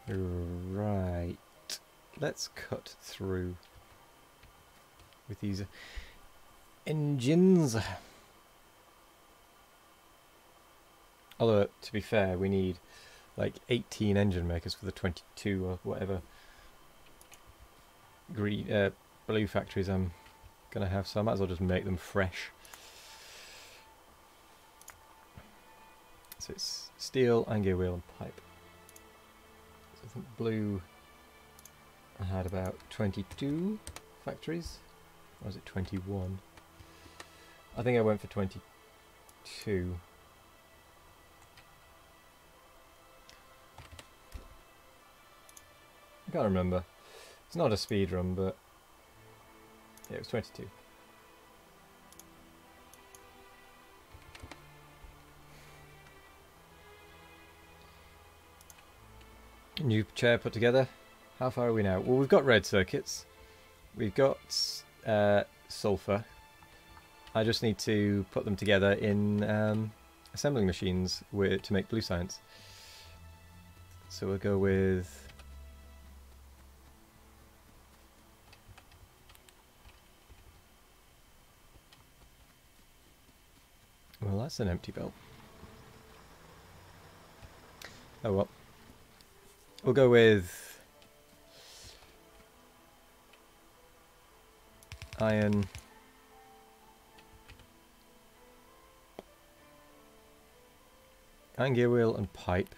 Right. Let's cut through with these engines. Although, to be fair, we need like 18 engine makers for the 22 or whatever blue factories I'm going to have, so I might as well just make them fresh. So it's steel, and gear wheel and pipe. So I think blue, I had about 22 factories, or was it 21? I think I went for 22. I can't remember. It's not a speed run, but yeah, it was 22. New chair put together. How far are we now? Well, we've got red circuits. We've got sulfur. I just need to put them together in assembling machines to make blue science. So we'll go with... Well, that's an empty belt. Oh well. We'll go with iron, gear wheel and pipe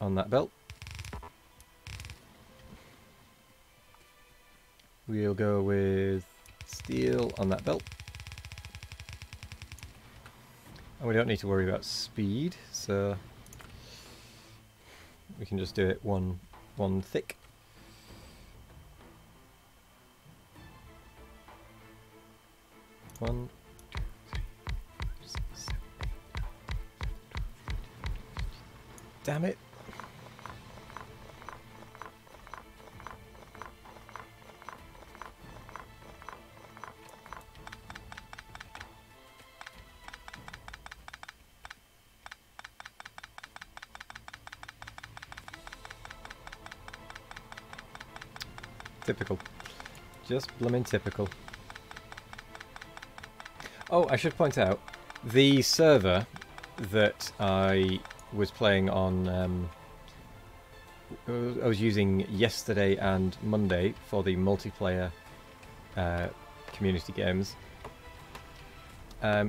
on that belt. We'll go with steel on that belt. And we don't need to worry about speed, so we can just do it one thick. One, two, three, four, 5, 6, 7, 8, 9, 10. Damn it. Typical. Just blooming typical. Oh, I should point out, the server that I was playing on, I was using yesterday and Monday for the multiplayer community games,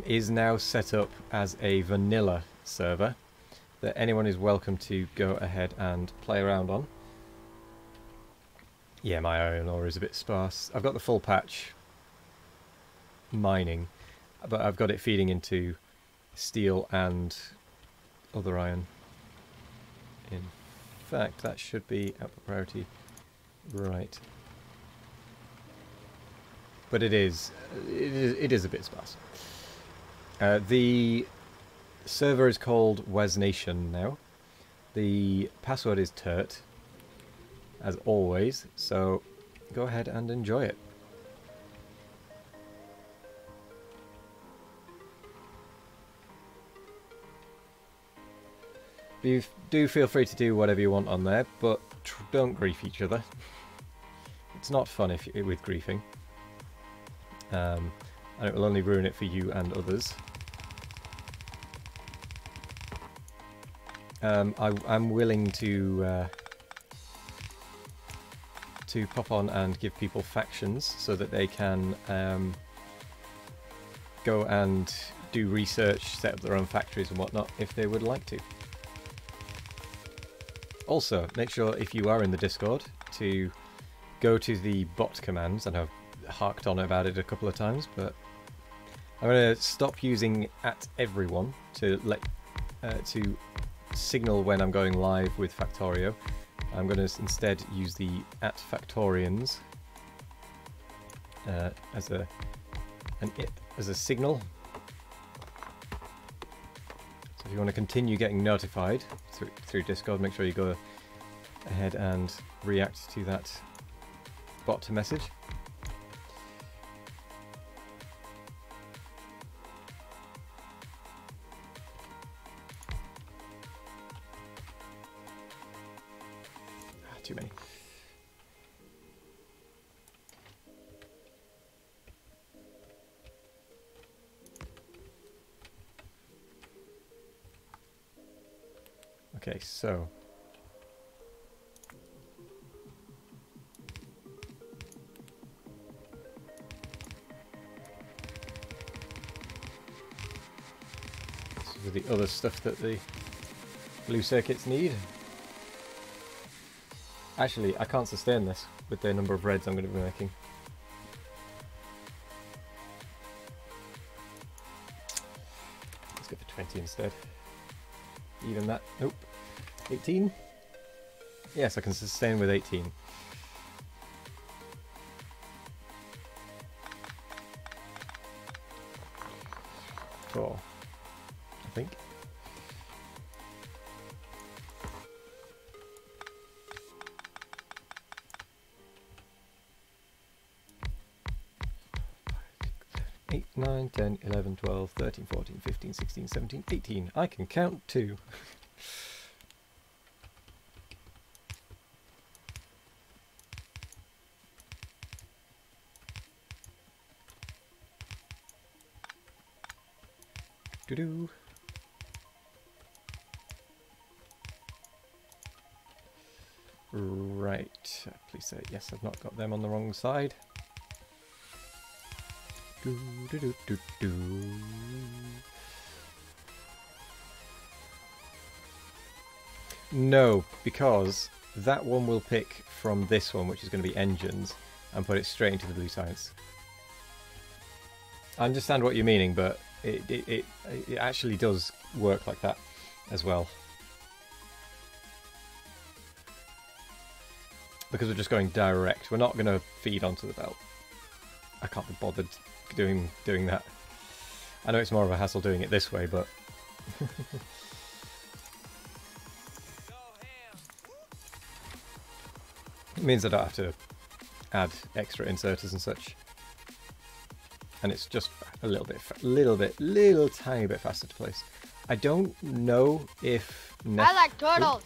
is now set up as a vanilla server that anyone is welcome to go ahead and play around on. Yeah, my iron ore is a bit sparse. I've got the full patch mining, but I've got it feeding into steel and other iron. In fact, that should be output priority. Right. But it is a bit sparse. The server is called Nation now. The password is Turt, as always, so go ahead and enjoy it. You do feel free to do whatever you want on there, but don't grief each other. It's not fun with griefing. And it will only ruin it for you and others. I'm willing to pop on and give people factions so that they can go and do research, set up their own factories and whatnot if they would like to. Also, make sure if you are in the Discord to go to the bot commands, and I've harked on about it a couple of times, but I'm going to stop using @everyone to signal when I'm going live with Factorio. I'm going to instead use the @Factorians as a signal. So if you want to continue getting notified through Discord, make sure you go ahead and react to that bot message. Too many. Okay, so this is the other stuff that the blue circuits need. Actually, I can't sustain this with the number of reds I'm going to be making. Let's go for 20 instead. Even that. Nope. 18? Yes, I can sustain with 18. Four, I think. Eight, 9, 10, 11, 12, 13, 14, 15, 16, 17, 18. I can count too. Doo-doo. Right. Please say yes, I've not got them on the wrong side. Do, do, do, do, do. No, because that one will pick from this one, which is going to be engines, and put it straight into the blue science. I understand what you're meaning, but it actually does work like that as well. Because we're just going direct. We're not going to feed onto the belt. I can't be bothered doing that. I know it's more of a hassle doing it this way, but it means I don't have to add extra inserters and such. And it's just a little tiny bit faster to place. I don't know if I like turtles.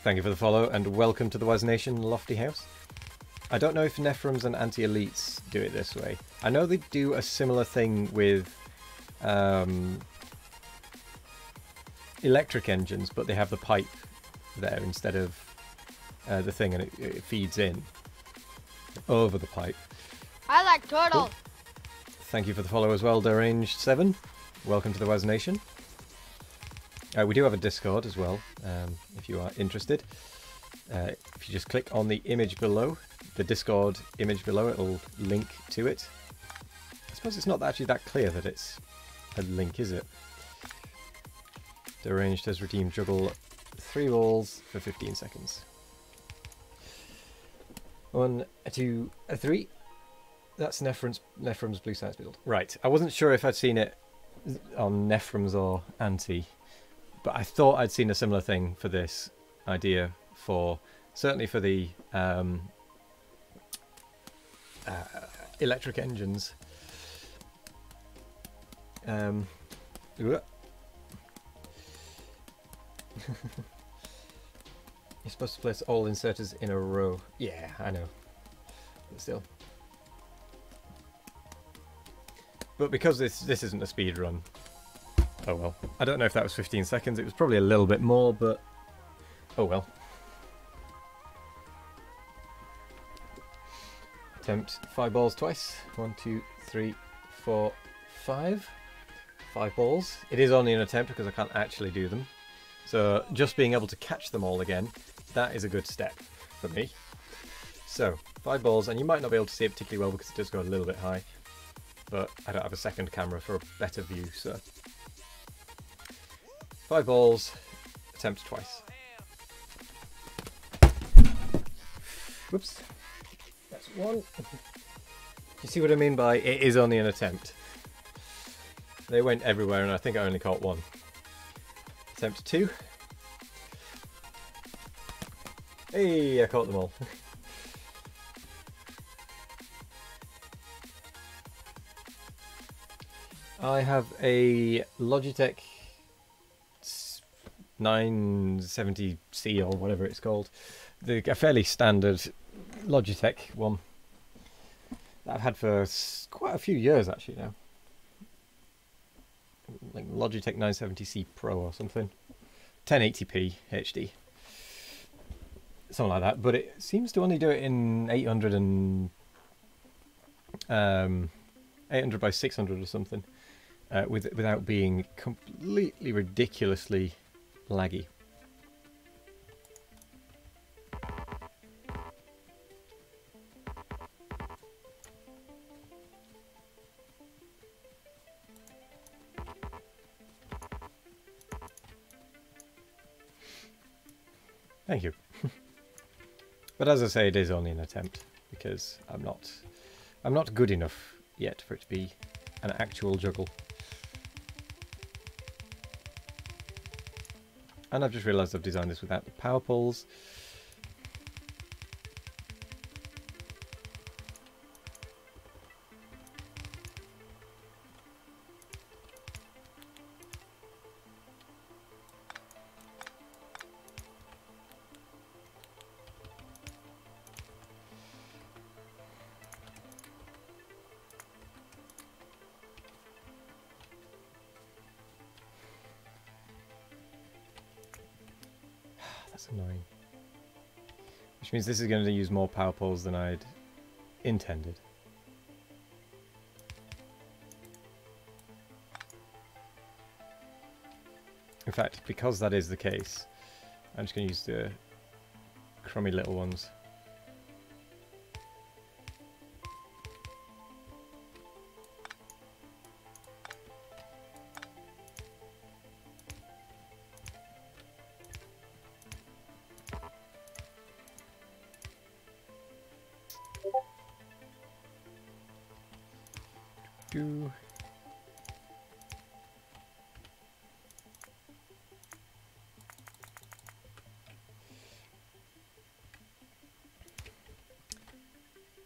Thank you for the follow and welcome to the Waz Nation Lofty House. I don't know if Nephrons and Anti-Elites do it this way. I know they do a similar thing with electric engines, but they have the pipe there instead of the thing, and it feeds in over the pipe. I like turtles. Cool. Thank you for the follow as well, Deranged7. Welcome to the Waz Nation. We do have a Discord as well, if you are interested. If you just click on the image below, the Discord image below, it'll link to it. I suppose it's not actually that clear that it's a link, is it? Deranged has redeemed juggle 3 balls for 15 seconds. 1, 2, 3. That's Nephrum's Blue Science build. Right, I wasn't sure if I'd seen it on Nephrum's or Anti. But I thought I'd seen a similar thing for this idea for, certainly for the electric engines. You're supposed to place all inserters in a row. Yeah, I know. But still. But because this isn't a speed run, oh well. I don't know if that was 15 seconds. It was probably a little bit more, but oh well. Attempt 5 balls twice. 1, 2, 3, 4, 5. 5 balls. It is only an attempt because I can't actually do them. So just being able to catch them all again, that is a good step for me. So 5 balls, and you might not be able to see it particularly well because it does go a little bit high. But I don't have a second camera for a better view, so 5 balls, attempt twice. Whoops, that's 1. You see what I mean by it is only an attempt? They went everywhere and I think I only caught 1. Attempt 2. Hey, I caught them all. I have a Logitech 970C or whatever it's called. A fairly standard Logitech one that I've had for quite a few years actually now. Like Logitech 970C Pro or something. 1080p HD. Something like that, but it seems to only do it in 800 by 600 or something. Without being completely ridiculously laggy. Thank you. But as I say, it is only an attempt because I'm not good enough yet for it to be an actual juggle. And I've just realised I've designed this without the power poles. That's annoying. Which means this is going to use more power poles than I'd intended. In fact, because that is the case, I'm just going to use the crummy little ones.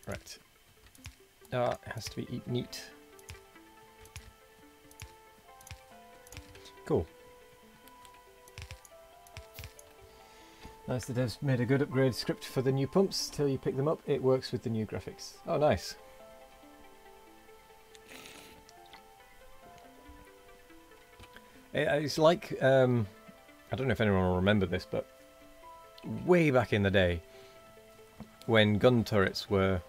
Right. It has to be neat. Cool. Nice that they've made a good upgrade script for the new pumps. Till you pick them up, it works with the new graphics. Oh, nice. It's like, I don't know if anyone will remember this, but way back in the day, when gun turrets were,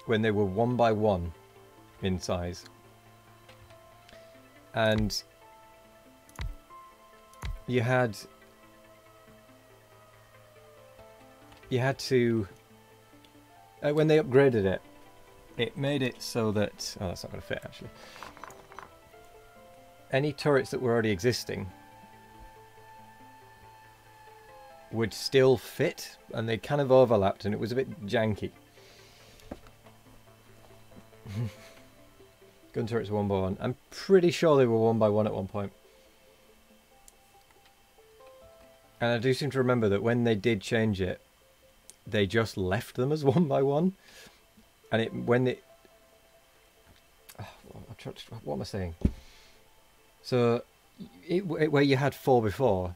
when they were 1 by 1 in size, and you had to, when they upgraded it, it made it so that, oh, that's not going to fit actually. Any turrets that were already existing would still fit, and they kind of overlapped, and it was a bit janky. Gun turrets are 1x1. I'm pretty sure they were 1x1 at one point. And I do seem to remember that when they did change it, they just left them as 1x1. And what am I saying? So, where you had 4 before,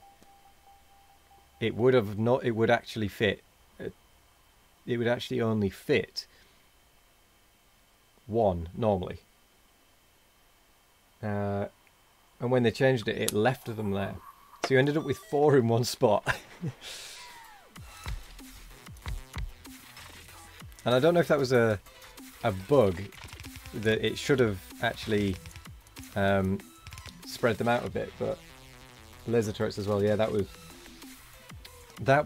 it would have not. It would actually fit. It would actually only fit 1 normally. And when they changed it, it left them there. So you ended up with 4 in one spot. And I don't know if that was a bug, that it should have actually spread them out a bit, but laser turrets as well. Yeah, that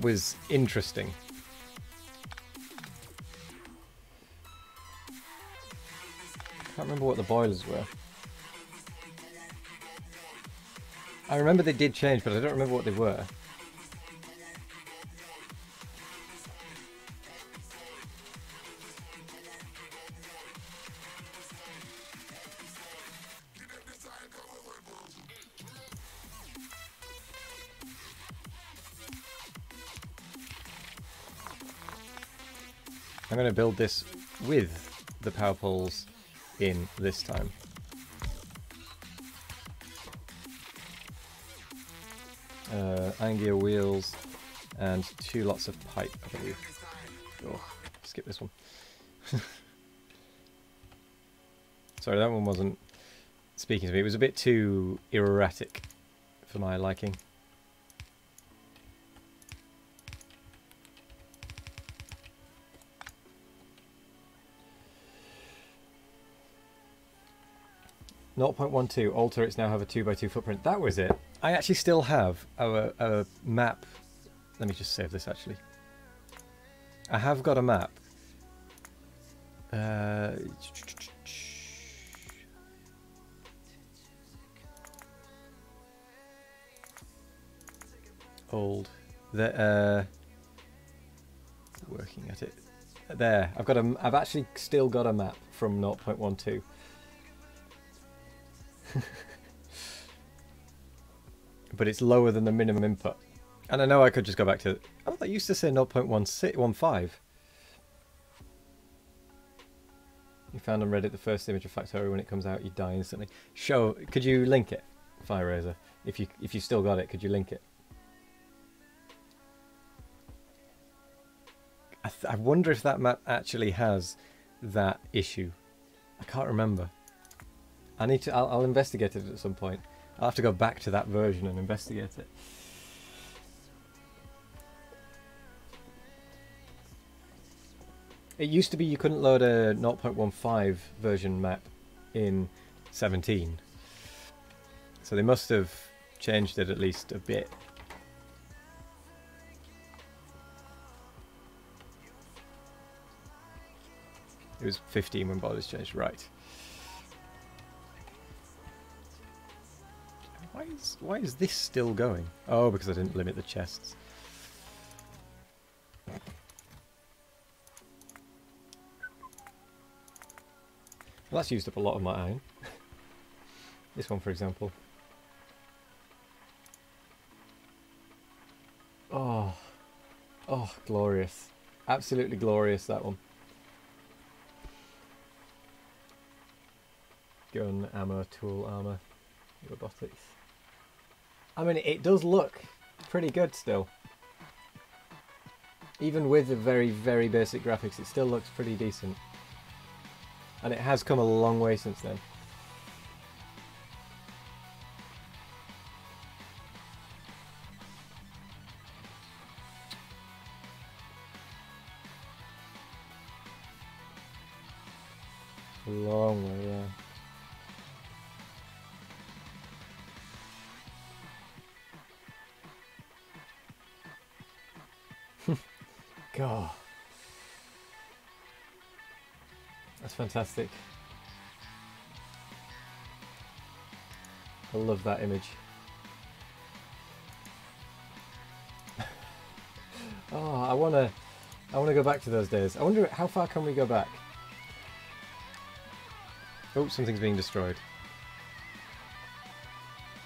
was interesting. Can't remember what the boilers were. I remember they did change, but I don't remember what they were. I'm going to build this with the power poles in this time. Iron gear wheels and 2 lots of pipe, I believe. Oh, skip this one. Sorry, that one wasn't speaking to me. It was a bit too erratic for my liking. .12, all turrets now have a 2x2 footprint. That was it. I actually still have a map. Let me just save this actually. I have got a map. Old. Working at it. There. I've actually still got a map from 0.12. But it's lower than the minimum input. And I know I could just go back to... Oh, that used to say 0.15. You found on Reddit the first image of Factorio. When it comes out, you die instantly. Could you link it, FireRaiser? If you still got it, could you link it? I wonder if that map actually has that issue. I can't remember. I need to. I'll investigate it at some point. I'll have to go back to that version and investigate it. It used to be you couldn't load a 0.15 version map in 17. So they must have changed it at least a bit. It was 15 when borders changed, right. Why is this still going? Oh, because I didn't limit the chests. Well, that's used up a lot of my iron. This one, for example. Oh, glorious. Absolutely glorious, that one. Gun, ammo, tool, armor, robotics. I mean, it does look pretty good still. Even with the very, very basic graphics, it still looks pretty decent. And it has come a long way since then. A long way, yeah. God. That's fantastic. I love that image. Oh, I wanna go back to those days. I wonder how far can we go back? Oh, something's being destroyed.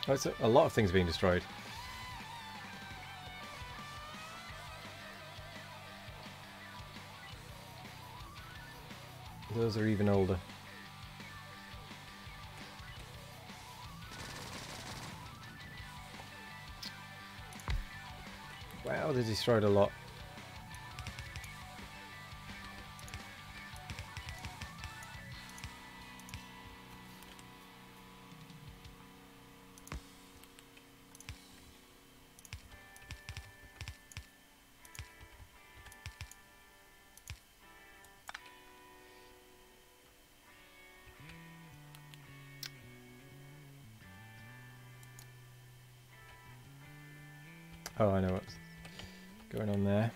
Oh, it's a lot of things being destroyed. Those are even older. Wow, they destroyed a lot. Oh, I know what's going on there.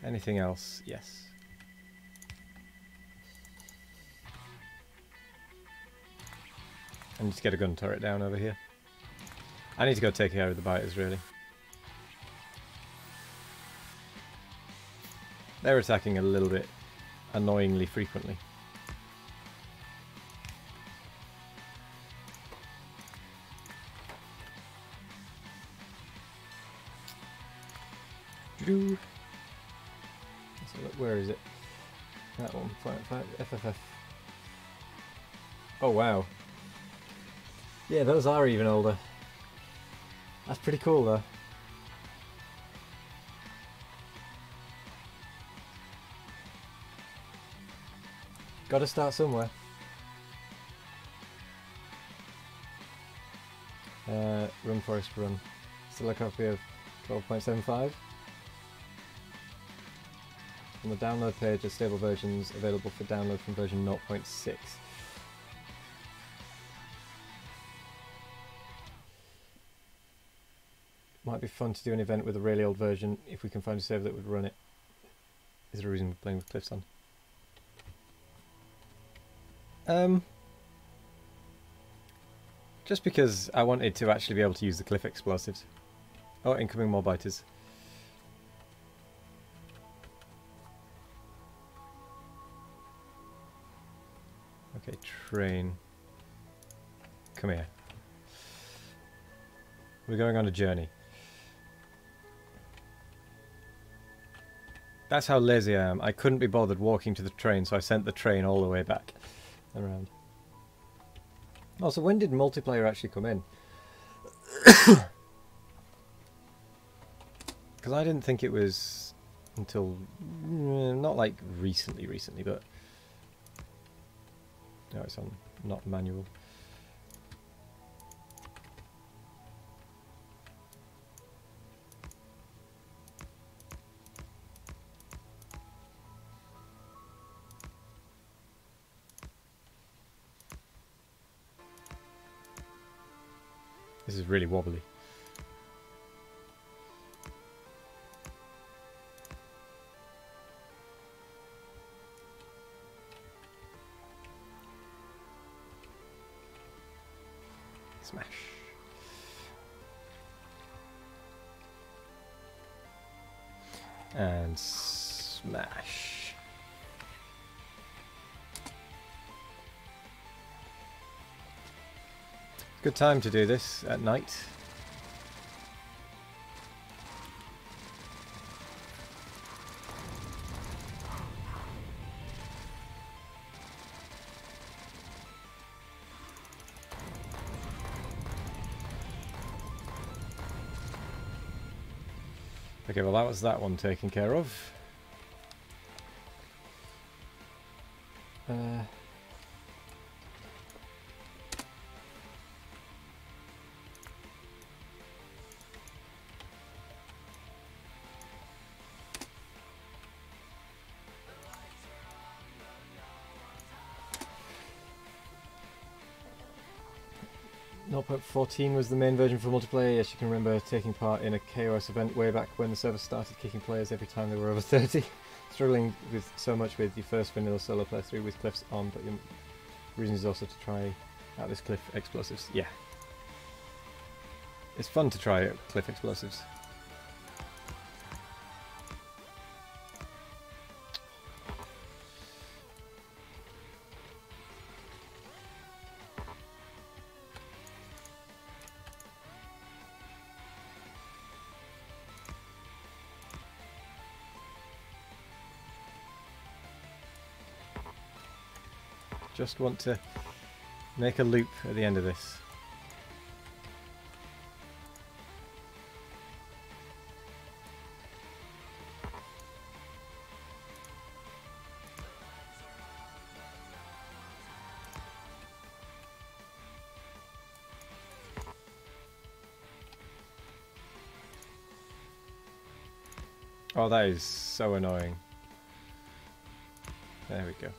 Anything else? Yes. I need to get a gun turret down over here. I need to go take care of the biters, really. They're attacking a little bit annoyingly frequently. So look, where is it? That one, FFF. Oh wow. Yeah, those are even older. That's pretty cool though. Gotta start somewhere. Run Forest Run. Still a copy of 12.75. On the download page are stable versions available for download from version 0.6. Might be fun to do an event with a really old version if we can find a server that would run it. Is there a reason we're playing with Cliffs on? Just because I wanted to actually be able to use the cliff explosives. Oh, incoming more biters. Okay, train. Come here. We're going on a journey. That's how lazy I am. I couldn't be bothered walking to the train, so I sent the train all the way back around. Also, when did multiplayer actually come in? Because I didn't think it was until... not like recently, but... No, it's on not manual. This is really wobbly. Smash. And smash. Good time to do this at night. Okay, well that was that one taken care of. 0.14 was the main version for multiplayer. Yes, you can remember taking part in a KOS event way back when the server started kicking players every time they were over 30. Struggling with so much with your first vanilla solo playthrough with cliffs on, but your reason is also to try out this cliff explosives. Yeah. It's fun to try cliff explosives. Just want to make a loop at the end of this. Oh, that is so annoying. There we go.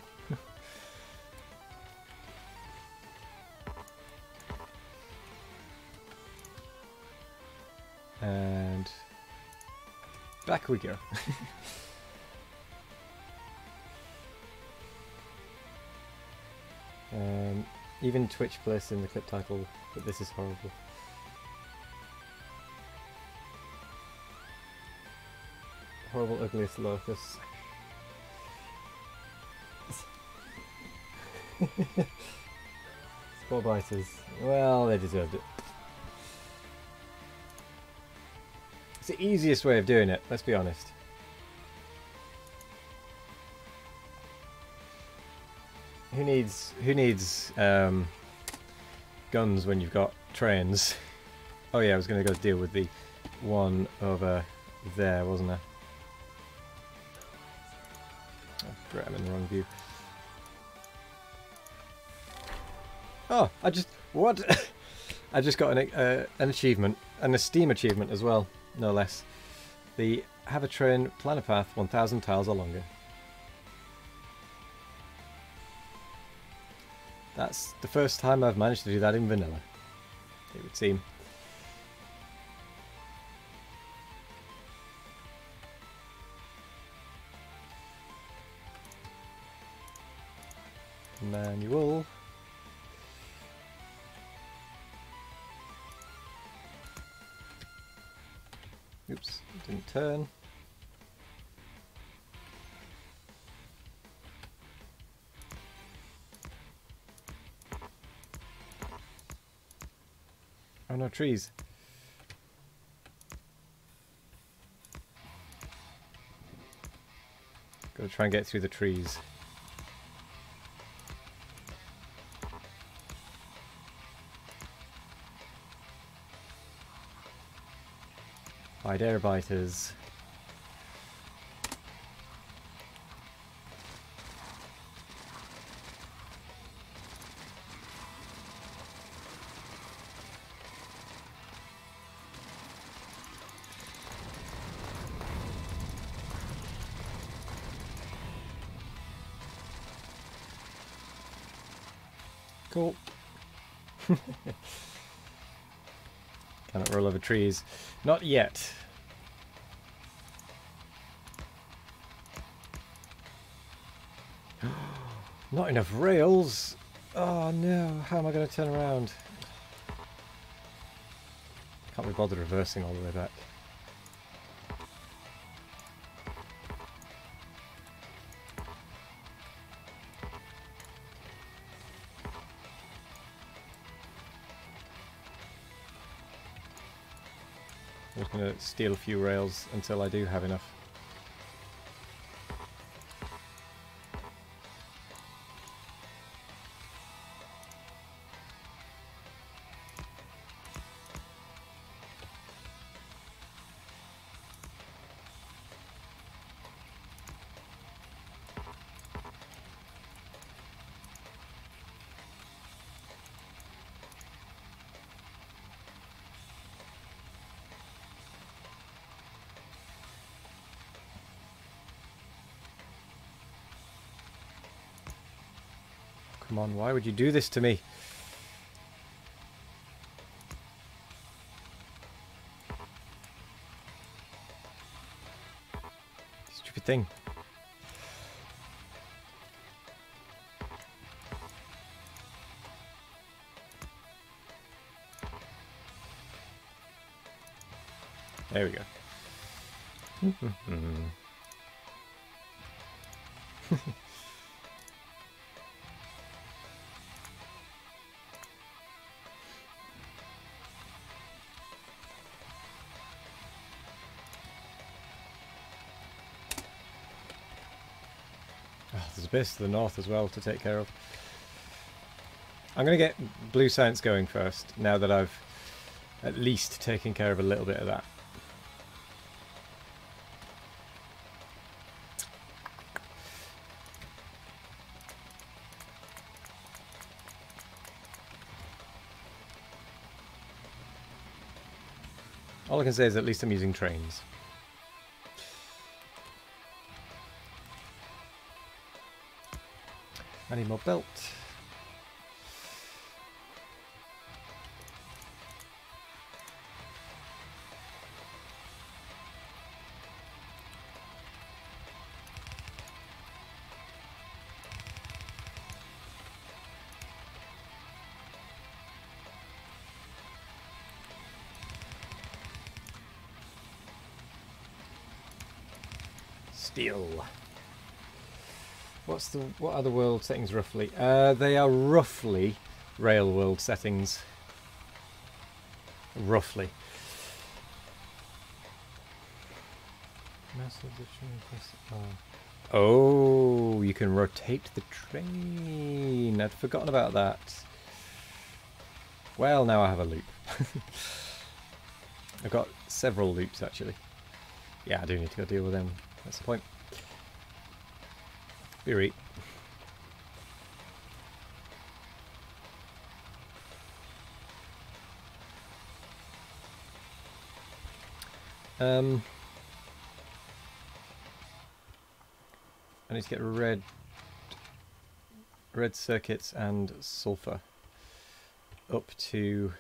And back we go. Even Twitch placed in the clip title that this is horrible. Horrible, ugliest locus. Spore biters. Well, they deserved it. It's the easiest way of doing it, let's be honest. Who needs guns when you've got trains? Oh yeah, I was going to go deal with the one over there, wasn't I? Oh, great, I'm in the wrong view. Oh, what? I just got an achievement, an Esteem achievement as well, no less. The have a train, plan a path 1,000 tiles or longer. That's the first time I've managed to do that in vanilla, it would seem. Manual. Oops, it didn't turn. Oh no, trees. Gotta try and get through the trees. Hide air biters. Cool. Cannot roll over trees. Not yet. Not enough rails. Oh no, how am I going to turn around? Can't be bothered reversing all the way back. I'm just going to steal a few rails until I do have enough. Come on, why would you do this to me? Stupid thing. There we go. Oh, there's a base to the north as well to take care of. I'm going to get blue science going first, now that I've at least taken care of a little bit of that. All I can say is at least I'm using trains. I need more belt. Steel. What are the world settings roughly? They are roughly rail world settings. Roughly. Oh, you can rotate the train. I'd forgotten about that. Well, now I have a loop. I've got several loops actually. Yeah, I do need to go deal with them. That's the point. Be right. I need to get red circuits and sulfur up to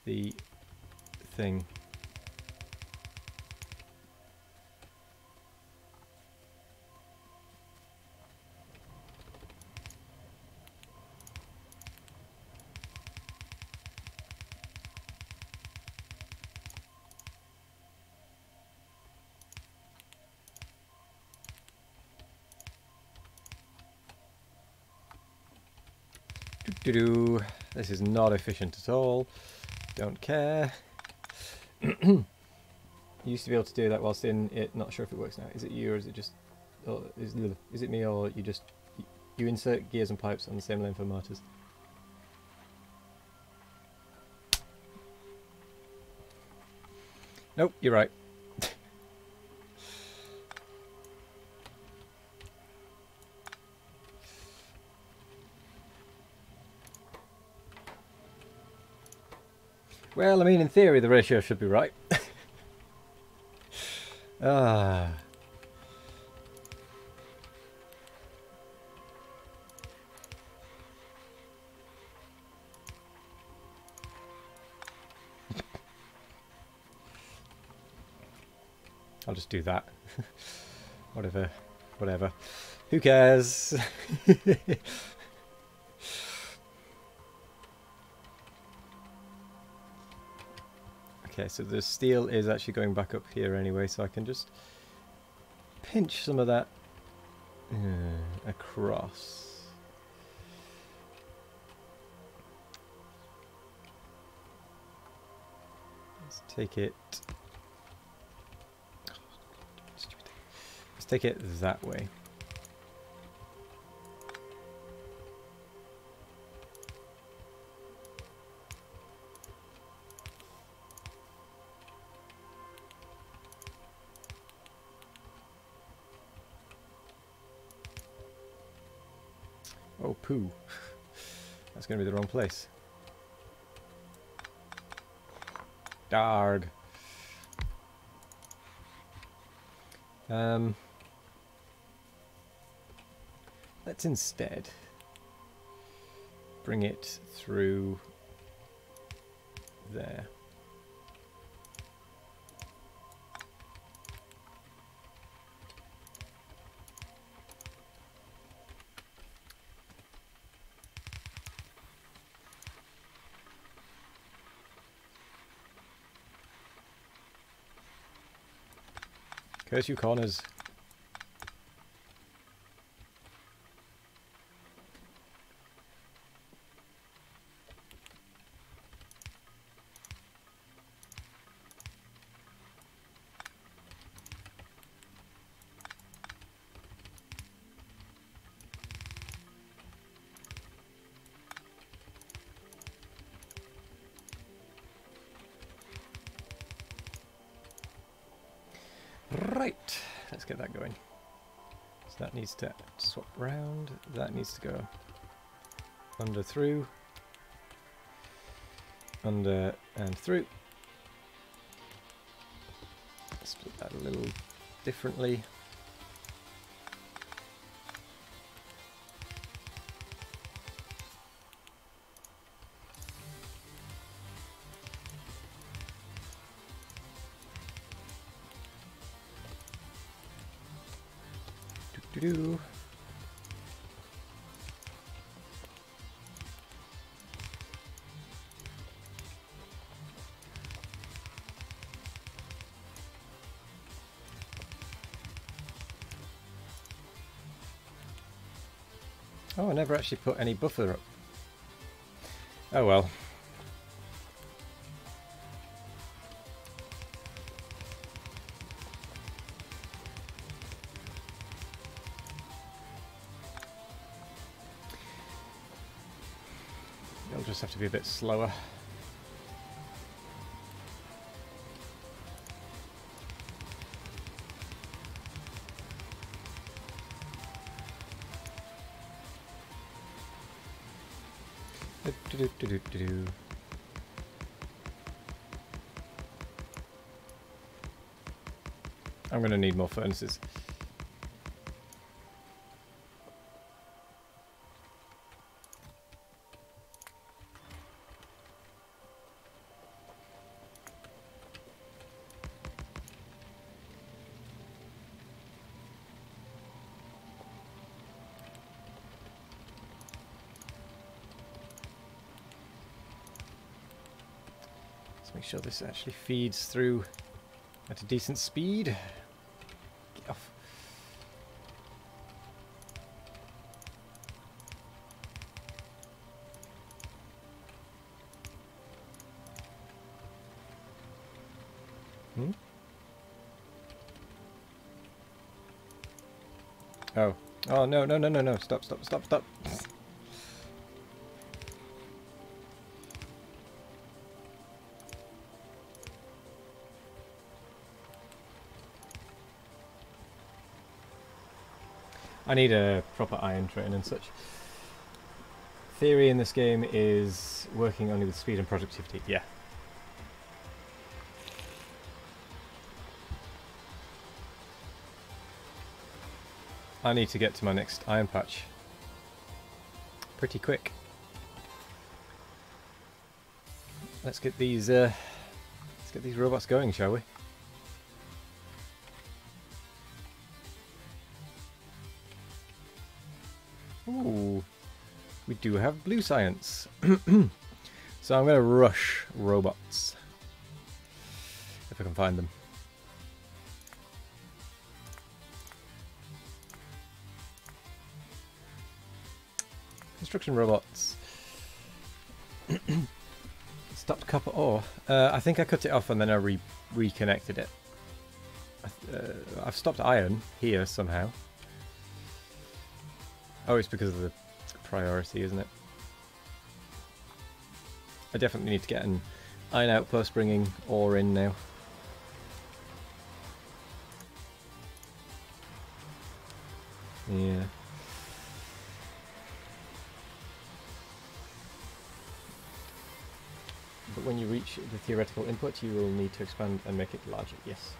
the thing. This is not efficient at all. Don't care. You used to be able to do that whilst in it. Not sure if it works now. Is it you or is it just? Or is it me or you just? You insert gears and pipes on the same length of motors. Nope, you're right. Well, I mean, in theory, the ratio should be right. Ah. I'll just do that. Whatever. Who cares? Okay, so the steel is actually going back up here anyway, so I can just pinch some of that across. Let's take it. Let's take it that way. Oh, poo. That's going to be the wrong place. Darg. Let's instead bring it through there. Curse you corners. Right, let's get that going. So that needs to swap round. That needs to go under, through, under and through. Split that a little differently. Do-do-do. Oh, I never actually put any buffer up. Oh well. It'll just have to be a bit slower. Do-do-do-do-do-do. I'm going to need more furnaces. Let's make sure this actually feeds through at a decent speed. Get off. Hmm? Oh. Oh, no, no, no, no, no. Stop, stop, stop, stop. I need a proper iron train and such. Theory in this game is working only with speed and productivity. Yeah. I need to get to my next iron patch pretty quick. Let's get these robots going, shall we? Ooh, we do have blue science. So I'm going to rush robots if I can find them. Construction robots. Stopped copper ore. I think I cut it off and then I reconnected it. I've stopped iron here somehow. Oh, it's because of the priority, isn't it? I definitely need to get an iron outpost bringing ore in now. Yeah. But when you reach the theoretical input, you will need to expand and make it larger. Yes.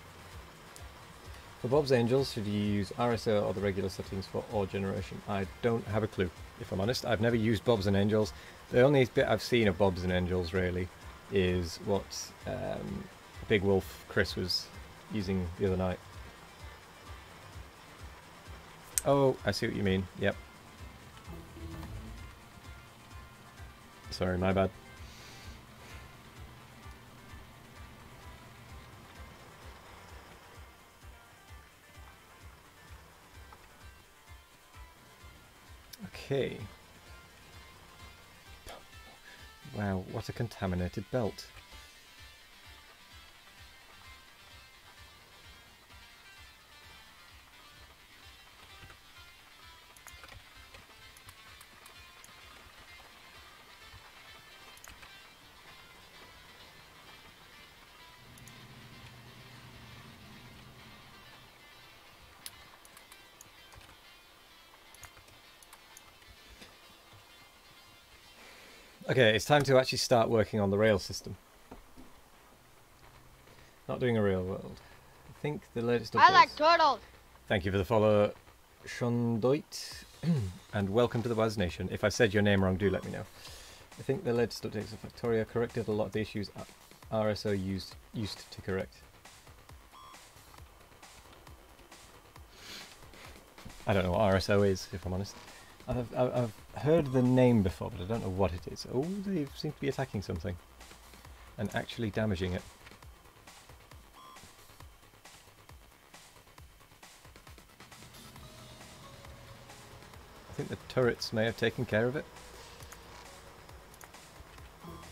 For Bob's Angels, should you use RSO or the regular settings for ore generation? I don't have a clue, if I'm honest. I've never used Bob's and Angels. The only bit I've seen of Bob's and Angels, really, is what Big Wolf Chris was using the other night. Oh, I see what you mean. Yep. Sorry, my bad. Okay. Wow, what a contaminated belt. Okay, it's time to actually start working on the rail system. Not doing a real world. I think the latest updates... I like turtles. Thank you for the follow, Shondoit, and welcome to the Waz Nation. If I said your name wrong, do let me know. I think the latest updates of Factorio corrected a lot of the issues RSO used to correct. I don't know what RSO is, if I'm honest. I've heard the name before, but I don't know what it is. Oh, they seem to be attacking something and actually damaging it. I think the turrets may have taken care of it.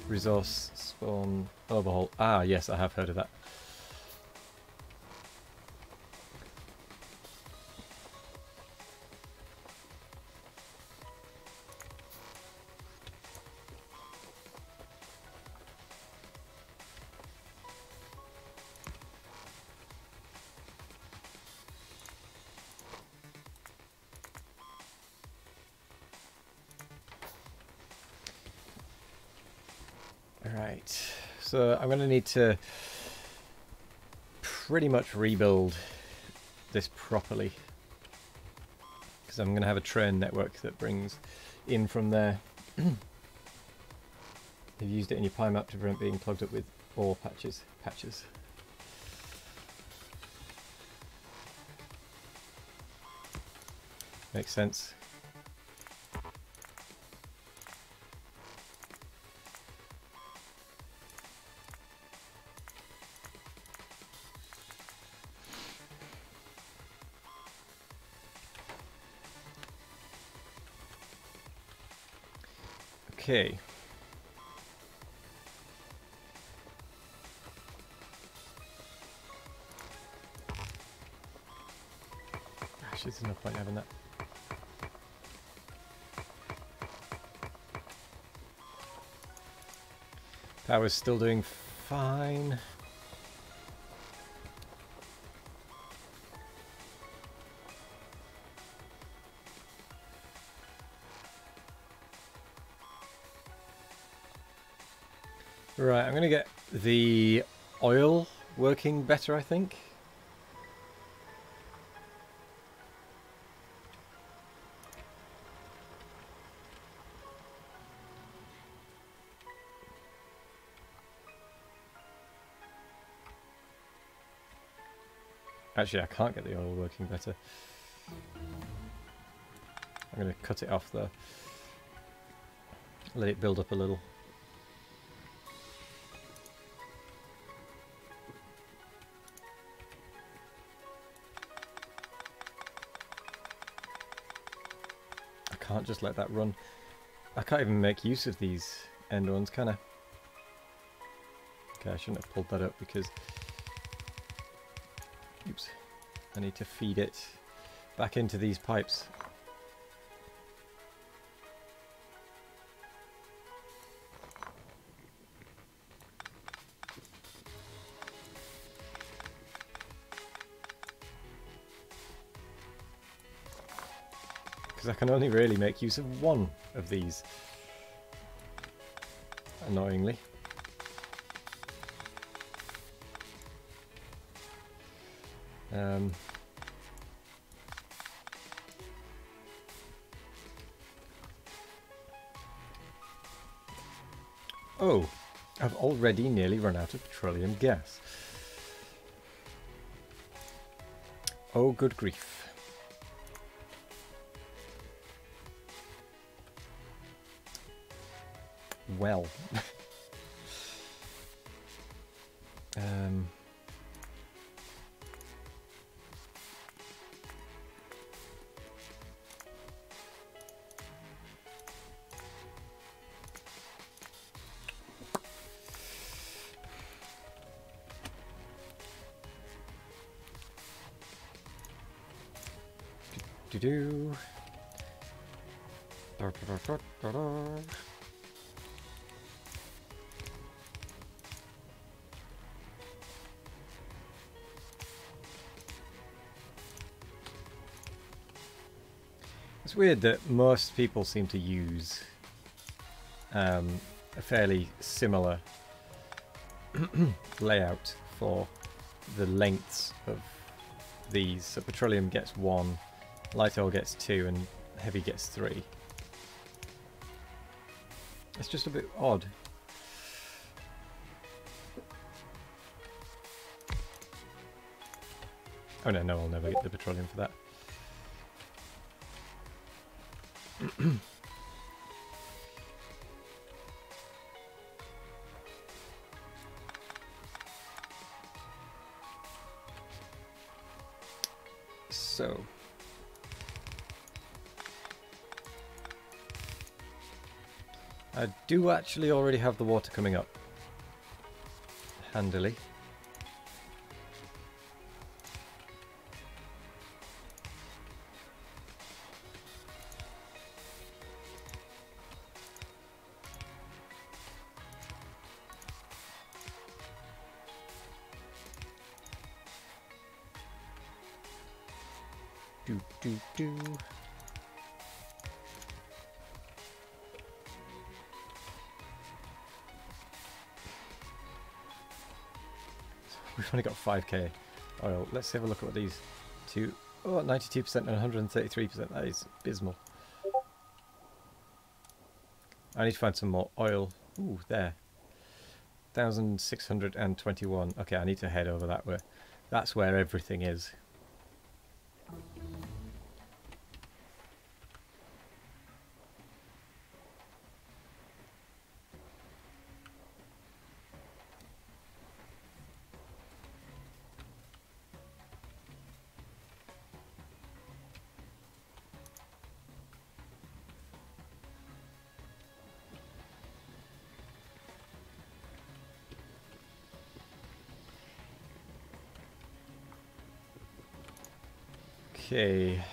Resource spawn overhaul. Ah, yes, I have heard of that. Right, so I'm going to need to pretty much rebuild this properly, because I'm going to have a train network that brings in from there. You've used it in your pie map to prevent being clogged up with ore patches. Makes sense. Okay. Gosh, there's no point having that. Power's still doing fine. Right, I'm going to get the oil working better, I think. Actually, I can't get the oil working better. I'm going to cut it off though. Let it build up a little. I can't just let that run. I can't even make use of these end ones, can I? Okay, I shouldn't have pulled that up because... Oops. I need to feed it back into these pipes. Because I can only really make use of one of these. Annoyingly. Oh, I've already nearly run out of petroleum gas. Oh, good grief. Well. do do. It's weird that most people seem to use a fairly similar layout for the lengths of these. So petroleum gets 1, light oil gets 2, and heavy gets 3. It's just a bit odd. Oh no, I'll never get the petroleum for that. So I do actually already have the water coming up handily. Do do do. We've only got 5k oil. Let's have a look at what these two. Oh, 92% and 133%. That is abysmal. I need to find some more oil. Ooh, there. 1,621. Okay, I need to head over that way. That's where everything is. Okay.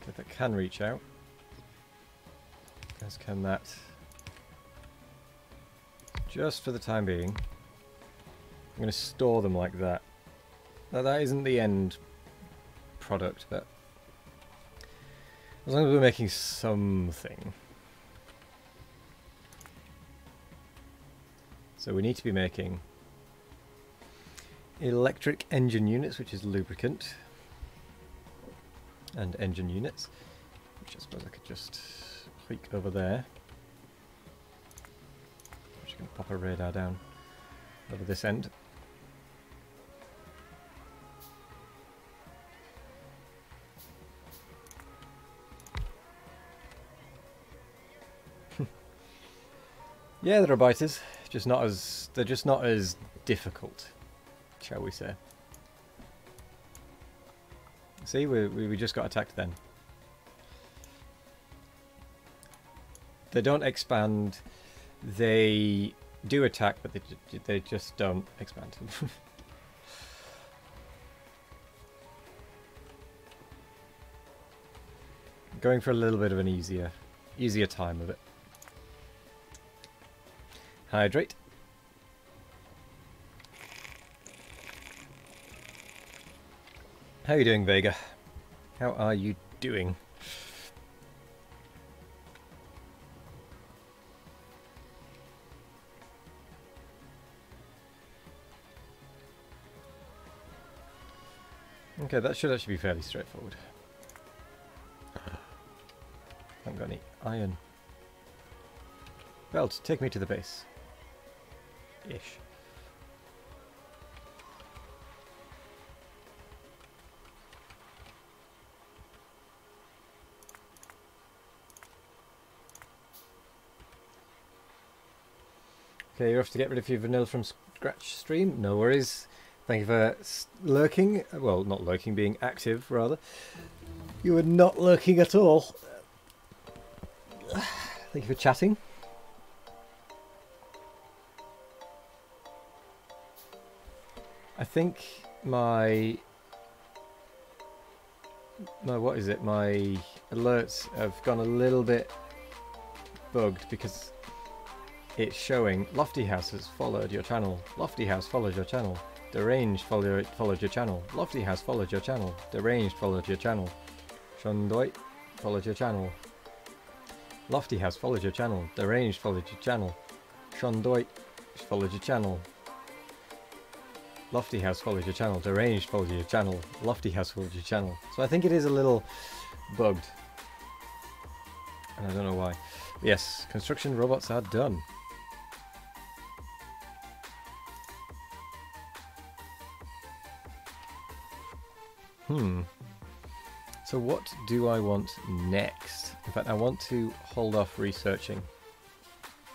Okay, that can reach out. As can that. Just for the time being. I'm going to store them like that. Now that isn't the end product, but as long as we're making something. So we need to be making electric engine units, which is lubricant, and engine units, which I suppose I could just tweak over there. I'm just going to pop a radar down over this end. Yeah, there are biters. They're just not as difficult, shall we say. See, we just got attacked then. They don't expand. They do attack, but they just don't expand. Going for a little bit of an easier time of it. Hydrate. How are you doing, Vega? How are you doing? Okay, that should actually be fairly straightforward. Haven't got any iron. Belt, take me to the base. Ish. Okay, you're off to get rid of your vanilla from scratch stream. No worries. Thank you for lurking. Well, not lurking, being active, rather. You were not lurking at all. Thank you for chatting. I think my what is it? My alerts have gone a little bit bugged because it's showing Lofty House has followed your channel. Lofty House followed your channel. Deranged followed your channel. Lofty House followed your channel. Deranged followed your channel. Shondoit followed your channel. Lofty House followed your channel. Deranged followed your channel. Shondoit followed your channel. Lofty House followed your channel. Deranged followed your channel. Lofty House followed your channel. So I think it is a little bugged. And I don't know why. But yes, construction robots are done. So what do I want next? In fact, I want to hold off researching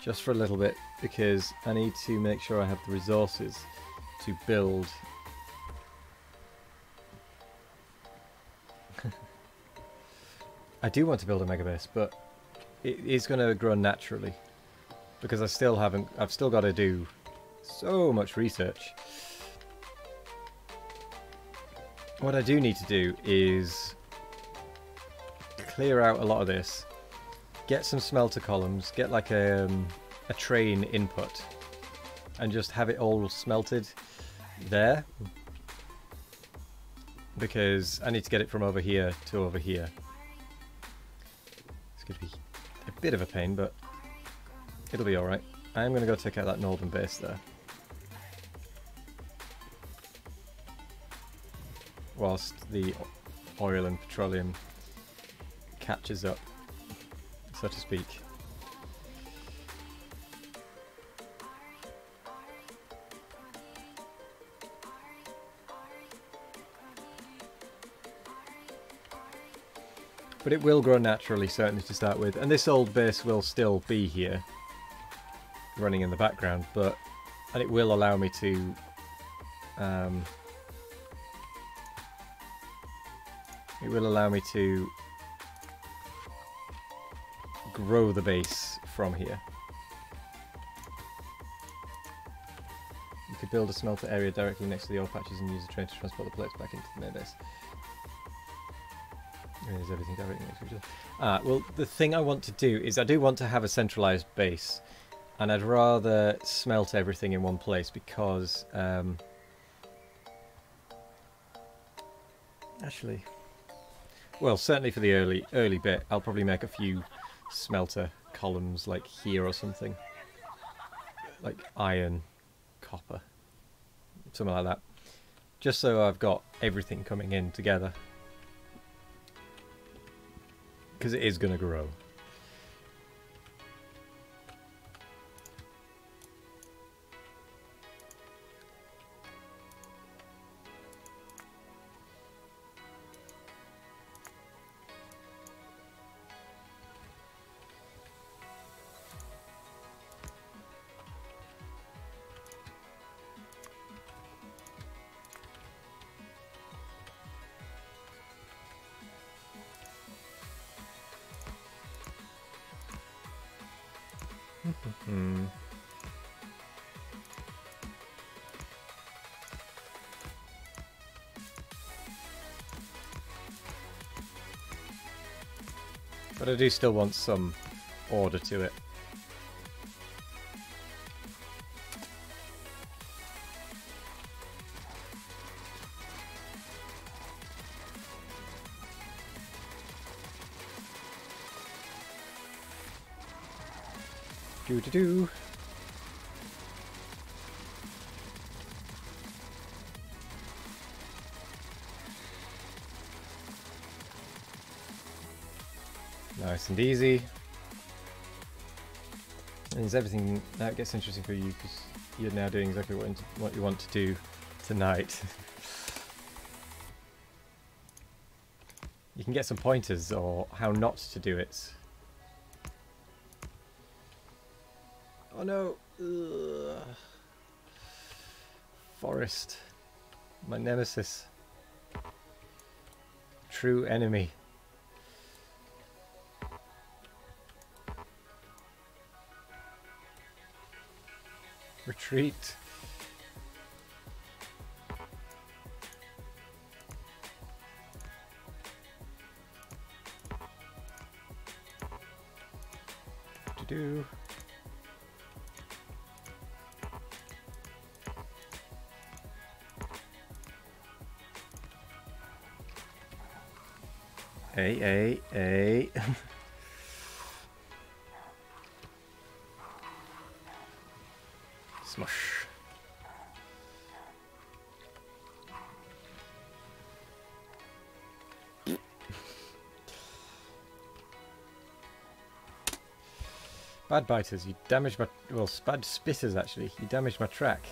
just for a little bit because I need to make sure I have the resources to build I do want to build a mega base, but it is going to grow naturally because I've still got to do so much research. What I do need to do is clear out a lot of this, get some smelter columns, get like a train input, and just have it all smelted there, because I need to get it from over here to over here. It's going to be a bit of a pain, but it'll be alright. I'm going to go check out that northern base there, whilst the oil and petroleum catches up, so to speak. But it will grow naturally, certainly to start with, and this old base will still be here, running in the background, and it will allow me to grow the base from here. You could build a smelter area directly next to the ore patches and use a train to transport the plates back into the main base. Is everything directly next to each other? Well, the thing I want to do is I do want to have a centralized base, and I'd rather smelt everything in one place because actually, well, certainly for the early bit, I'll probably make a few smelter columns like here or something, like iron, copper, something like that, just so I've got everything coming in together, because it is going to grow. But I do still want some order to it. Do-do-do. Nice and easy. And everything now it gets interesting for you because you're now doing exactly what you want to do tonight. You can get some pointers or how not to do it. Oh no! Ugh. Forest. My nemesis. True enemy. Retreat. Do. Hey. Smush. Bad biters, you damaged my... Well, bad spitters, actually. You damaged my track.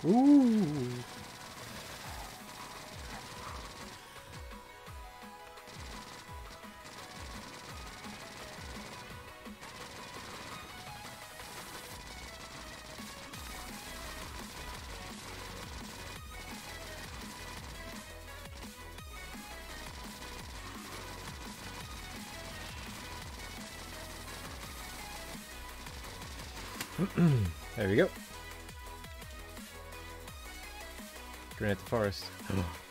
Ooh. There we go. Grenade the forest.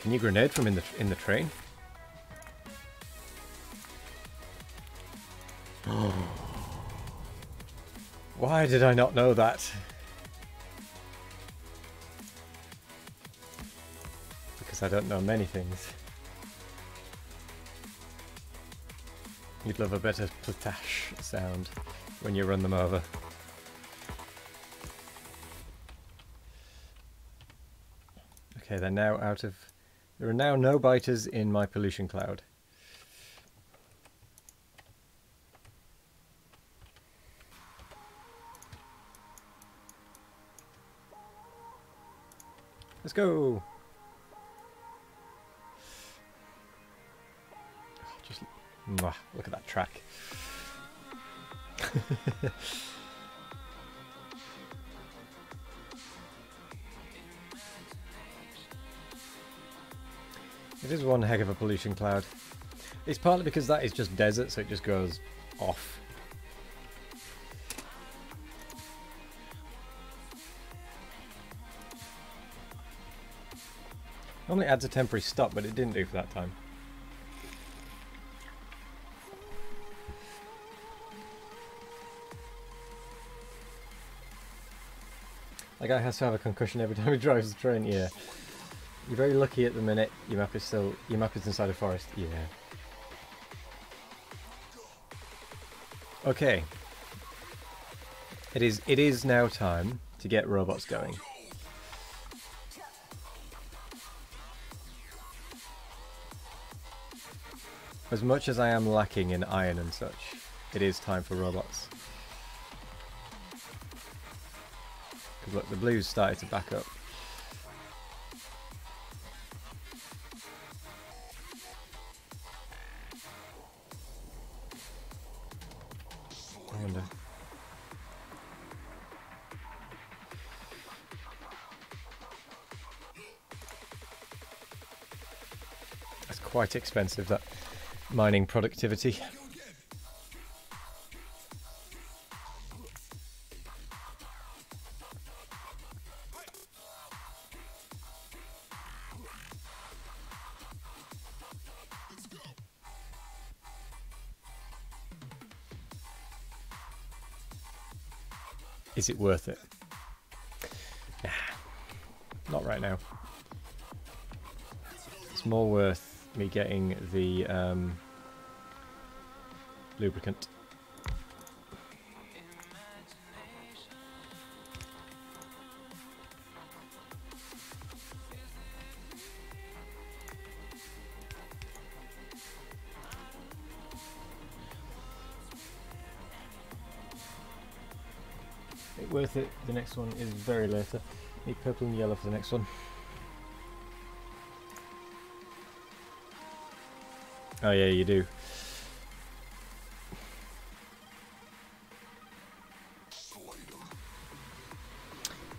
Can you grenade from in the train? Why did I not know that? Because I don't know many things. You'd love a better platash sound when you run them over. Okay, they're now out of... There are now no biters in my pollution cloud. Let's go! Just... Mwah, look at that track. It is one heck of a pollution cloud. It's partly because that is just desert, so it just goes off. Normally adds a temporary stop, but it didn't do for that time. That guy has to have a concussion every time he drives the train, yeah. You're very lucky at the minute. Your map is inside a forest. Yeah. Okay. It is now time to get robots going. As much as I am lacking in iron and such, it is time for robots. Because look, the blues started to back up. I wonder. That's quite expensive, that mining productivity. Is it worth it? Nah, not right now. It's more worth me getting the lubricant. Worth it. The next one is very later. Need purple and yellow for the next one. Oh yeah, you do.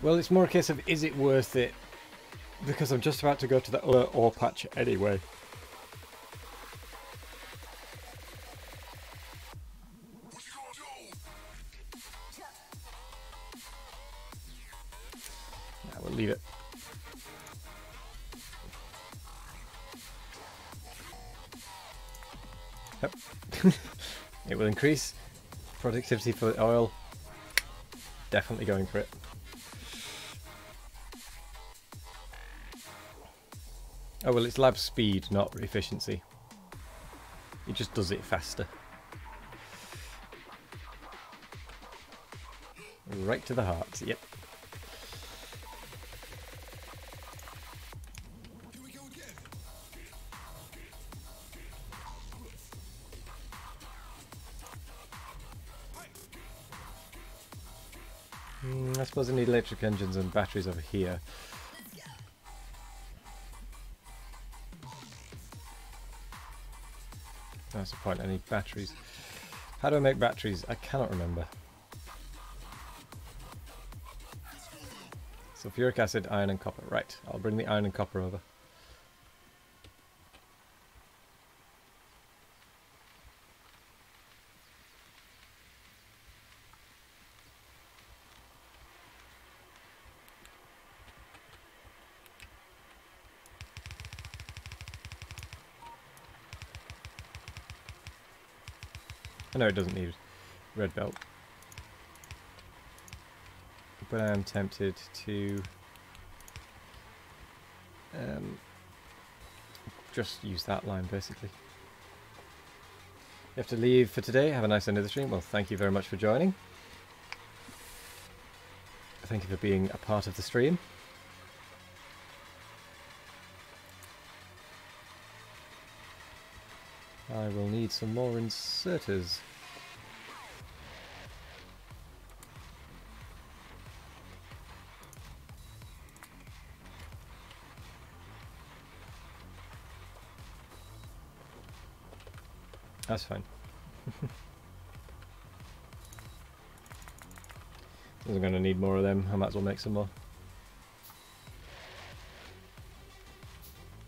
Well, it's more a case of, is it worth it? Because I'm just about to go to the other ore patch anyway. Nah, we'll leave it. It will increase productivity for the oil. Definitely going for it. Oh well, it's lab speed, not efficiency. It just does it faster. Right to the heart, yep. I suppose I need electric engines and batteries over here. That's the point, I need batteries. How do I make batteries? I cannot remember. Sulfuric acid, iron and copper. Right, I'll bring the iron and copper over. I know it doesn't need red belt. But I am tempted to just use that line basically. You have to leave for today. Have a nice end of the stream. Well, thank you very much for joining. Thank you for being a part of the stream. I will need some more inserters. That's fine. I'm going to need more of them. I might as well make some more.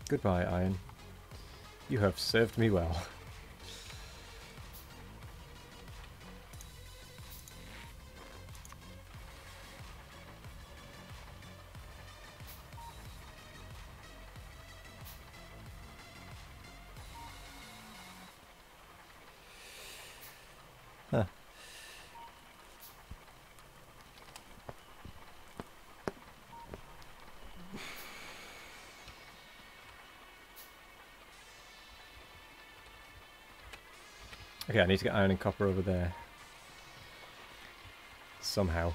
Goodbye, iron. You have served me well. Huh. Okay, I need to get iron and copper over there. Somehow.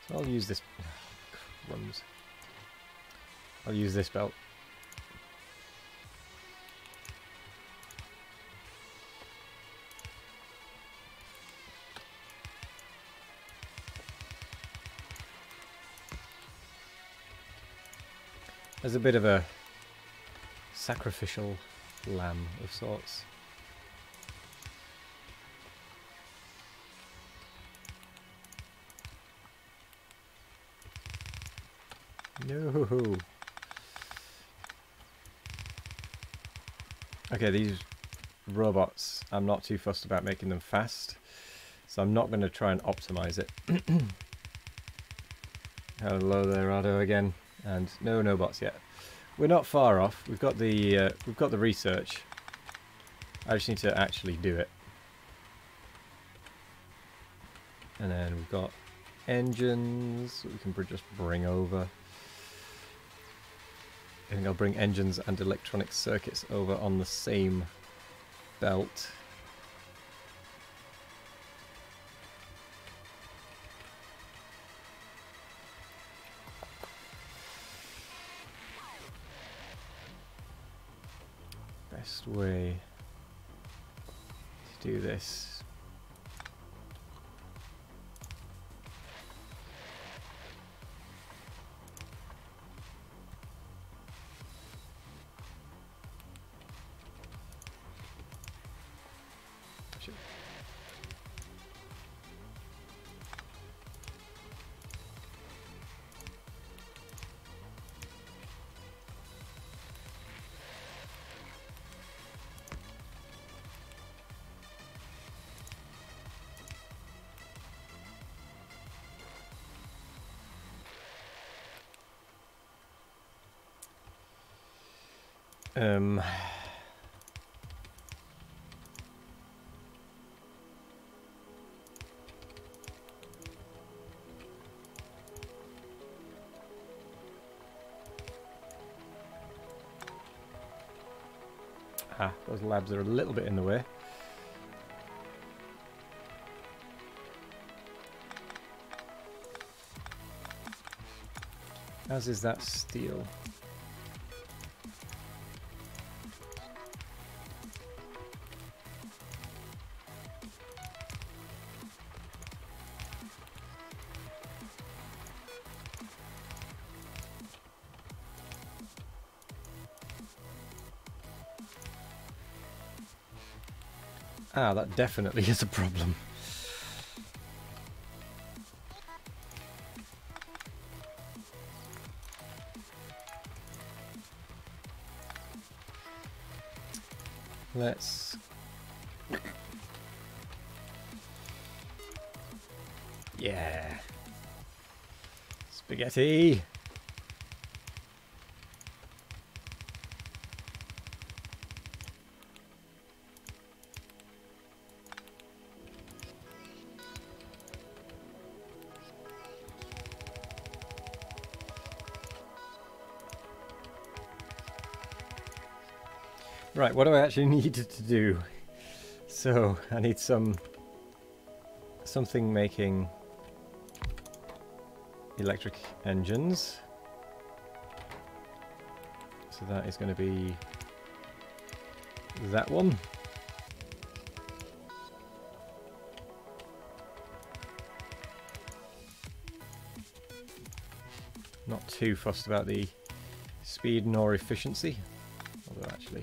So I'll use this... crumbs. I'll use this belt. As a bit of a sacrificial lamb of sorts. No. Okay, these robots, I'm not too fussed about making them fast, so I'm not going to try and optimize it. Hello there, Rado again. And no bots yet. We're not far off. We've got the research. I just need to actually do it. And then we've got engines that we can just bring over. I think I'll bring engines and electronic circuits over on the same belt. Best way to do this. Um, those labs are a little bit in the way. As is that steel. Ah, that definitely is a problem. Let's... Yeah. Spaghetti! Right, what do I actually need to do? So, I need something making electric engines. So that is going to be that one. Not too fussed about the speed nor efficiency, although actually...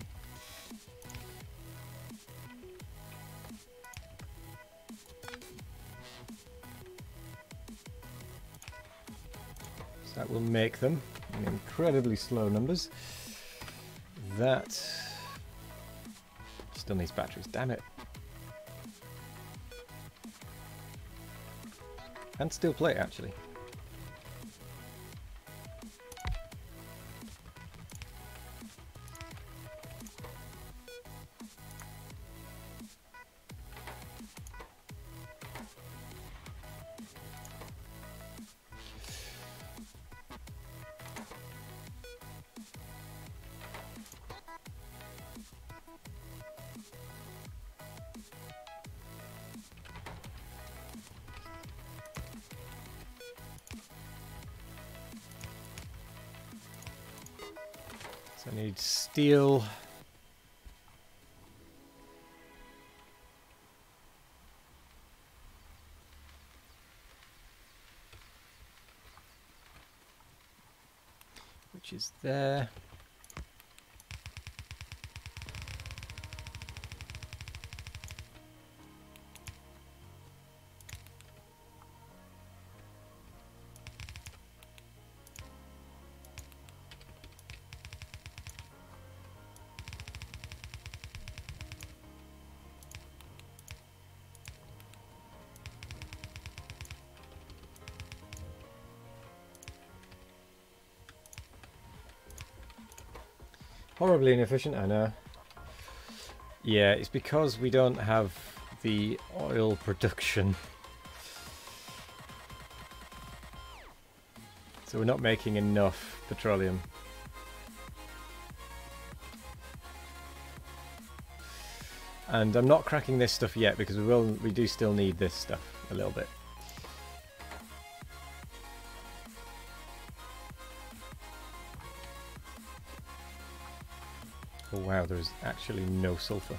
So that will make them in incredibly slow numbers. That still needs batteries, damn it. And steel plate, actually. So I need steel. Which is there. Horribly inefficient, I know. Yeah, it's because we don't have the oil production. So we're not making enough petroleum. And I'm not cracking this stuff yet because we do still need this stuff a little bit. Oh wow, there's actually no sulfur.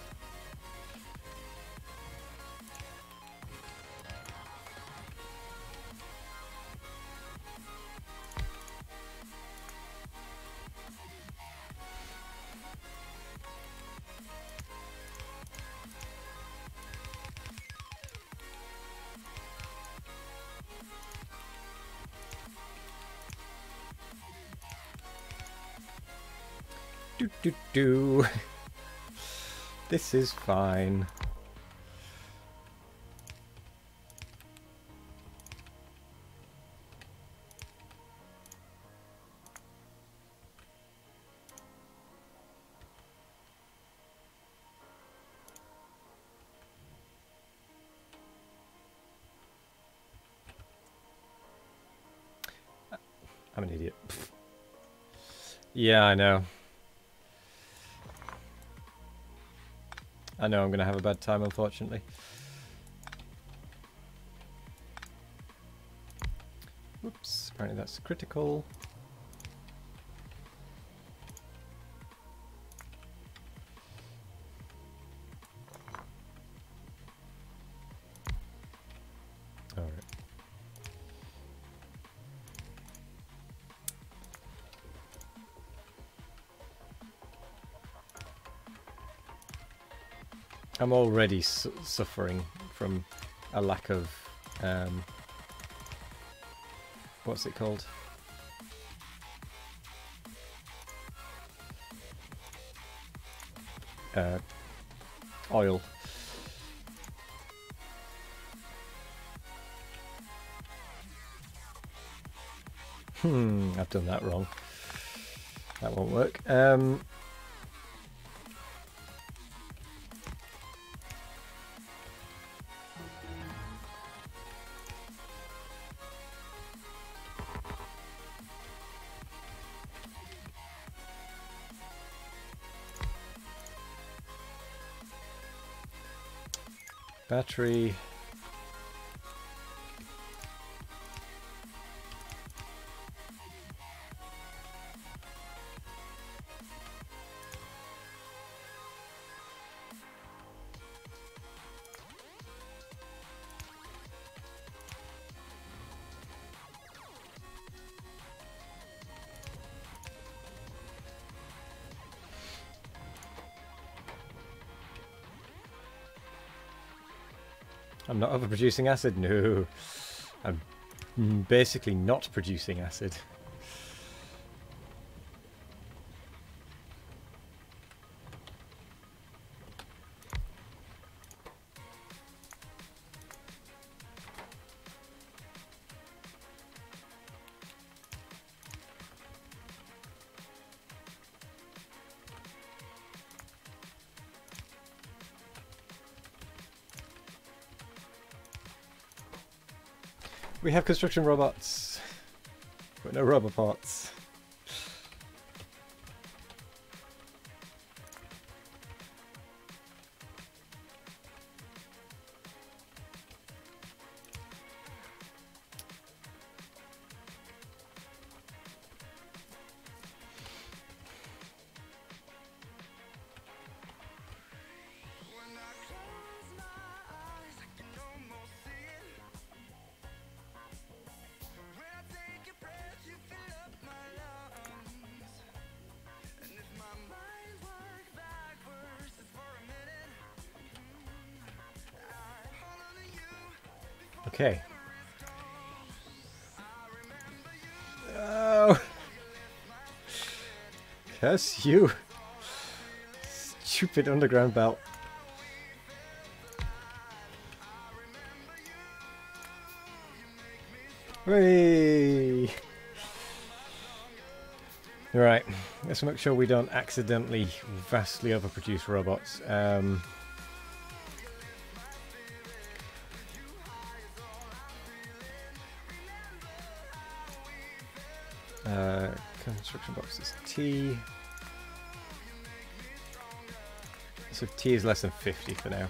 Do. This is fine. I'm an idiot. Pfft. Yeah, I know. I know I'm going to have a bad time, unfortunately. Oops, apparently that's critical. Alright. I'm already suffering from a lack of, what's it called? Oil. I've done that wrong. That won't work. Battery. I'm not overproducing acid. No. I'm basically not producing acid. We have construction robots, but no rubber parts. Okay. Oh! Curse you! Stupid underground belt. Whee! Right, let's make sure we don't accidentally vastly overproduce robots. Construction boxes T. So T is less than 50 for now.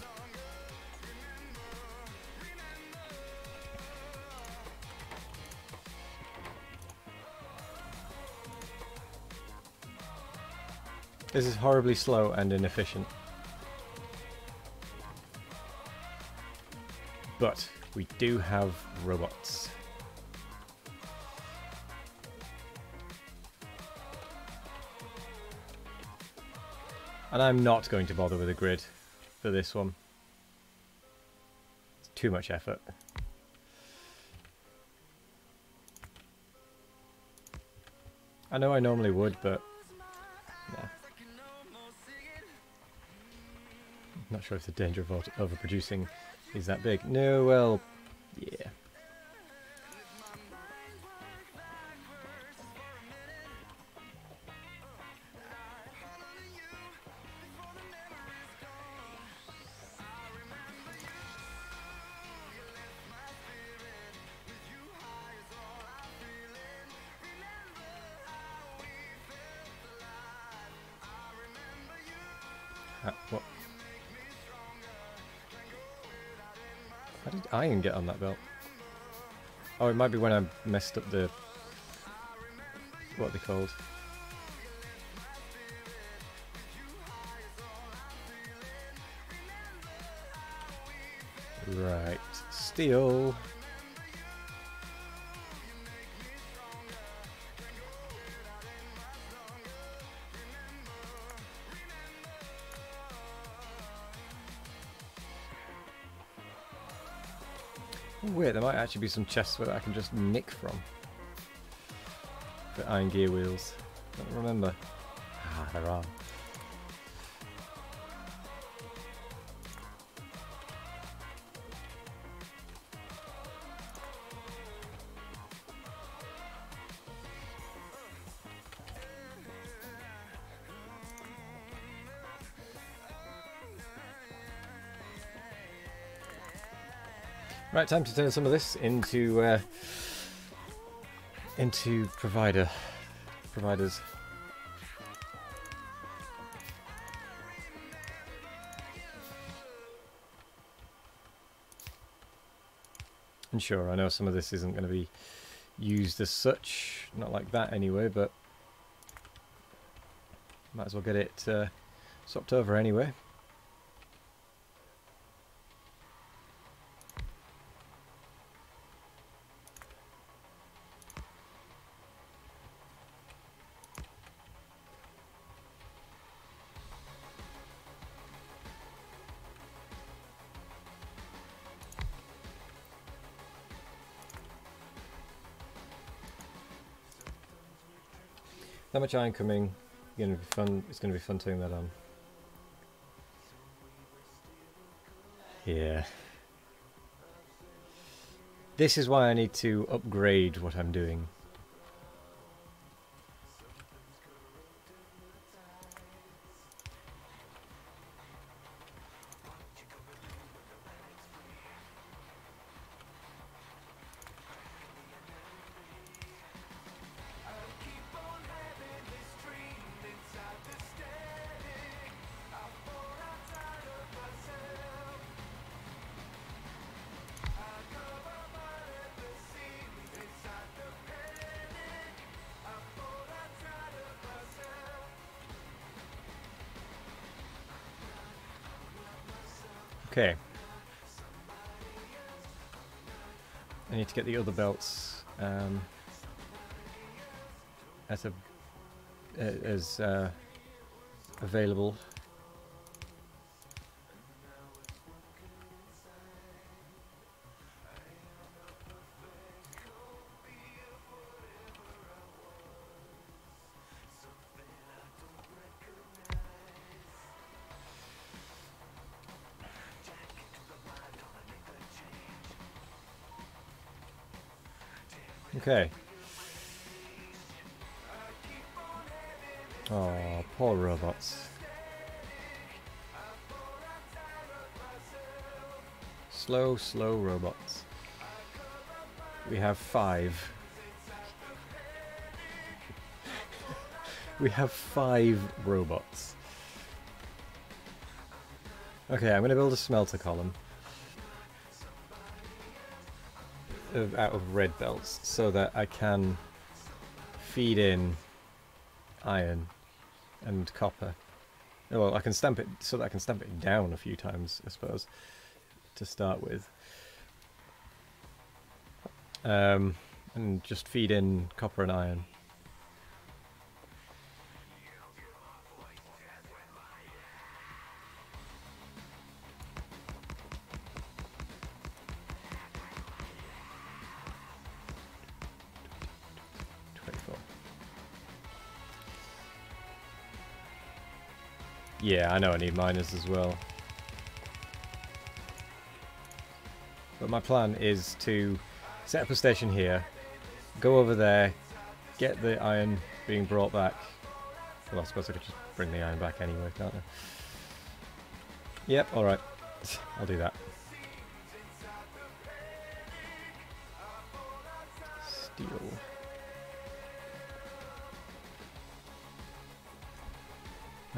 This is horribly slow and inefficient. But we do have robots. And I'm not going to bother with a grid for this one. It's too much effort. I know I normally would, but nah. Not sure if the danger of overproducing is that big. No, well, yeah. What? How did iron get on that belt? Oh, it might be when I messed up the... what are they called? Right. Steel. Oh, wait, there might actually be some chests where I can just nick from. The iron gear wheels. Don't remember. Ah, there are. Right, time to turn some of this into providers. And sure, I know some of this isn't going to be used as such, not like that anyway, but might as well get it swapped over anyway. That much iron coming, going to be fun. It's going to be fun turning that on. Yeah. This is why I need to upgrade what I'm doing. Okay. I need to get the other belts as available. Okay. Oh, poor robots. Slow, slow robots. We have 5. We have 5 robots. Okay, I'm going to build a smelter column out of red belts so that I can feed in iron and copper. Well, I can stamp it so that I can stamp it down a few times, I suppose, to start with. And just feed in copper and iron. Yeah, I know I need miners as well. But my plan is to set up a station here, go over there, get the iron being brought back. Well, I suppose I could just bring the iron back anyway, can't I? Yep, alright. I'll do that. Steel.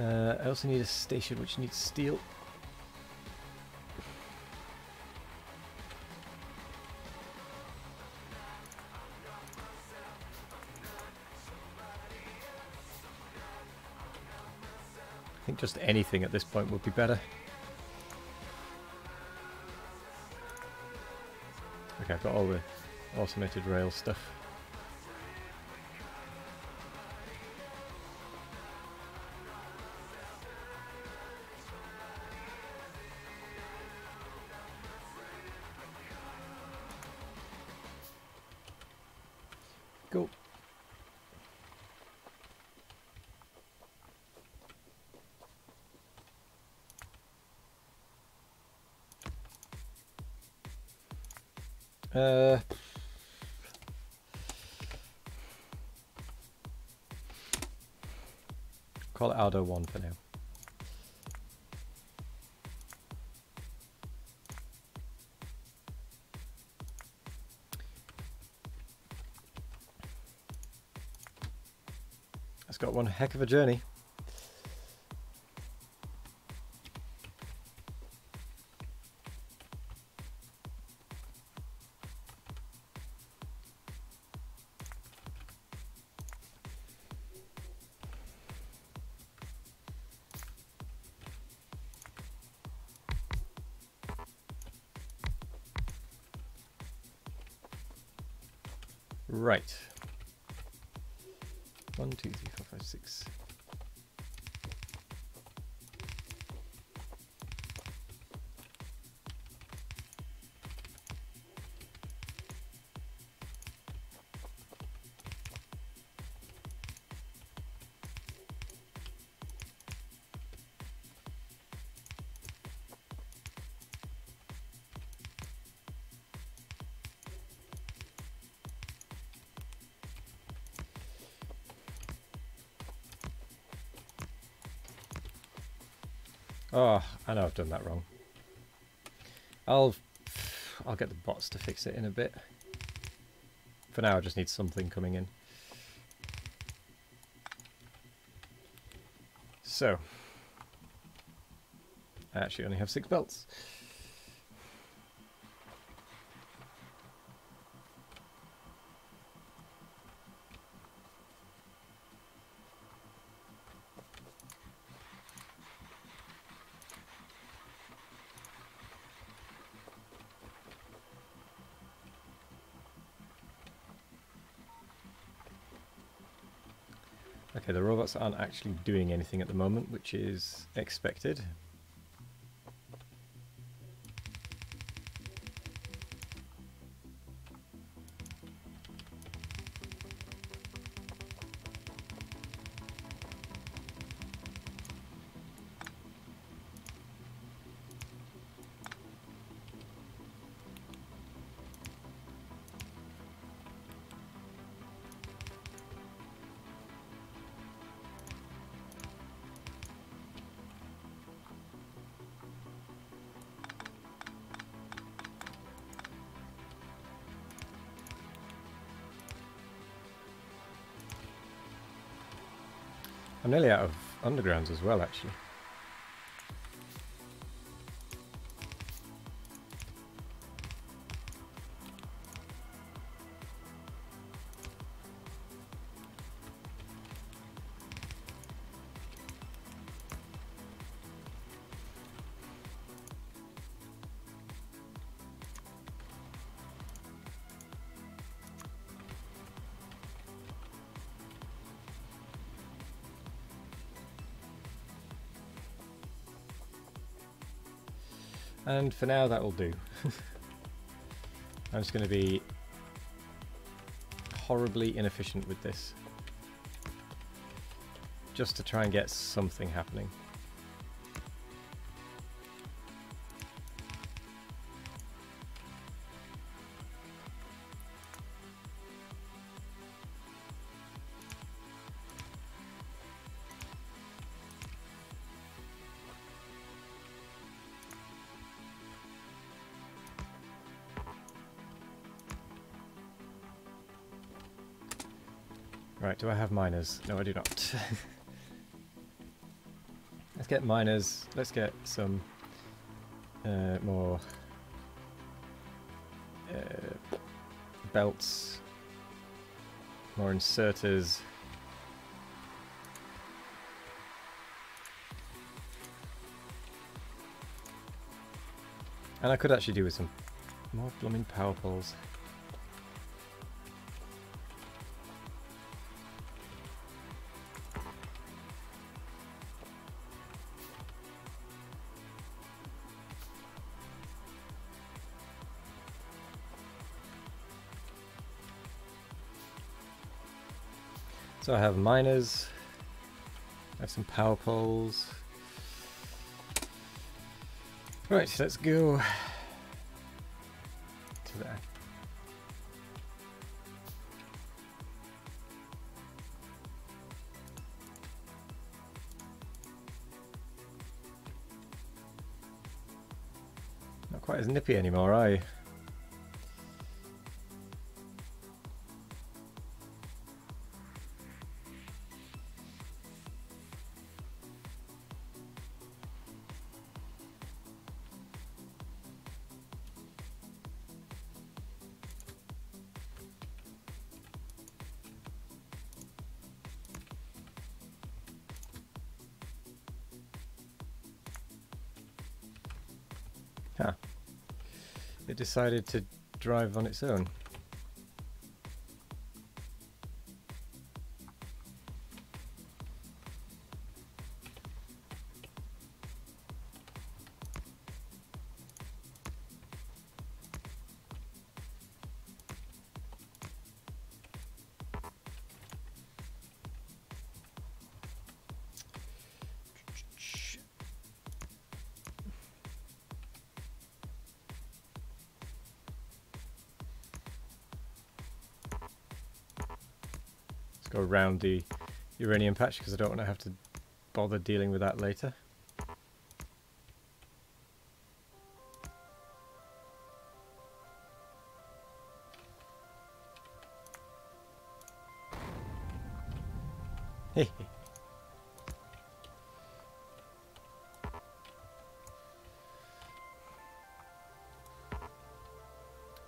I also need a station which needs steel. I think just anything at this point would be better. Okay, I've got all the automated rail stuff. Go. Call it Aldo 1 for now. It's got one heck of a journey. Right. 1, 2, 3, 4, 5, 6. Oh, I know I've done that wrong. I'll get the bots to fix it in a bit. For now, I just need something coming in. So, I actually only have 6 belts. Okay, the robots aren't actually doing anything at the moment, which is expected. I'm nearly out of undergrounds as well, actually. And for now, that will do. I'm just going to be horribly inefficient with this, just to try and get something happening. Right, do I have miners? No, I do not. Let's get miners. Let's get some more belts, more inserters. And I could actually do with some more blooming power poles. So I have miners, I have some power poles. Right, let's go to there. Not quite as nippy anymore, are you? Huh. It decided to drive on its own. Go around the uranium patch because I don't want to have to bother dealing with that later. Hey.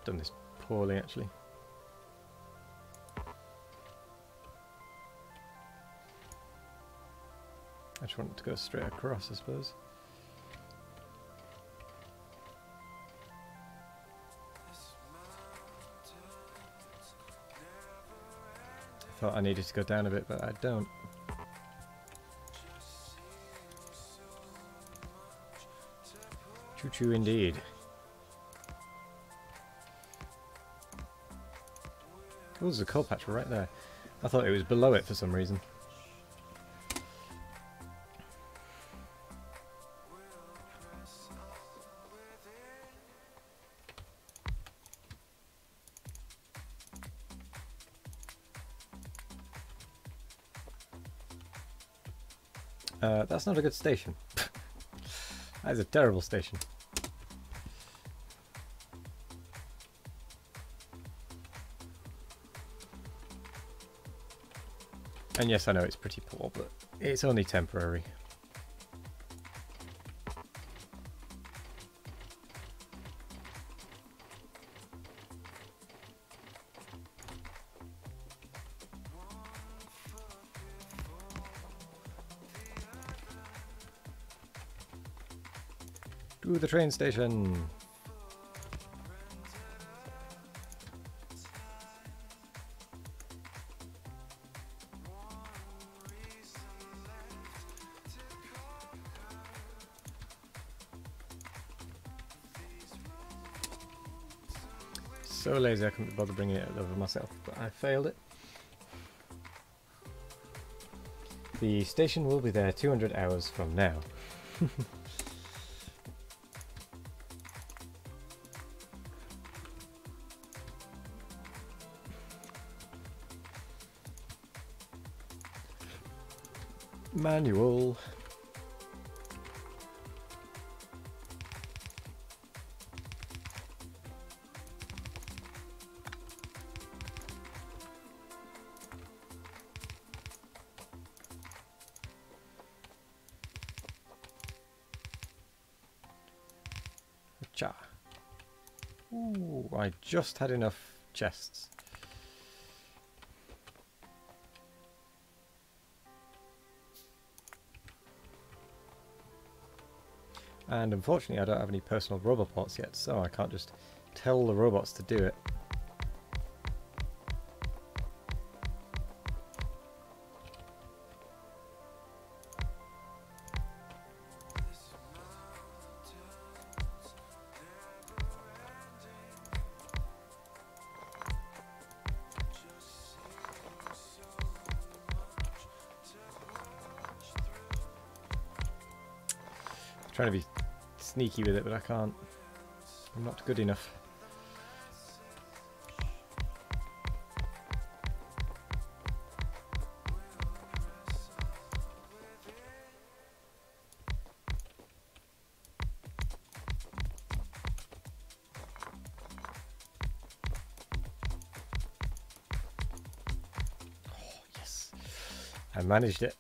Done this poorly actually. I just want it to go straight across, I suppose. I thought I needed to go down a bit, but I don't. Choo-choo indeed. Oh, there's a coal patch right there. I thought it was below it for some reason. That's not a good station. That is a terrible station. And yes, I know it's pretty poor, but it's only temporary. To the train station. So lazy I couldn't bother bringing it over myself, but I failed it. The station will be there 200 hours from now. Manual. Ooh, I just had enough chests. And unfortunately I don't have any personal robot parts yet, so I can't just tell the robots to do it. I'm trying to be sneaky with it, but I can't. I'm not good enough. Oh, yes. I managed it.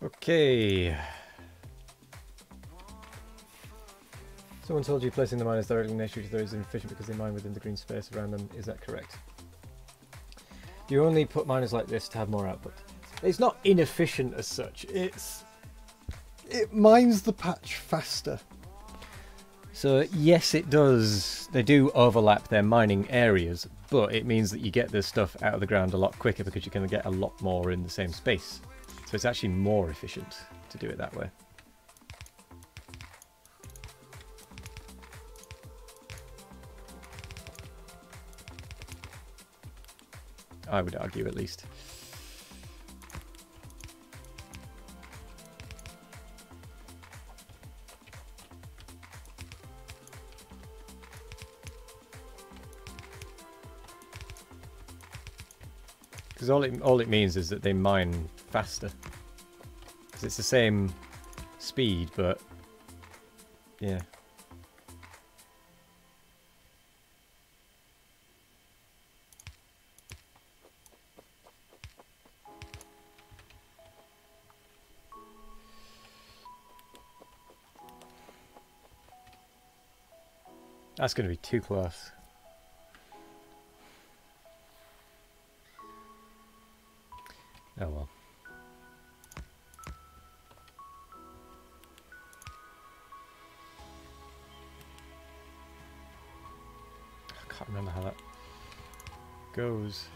Okay. Someone told you placing the miners directly next to each other is inefficient because they mine within the green space around them. Is that correct? You only put miners like this to have more output. It's not inefficient as such. It mines the patch faster. So yes, it does. They do overlap their mining areas, but it means that you get this stuff out of the ground a lot quicker because you're going to get a lot more in the same space. So it's actually more efficient to do it that way. I would argue, at least. Because all it means is that they mine faster. Because it's the same speed, but yeah. That's going to be too close. Oh well. I can't remember how that goes.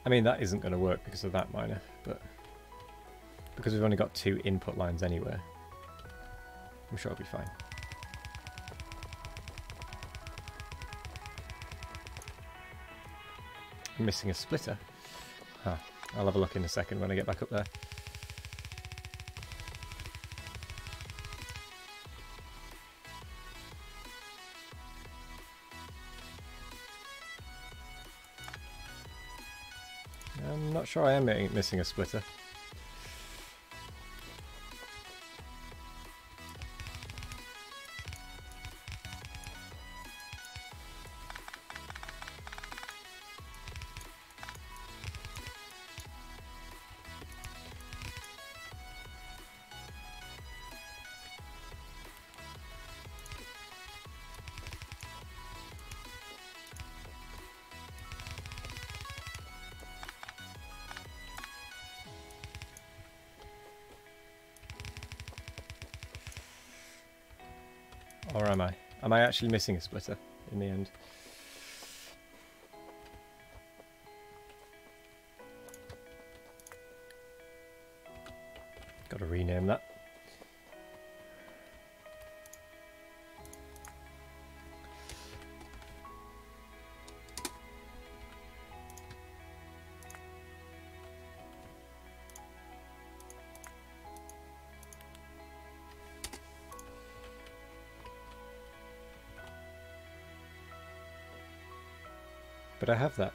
I mean, that isn't going to work because of that miner, but because we've only got 2 input lines anyway, I'm sure it'll be fine. I'm missing a splitter. Huh. I'll have a look in a second when I get back up there. I'm not sure I am missing a splitter. Or am I? Am I actually missing a splitter in the end? Got to rename that. But I have that.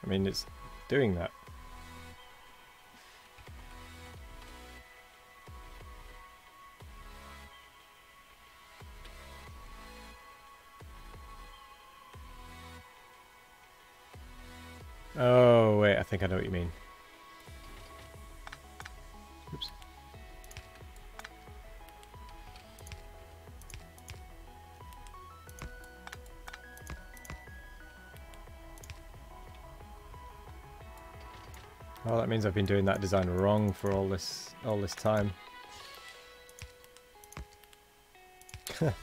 I mean, it's doing that. Oh, wait, I think I know what you mean. Oops. Well, that means I've been doing that design wrong for all this time. That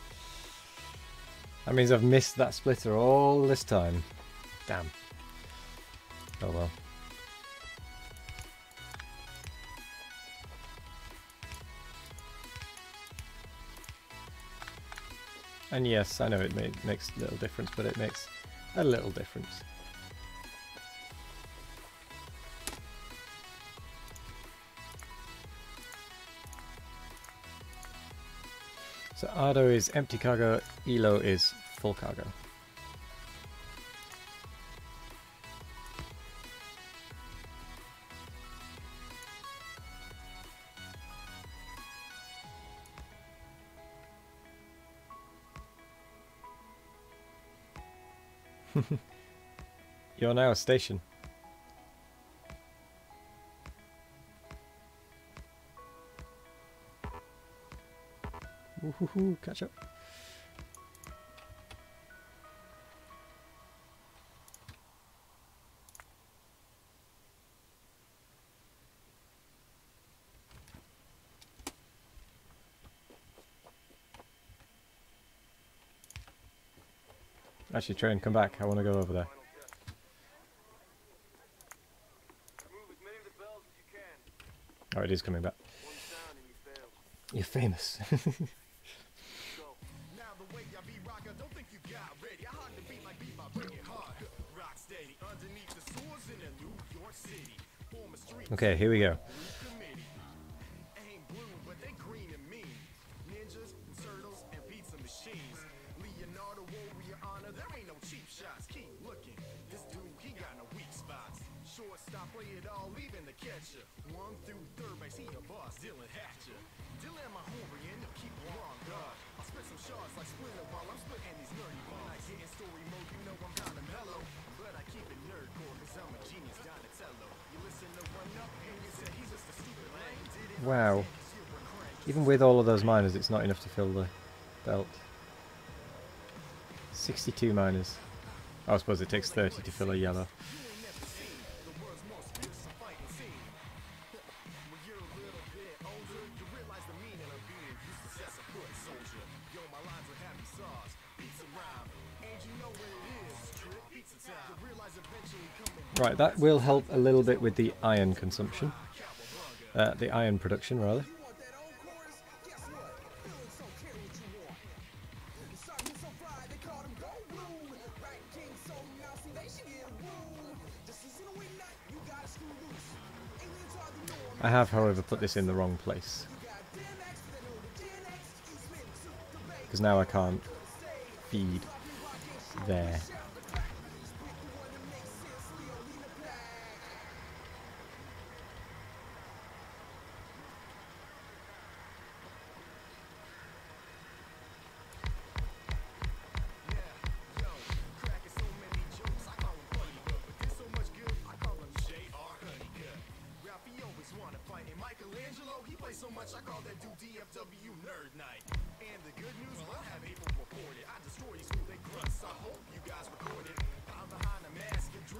means I've missed that splitter all this time. Damn. Oh well. And yes, I know it makes little difference, but it makes a little difference. So Ardo is empty cargo, Elo is full cargo. You're now a station. Woohoo, catch up. Actually, train, come back. I want to go over there. Oh, it is coming back. You're famous. Okay, here we go. Wow. Even with all of those miners, it's not enough to fill the belt. 62 miners. I suppose it takes 30 to fill a yellow. Right, that will help a little bit with the iron consumption. The iron production, rather. I have, however, put this in the wrong place. Because now I can't feed there.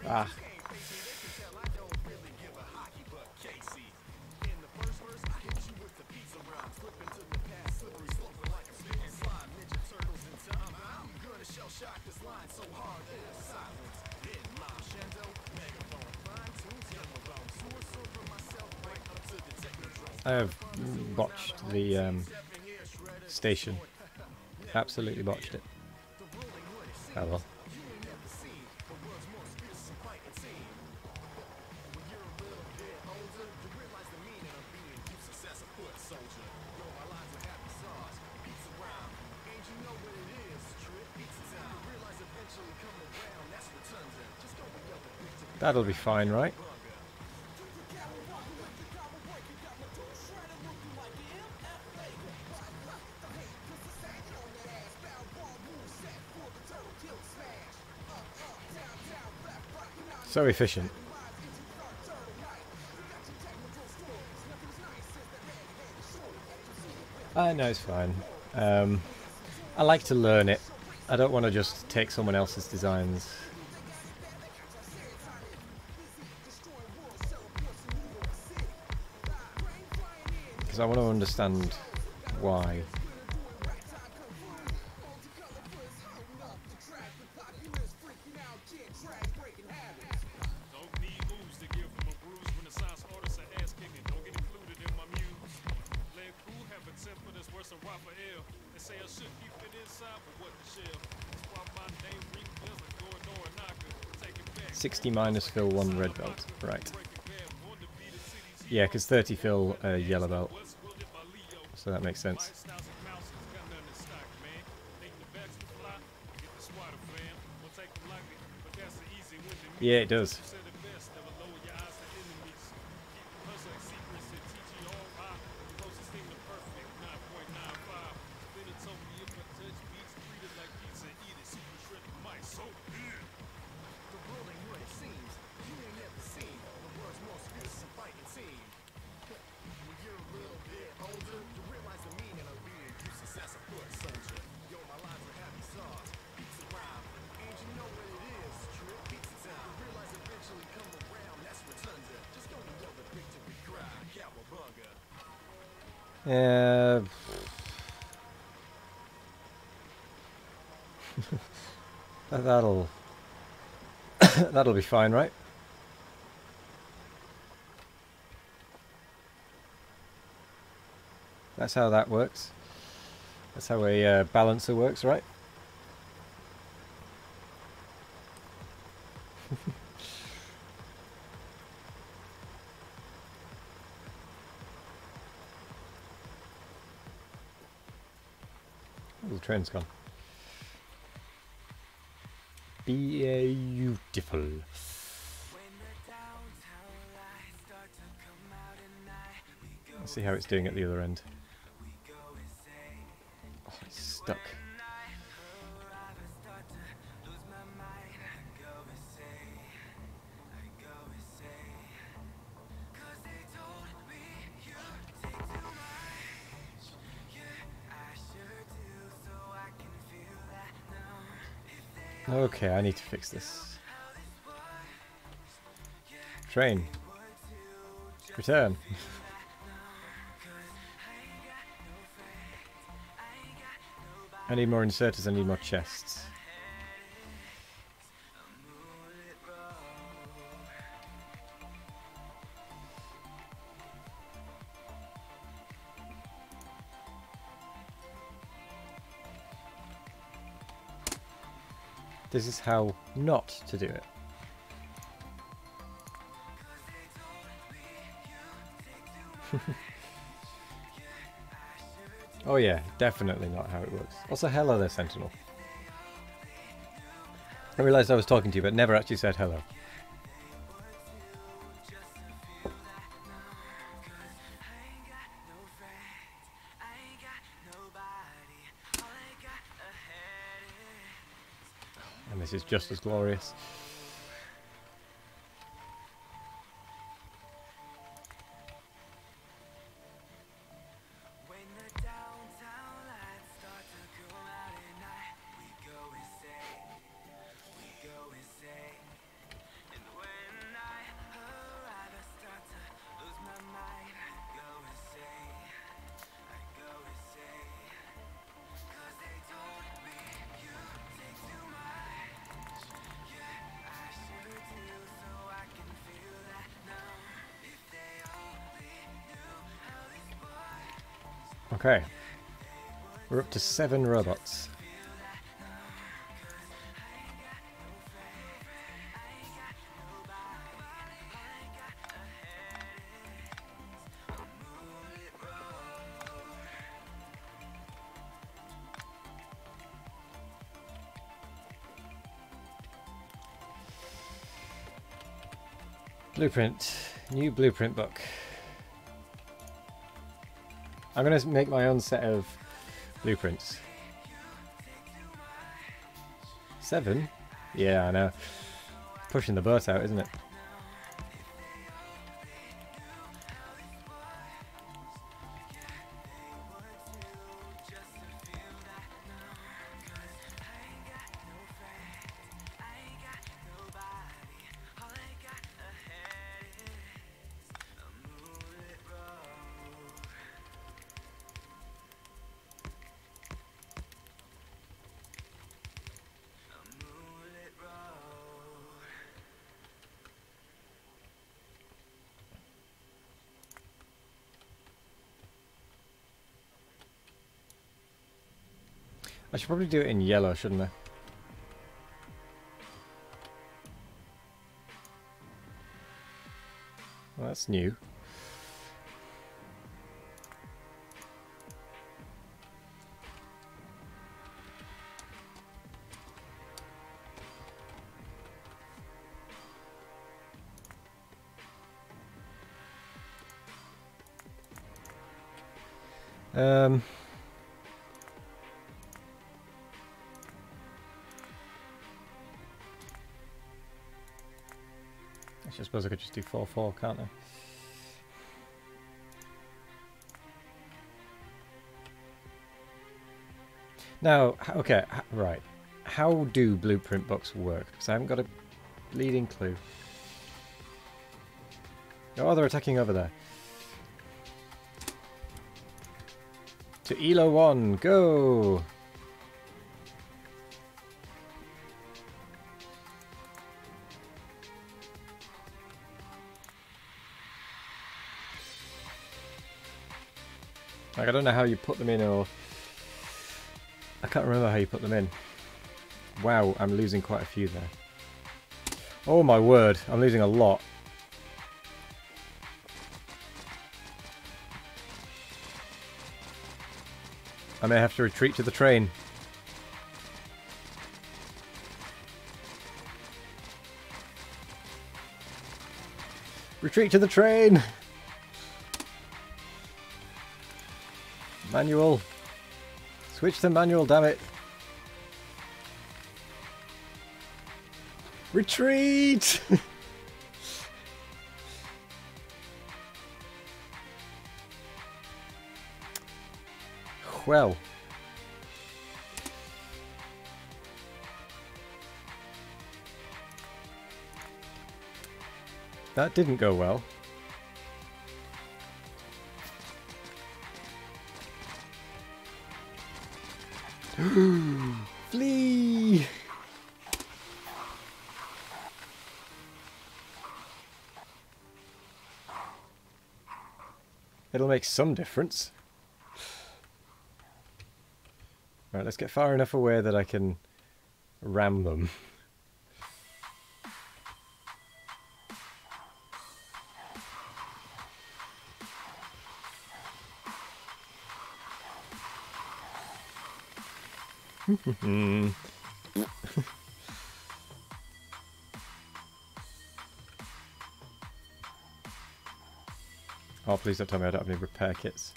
Ah. I have botched the station. Absolutely botched it. Oh well. That'll be fine, right? So efficient. No, it's fine. I like to learn it. I don't want to just take someone else's designs. Because I want to understand why. -60 fill 1 red belt. Right. Yeah, because 30 fill yellow belt. So that makes sense. Yeah, it does. That'll that'll be fine, right? That's how that works. That's how a balancer works, right? Oh, the train's gone. Beautiful. Let's see how it's doing at the other end. Oh, it's stuck. Okay, I need to fix this. Train. Return. I need more inserters, I need more chests. This is how not to do it. Oh yeah, definitely not how it works. Also, hello there, Sentinel. I realised I was talking to you, but never actually said hello. And this is just as glorious. Okay, we're up to 7 robots. Blueprint. New blueprint book. I'm going to make my own set of blueprints. 7? Yeah, I know. Pushing the boat out, isn't it? I should probably do it in yellow, shouldn't I? Well, that's new. I suppose I could just do 4-4, can't I? Now, okay, right. How do blueprint books work? Because I haven't got a bleeding clue. Oh, they're attacking over there. To Elo 1, go! Like, I don't know how you put them in, or... I can't remember how you put them in. Wow, I'm losing quite a few there. Oh my word, I'm losing a lot. I may have to retreat to the train. Retreat to the train! Manual. Switch to manual, damn it. Retreat! Well. That didn't go well. Flee! It'll make some difference. Right, let's get far enough away that I can ram them. Oh, please don't tell me I don't have any repair kits.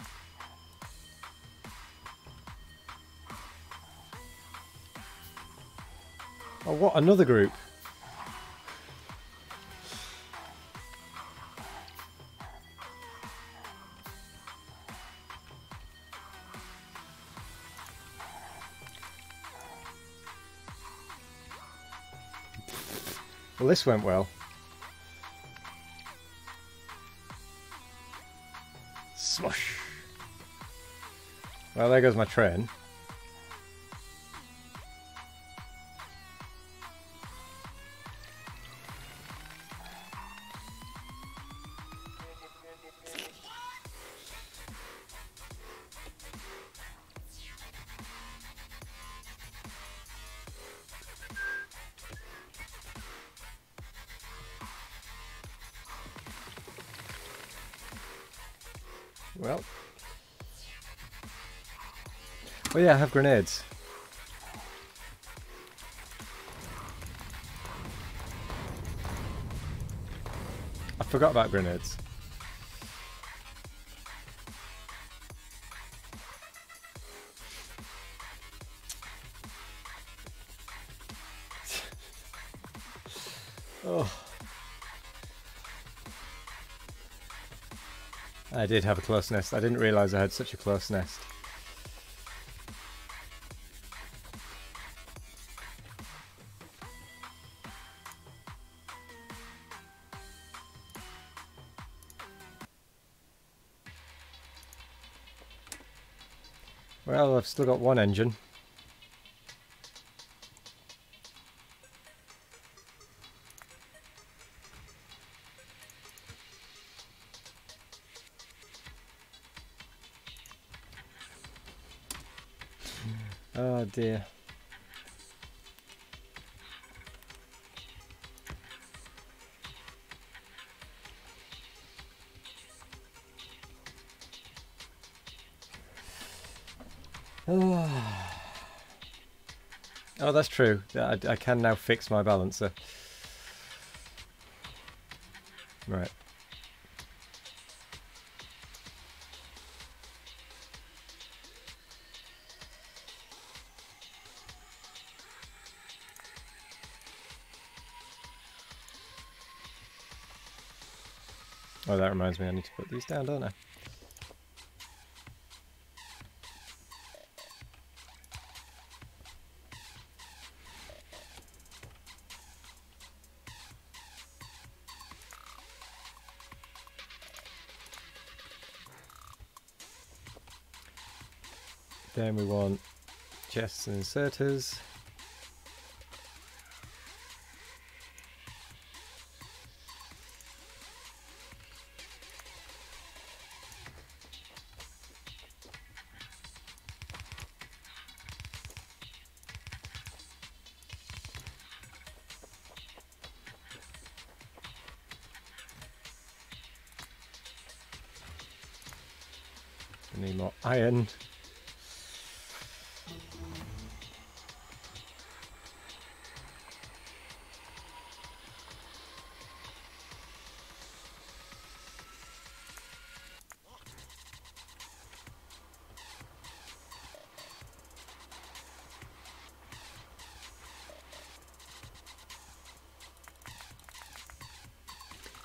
Oh, what? Another group? Well, this went well. Smush! Well, there goes my train. Well. Oh yeah, I have grenades. forgot about grenades. Oh. I did have a close nest. I didn't realise I had such a close nest. Well, I've still got one engine. Oh dear. Oh, that's true. I can now fix my balancer. Right. Oh, that reminds me, I need to put these down, don't I? Then we want chests and inserters. We need more iron.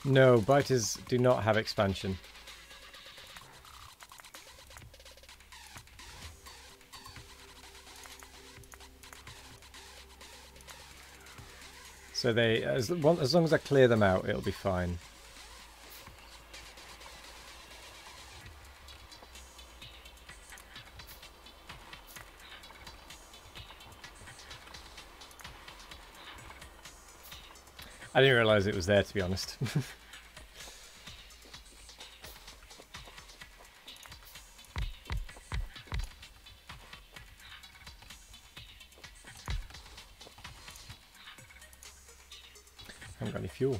No, biters do not have expansion. So they, as long as I clear them out, it'll be fine. I didn't realise it was there, to be honest. I haven't got any fuel.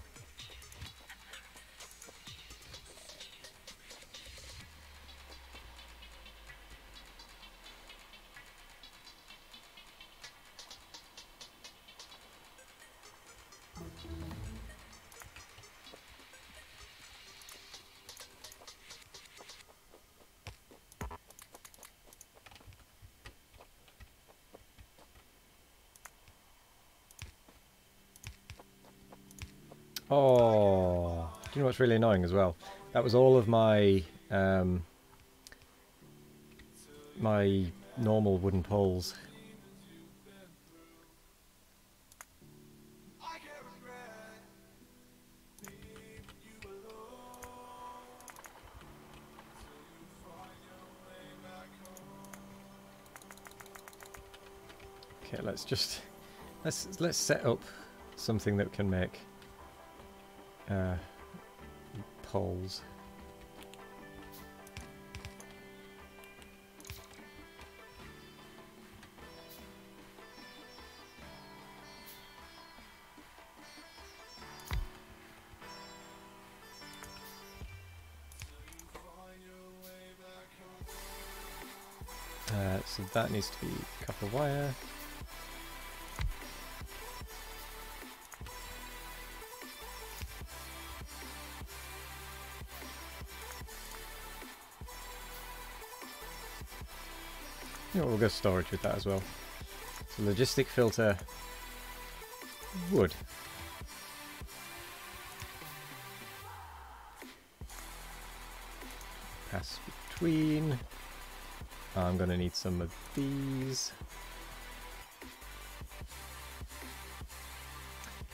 Oh, do you know what's really annoying as well? That was all of my my normal wooden poles. Okay, let's set up something that can make poles. So that needs to be copper wire. You know, we'll go storage with that as well. So logistic filter, wood. Pass between. I'm going to need some of these.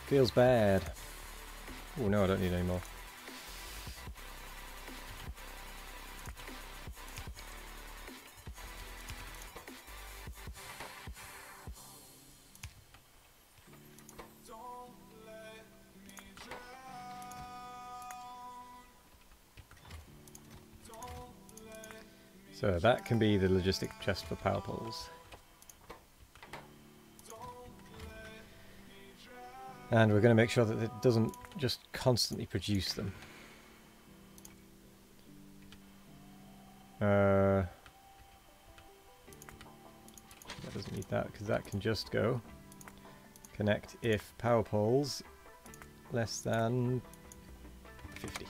Feels bad. Oh no, I don't need any more. So that can be the logistic chest for power poles. And we're going to make sure that it doesn't just constantly produce them. That doesn't need that because that can just go connect if power poles less than 50.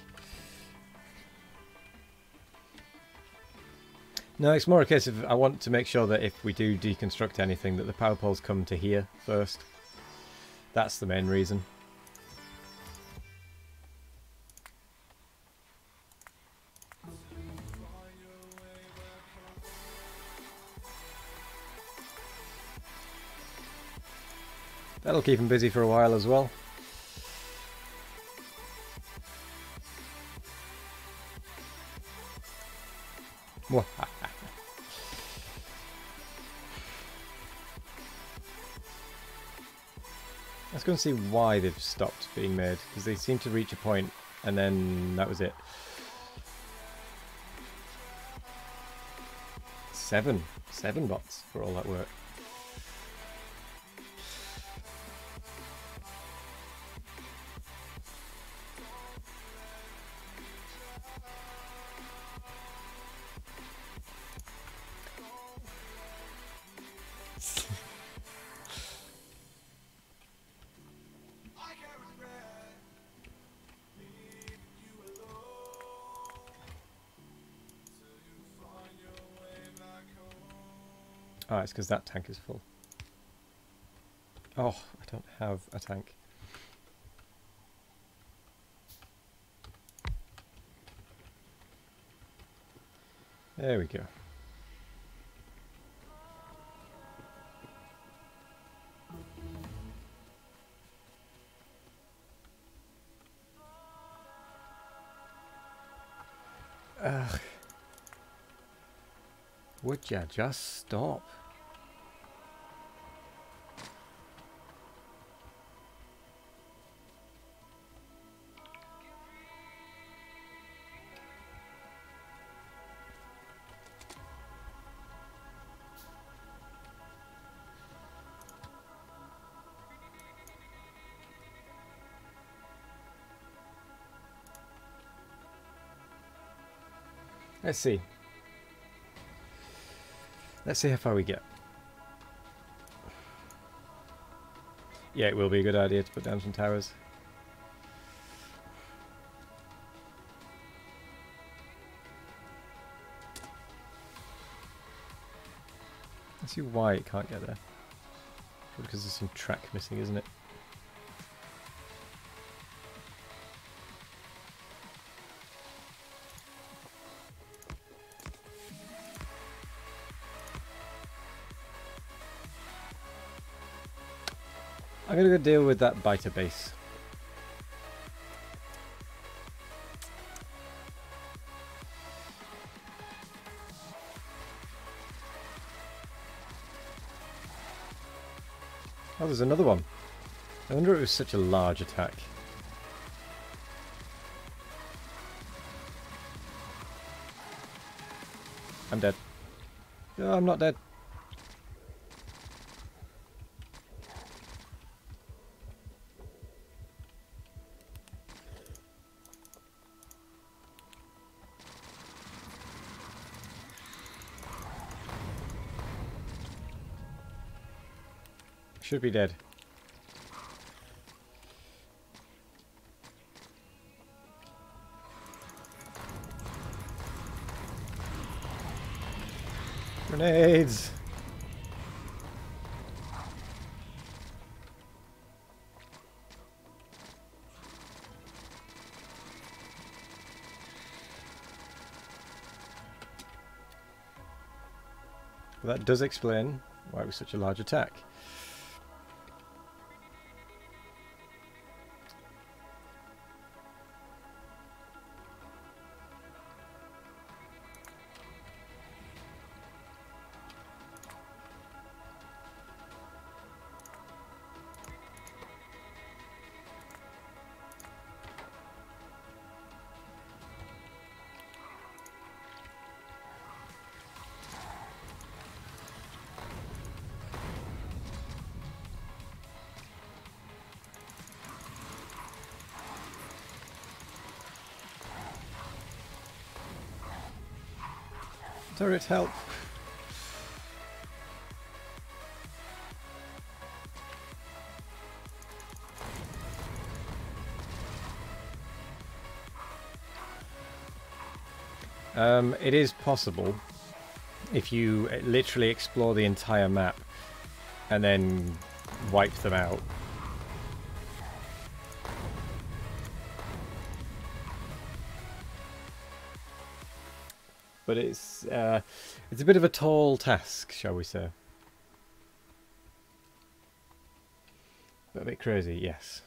No, it's more a case of I want to make sure that if we do deconstruct anything that the power poles come to here first. That's the main reason. That'll keep him busy for a while as well. Let's go and see why they've stopped being made, because they seem to reach a point and then that was it. 7 bots for all that work. Ah, it's because that tank is full. Oh, I don't have a tank. There we go. Ugh. Would ya just stop? Let's see. Let's see how far we get. Yeah, it will be a good idea to put down some towers. Let's see why it can't get there. Because there's some track missing, isn't it? I'm gonna go deal with that biter base. Oh, there's another one. I wonder if it was such a large attack. I'm dead. No, I'm not dead. Should be dead. Grenades! That does explain why it was such a large attack. Turret, help! It is possible if you literally explore the entire map and then wipe them out. But it's a bit of a tall task, shall we say. But a bit crazy, yes.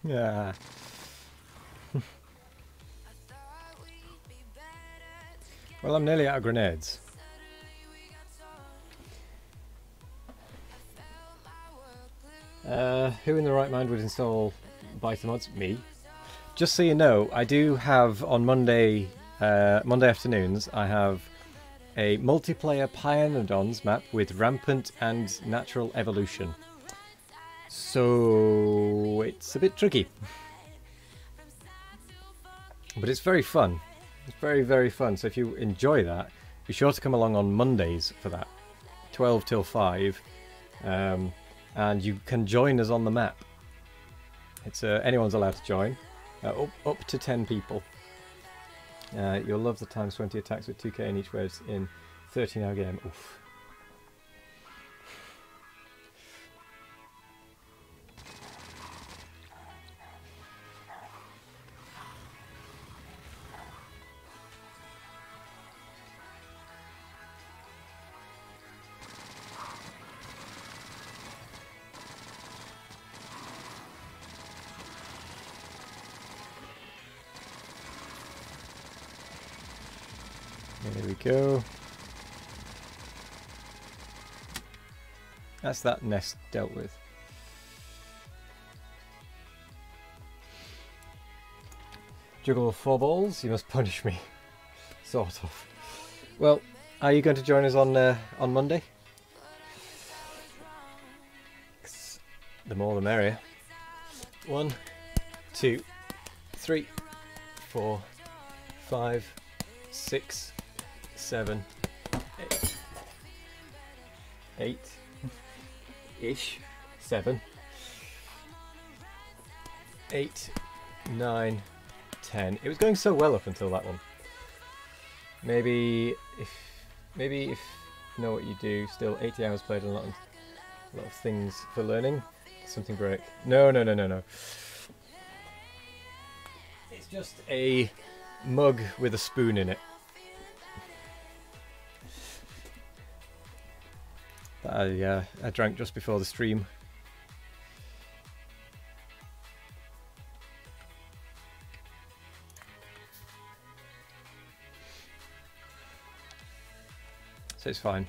Yeah. Well, I'm nearly out of grenades. Who in the right mind would install biter mods? Me. Just so you know, I do have on Monday afternoons, I have a multiplayer Pionodons map with Rampant and Natural Evolution. So it's a bit tricky. But it's very fun. It's very, very fun. So if you enjoy that, be sure to come along on Mondays for that. 12 till 5. And you can join us on the map. It's anyone's allowed to join. Up to 10 people. You'll love the times 20 attacks with 2k in each wave in 13-hour game. Oof. There we go. That's that nest dealt with. Juggle 4 balls, you must punish me. Sort of. Well, are you going to join us on Monday? The more the merrier. 1, 2, 3, 4, 5, 6, 7, 8 ish, 7, 8, 9, 10. It was going so well up until that one. Maybe if you know what you do, still 80 hours played, and a lot of things for learning. Something break. No. It's just a mug with a spoon in it. That I drank just before the stream. So it's fine.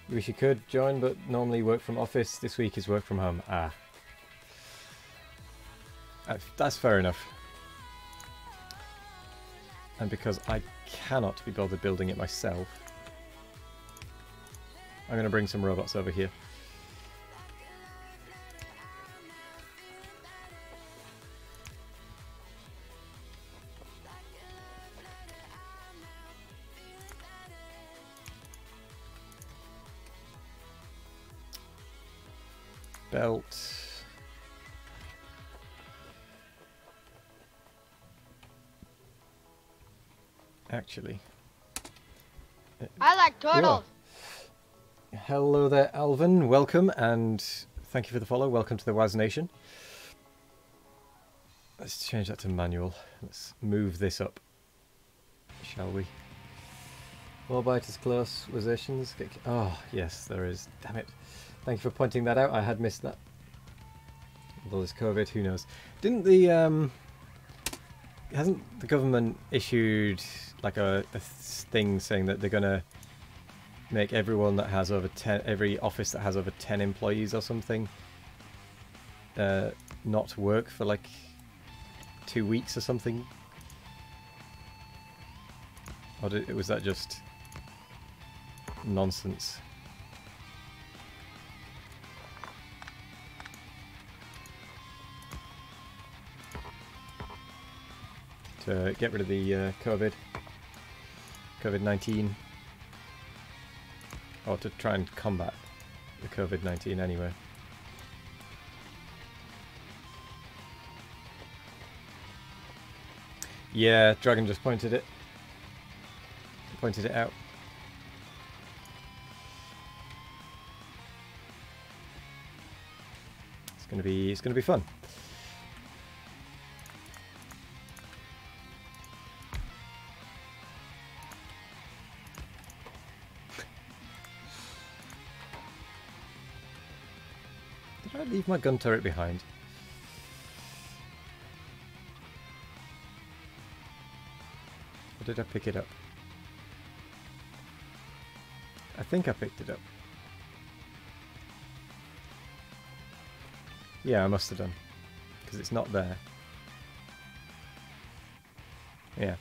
Wish you could join, but normally work from office. This week is work from home. That's fair enough. and because I cannot be bothered building it myself, I'm going to bring some robots over here. Belt. Actually. I like turtles. Whoa. Hello there, Alvin. Welcome, and thank you for the follow. Welcome to the Waz Nation. Let's change that to manual. Let's move this up, shall we? Warbite is close. Wazations. Oh, yes, there is. Damn it. Thank you for pointing that out. I had missed that. Although there's COVID, who knows? Didn't the hasn't the government issued like a thing saying that they're gonna make everyone that has over 10, every office that has over 10 employees or something, not work for like 2 weeks or something? Or was that just nonsense? To get rid of the COVID-19, or to try and combat the COVID-19 anyway. Yeah, Dragon just pointed it out. It's gonna be fun. Did I leave my gun turret behind? Or did I pick it up? I think I picked it up. Yeah, I must have done. Because it's not there. Yeah.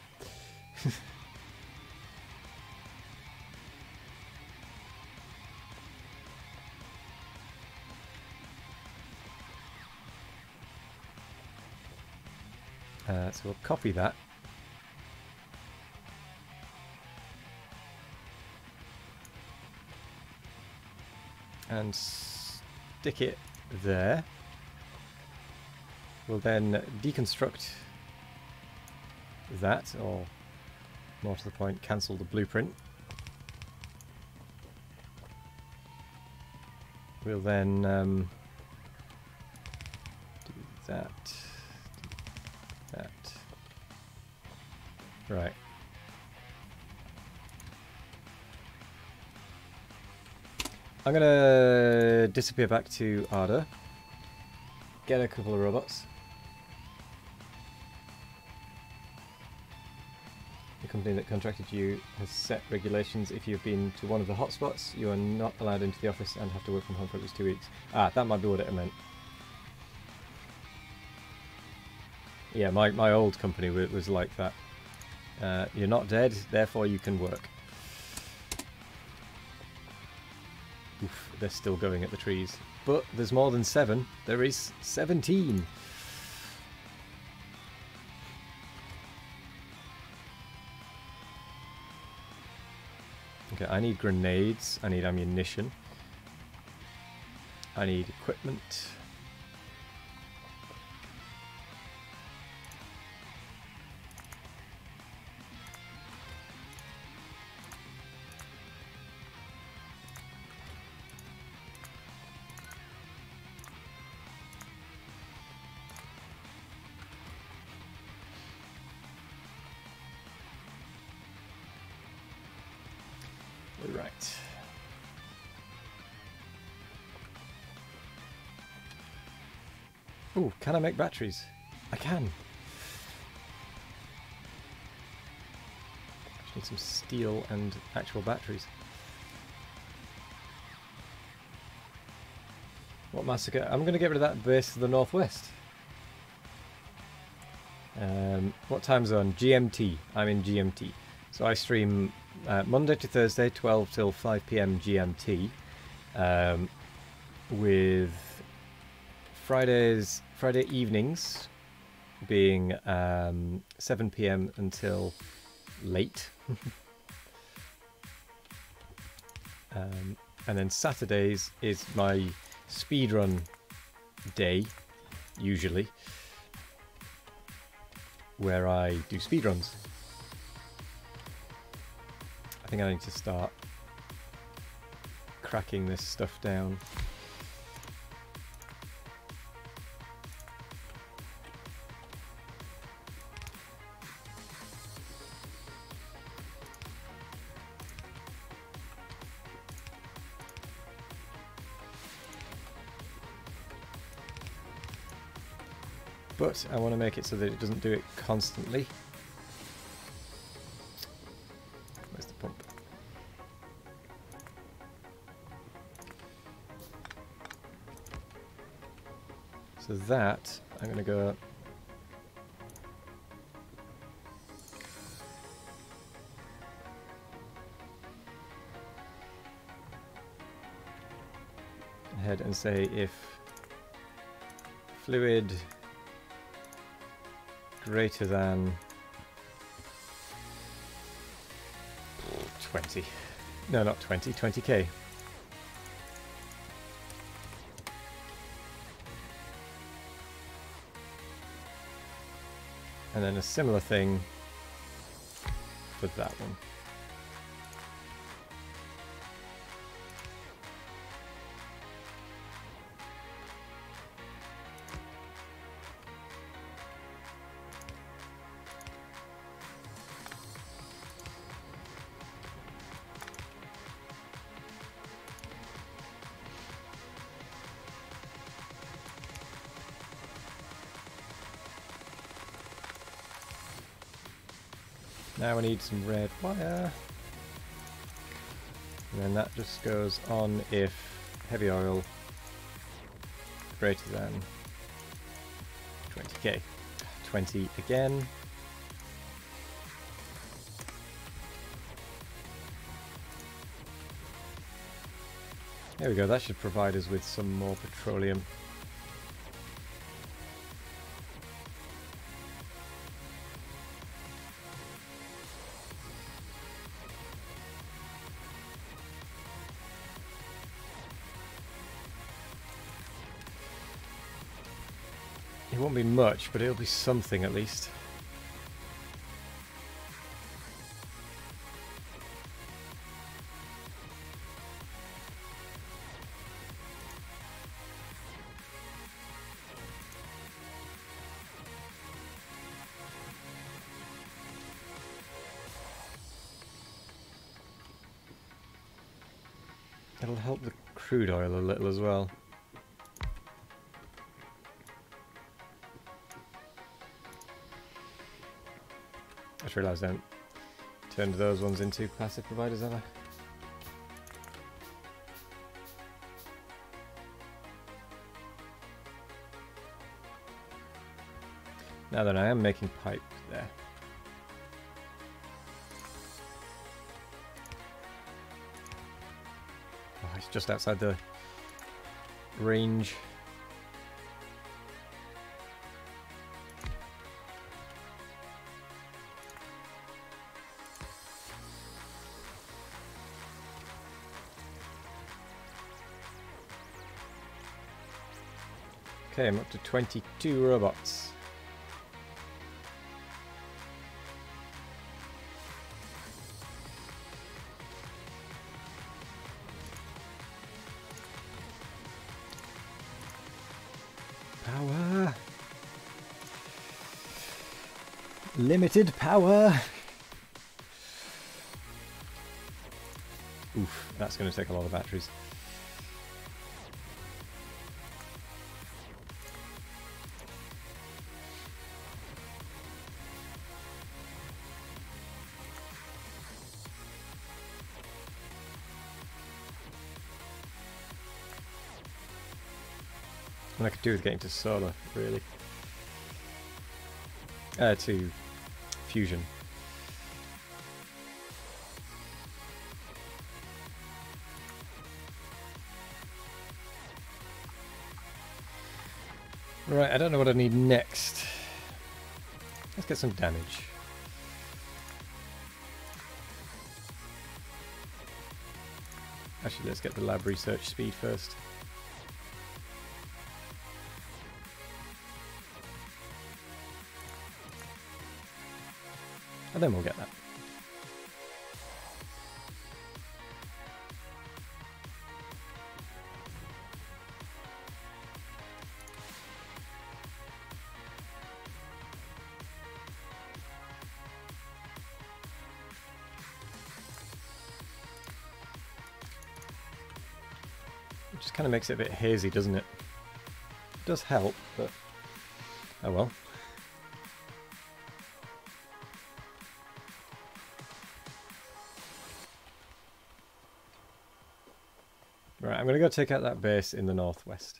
So we'll copy that. And stick it there. We'll then deconstruct that, or more to the point, cancel the blueprint. We'll then do that. Right. I'm gonna disappear back to Arda, get a couple of robots. The company that contracted you has set regulations. If you've been to one of the hotspots, you are not allowed into the office and have to work from home for at least 2 weeks. Ah, that might be what it meant. Yeah, my old company was like that. You're not dead, therefore you can work. Oof, they're still going at the trees. But there's more than 7. There is 17. Okay, I need grenades. I need ammunition. I need equipment. Right. Ooh, can I make batteries? I can. Just need some steel and actual batteries. What massacre? I'm going to get rid of that base to the northwest. What time zone? GMT. I'm in GMT. So I stream Monday to Thursday, 12 till 5 p.m. GMT, with Friday evenings being 7 p.m. until late. And then Saturdays is my speedrun day, usually, where I do speedruns. I think I need to start cracking this stuff down. But I want to make it so that it doesn't do it constantly. Where's the pump? So that, I'm going to go ahead and say if fluid greater than 20. No, not 20, 20k. And then a similar thing for that one. Now we need some red wire, and then that just goes on if heavy oil greater than 20k. 20 again. There we go, that should provide us with some more petroleum. It won't be much, but it'll be something at least. It'll help the crude oil a little as well. I just realised I haven't turned those ones into passive providers, have I? Now then, I am making pipe there. Oh, it's just outside the range. Okay, I'm up to 22 robots. Power! Limited power! Oof, that's going to take a lot of batteries. And I could do with getting to solar, really. To fusion. Right, I don't know what I need next. Let's get some damage. Actually, let's get the lab research speed first. And then we'll get that. It just kind of makes it a bit hazy, doesn't it? It does help, but oh well. Right, I'm going to go take out that base in the northwest.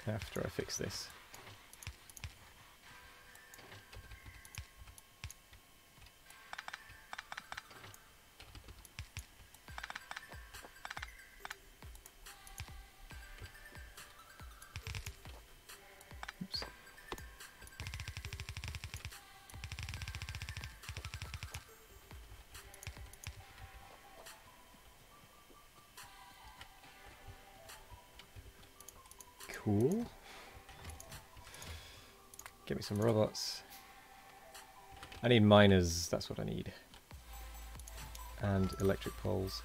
After I fix this. Oops. Cool. Give me some robots. I need miners, that's what I need. And electric poles.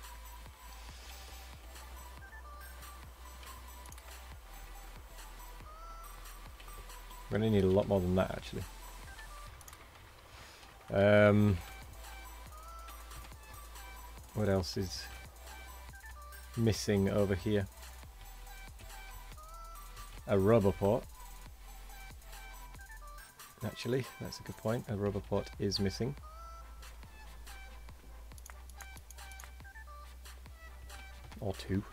I'm going to need a lot more than that, actually. What else is missing over here? A rubber port. Actually, that's a good point. A rubber port is missing. Or two.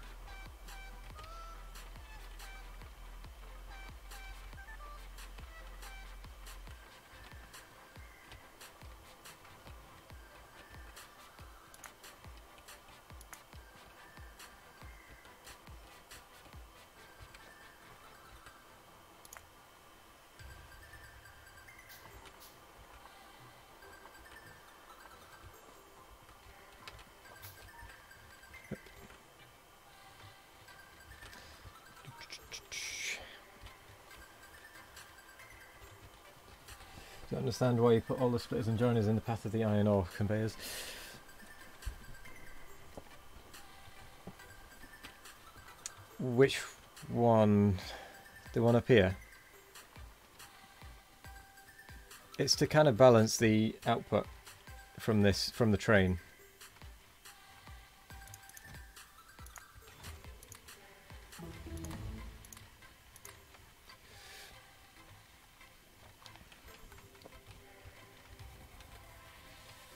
Don't understand why you put all the splitters and joiners in the path of the iron ore conveyors. Which one? The one up here? It's to kind of balance the output from the train.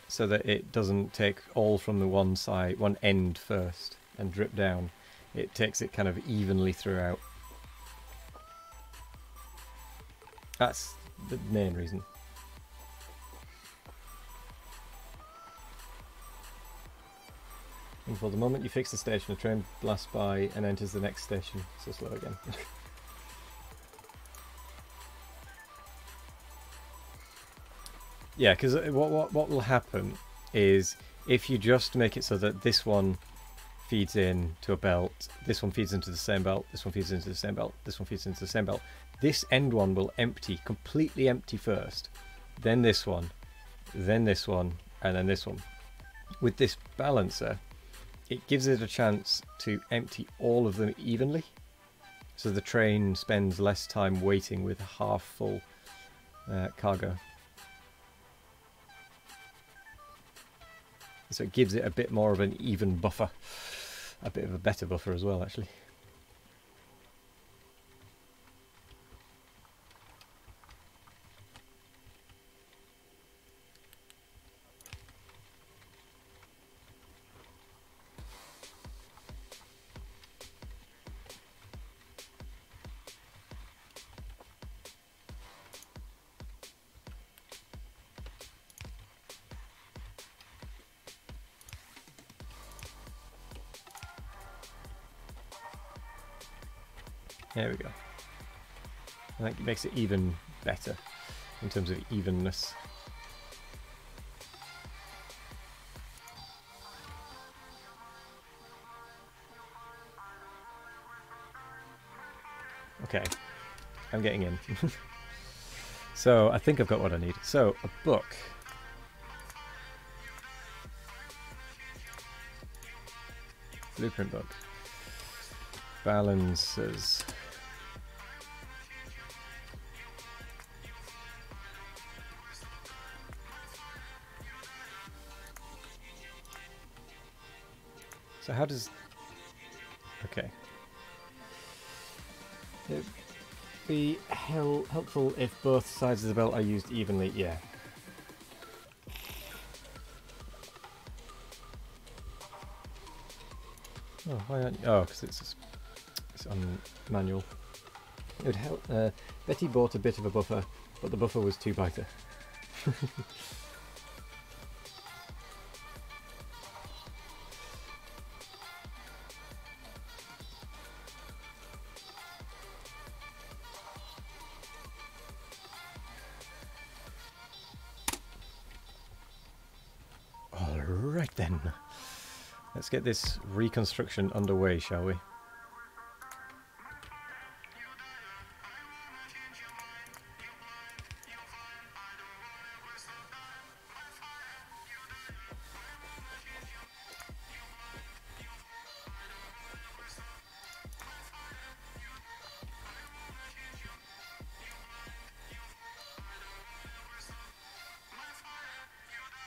So that it doesn't take all from the one side, one end first and drip down. It takes it kind of evenly throughout. That's the main reason. And for the moment you fix the station, the train blasts by and enters the next station. So slow again. Yeah, because what will happen is if you just make it so that this one feeds in to a belt, this one feeds into the same belt, this one feeds into the same belt, this one feeds into the same belt, this end one will empty, completely empty first, then this one, and then this one. With this balancer, it gives it a chance to empty all of them evenly, so the train spends less time waiting with half full cargo. So it gives it a bit more of an even buffer. A bit of a better buffer as well, actually. There we go. I think it makes it even better in terms of evenness. Okay, I'm getting in. So I think I've got what I need. So a book. Blueprint book. Balances. So how does... Okay. It'd be helpful if both sides of the belt are used evenly. Yeah. Oh, why aren't you? Oh, because it's on manual. It would help. Betty bought a bit of a buffer, but the buffer was too biter. Alright then. Let's get this reconstruction underway, shall we?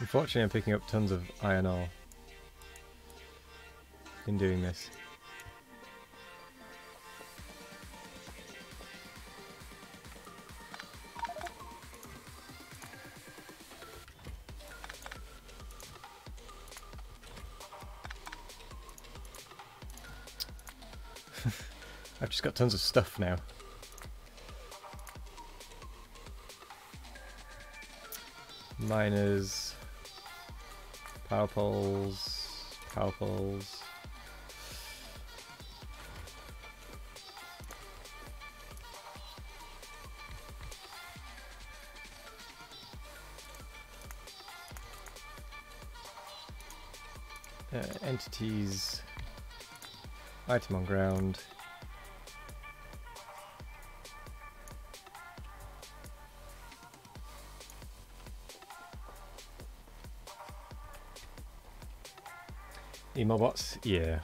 Unfortunately, I'm picking up tons of iron ore in doing this. I've just got tons of stuff now. Miners, power poles, power poles. Entities, item on ground. Emobots, yeah.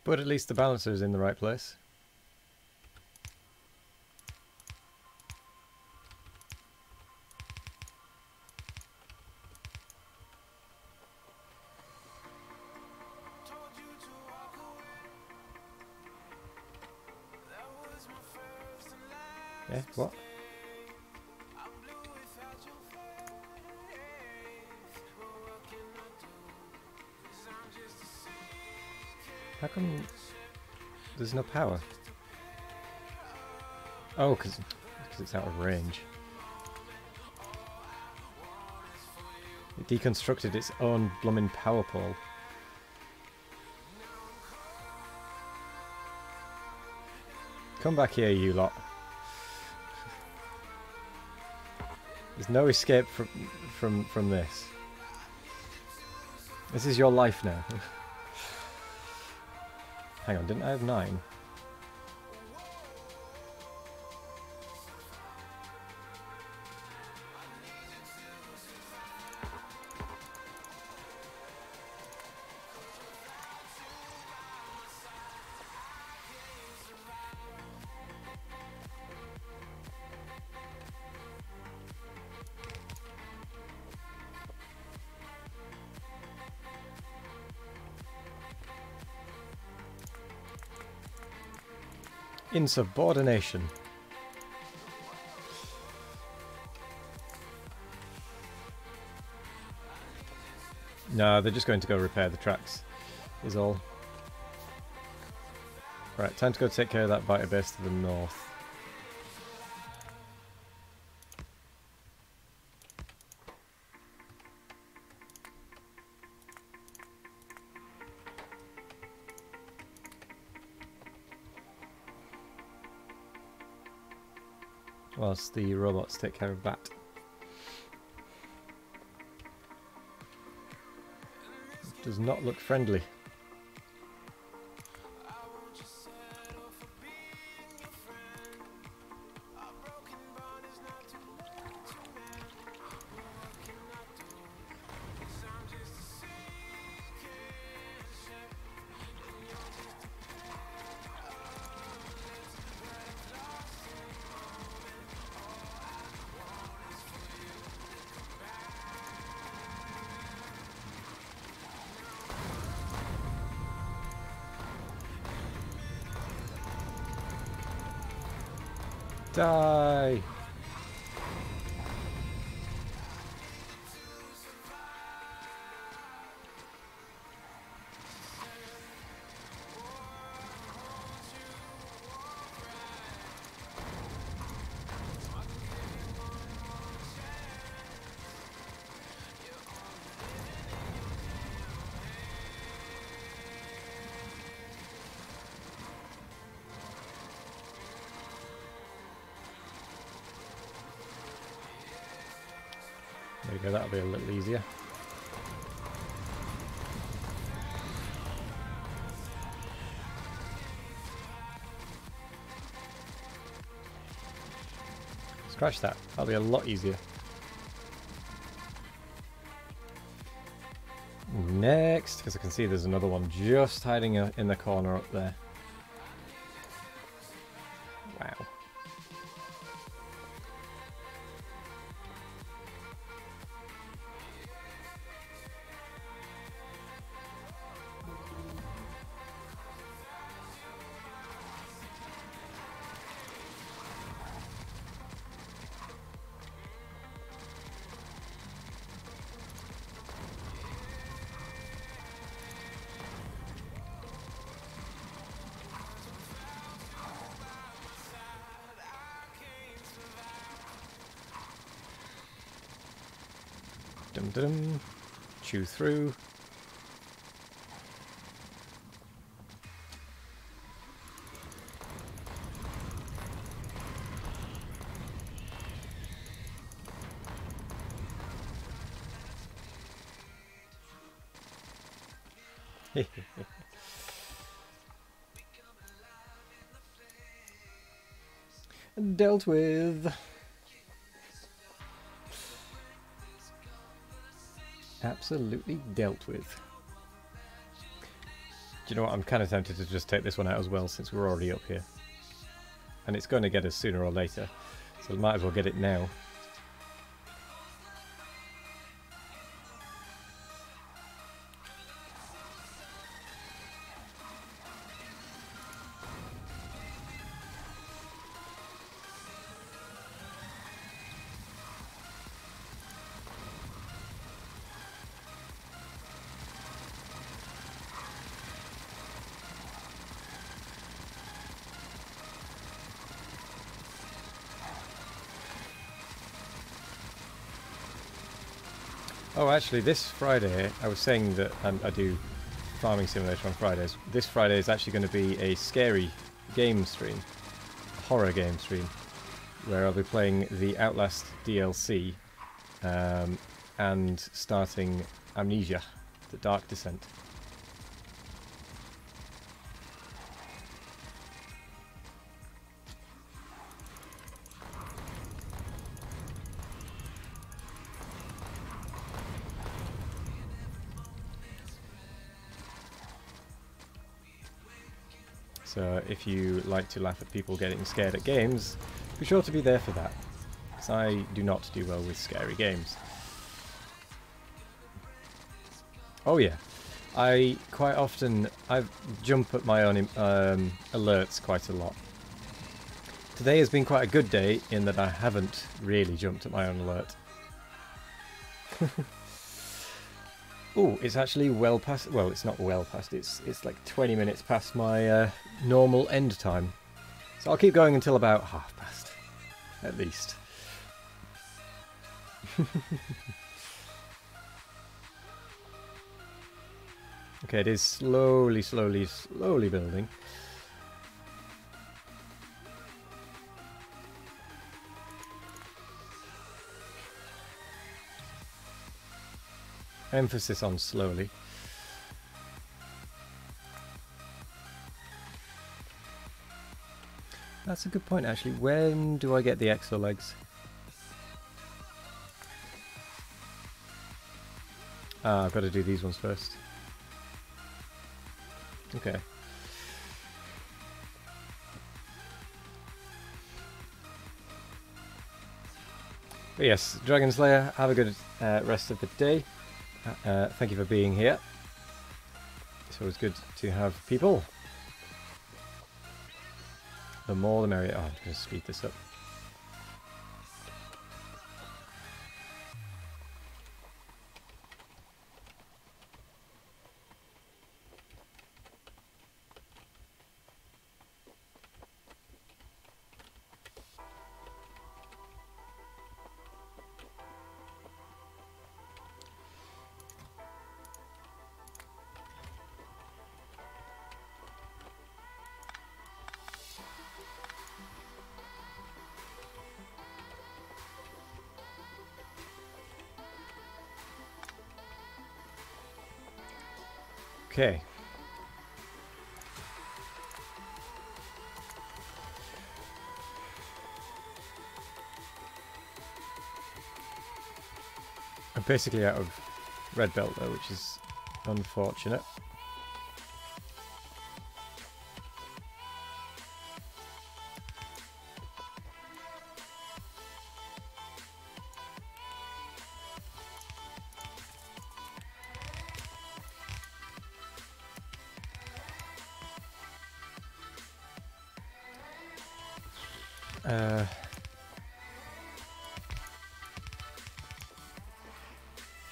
But at least the balancer is in the right place. Yeah, what? How come there's no power? Oh, because it's out of range. It deconstructed its own blooming power pole. Come back here, you lot. There's no escape from this. This is your life now. Hang on, didn't I have 9? Insubordination. No, they're just going to go repair the tracks, is all. Right, time to go take care of that biter base to the north. Whilst the robots take care of that. Does not look friendly. Die! There we go, that'll be a little easier. Scratch that, that'll be a lot easier. Next, because I can see there's another one just hiding in the corner up there. Wow. Dum dum. Chew through. Dealt with. Absolutely dealt with. Do you know what? I'm kind of tempted to just take this one out as well since we're already up here. And it's going to get us sooner or later. So we might as well get it now. Oh, actually, this Friday, I was saying that I do Farming Simulator on Fridays. This Friday is actually going to be a scary game stream, a horror game stream, where I'll be playing the Outlast DLC and starting Amnesia, The Dark Descent. So if you like to laugh at people getting scared at games, be sure to be there for that, because I do not do well with scary games. Oh yeah, I jump at my own alerts quite a lot. Today has been quite a good day in that I haven't really jumped at my own alert. Oh, it's actually well past. Well, it's not well past. It's like 20 minutes past my normal end time. So I'll keep going until about past, at least. Okay, it is slowly building. Emphasis on slowly. That's a good point, actually. When do I get the exo legs? I've got to do these ones first. Okay. But yes, Dragon Slayer, have a good rest of the day. Thank you for being here. It's always good to have people. The more the merrier. Oh, I'm going to speed this up. Okay. I'm basically out of red belt though, which is unfortunate.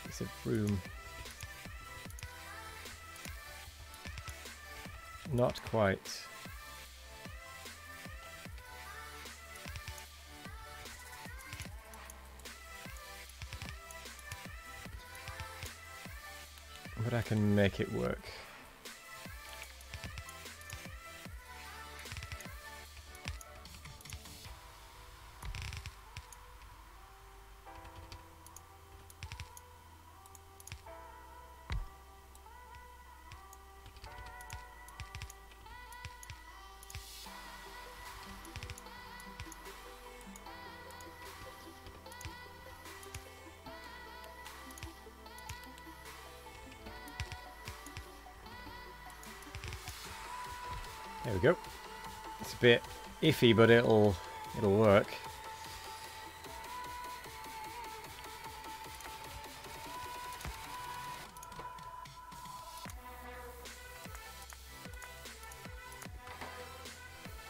It's a room. Not quite. But I can make it work. There we go. It's a bit iffy, but it'll work.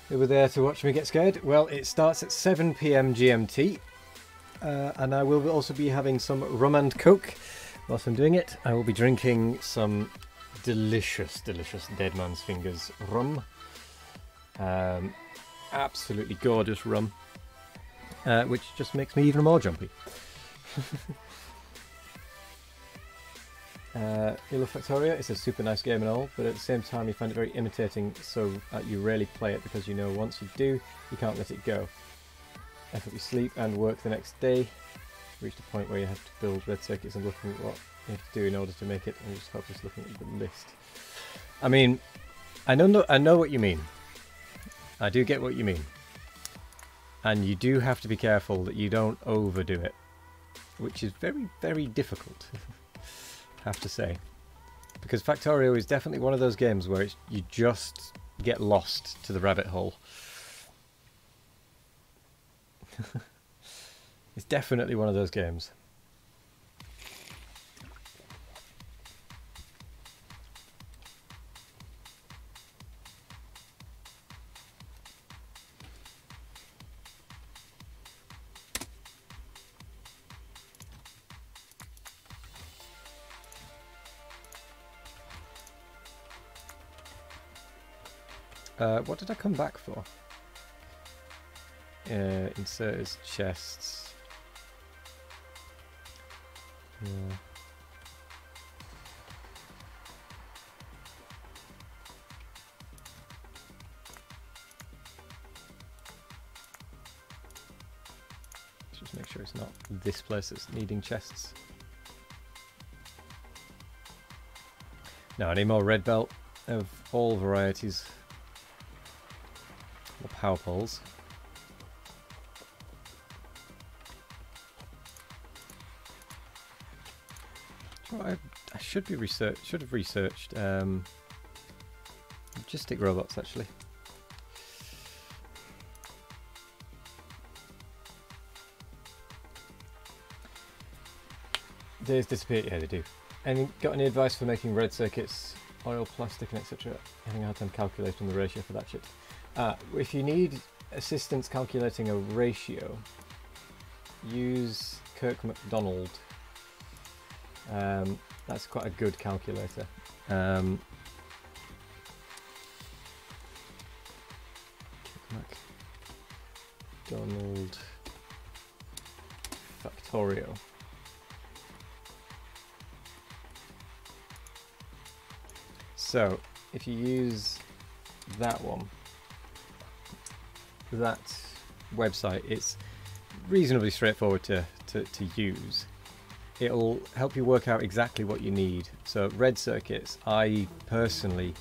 You were there to watch me get scared? Well, it starts at 7 PM GMT, and I will also be having some rum and coke whilst I'm doing it. I will be drinking some delicious Dead Man's Fingers rum. Absolutely gorgeous rum, which just makes me even more jumpy. You love Factorio. It's a super nice game and all, but at the same time you find it very imitating, so you rarely play it because you know once you do, you can't let it go. After you sleep and work the next day, reach the point where you have to build red circuits and looking at what you have to do in order to make it, and just help us looking at the list. I mean, I know what you mean. I do get what you mean. And you do have to be careful that you don't overdo it, which is very, very difficult, I have to say. Because Factorio is definitely one of those games where you just get lost to the rabbit hole. It's definitely one of those games. What did I come back for? Insert as chests. Yeah. Just make sure it's not this place that's needing chests. Now I need more red belt of all varieties. More power poles. I should be should have researched logistic robots actually. Days disappear, yeah they do. Got any advice for making red circuits, oil, plastic and etc? Having a hard time calculating the ratio for that shit. If you need assistance calculating a ratio, use Kirk McDonald. That's quite a good calculator. McDonald Factorio. So if you use that one, that website, it's reasonably straightforward to use. It'll help you work out exactly what you need. So red circuits, I personally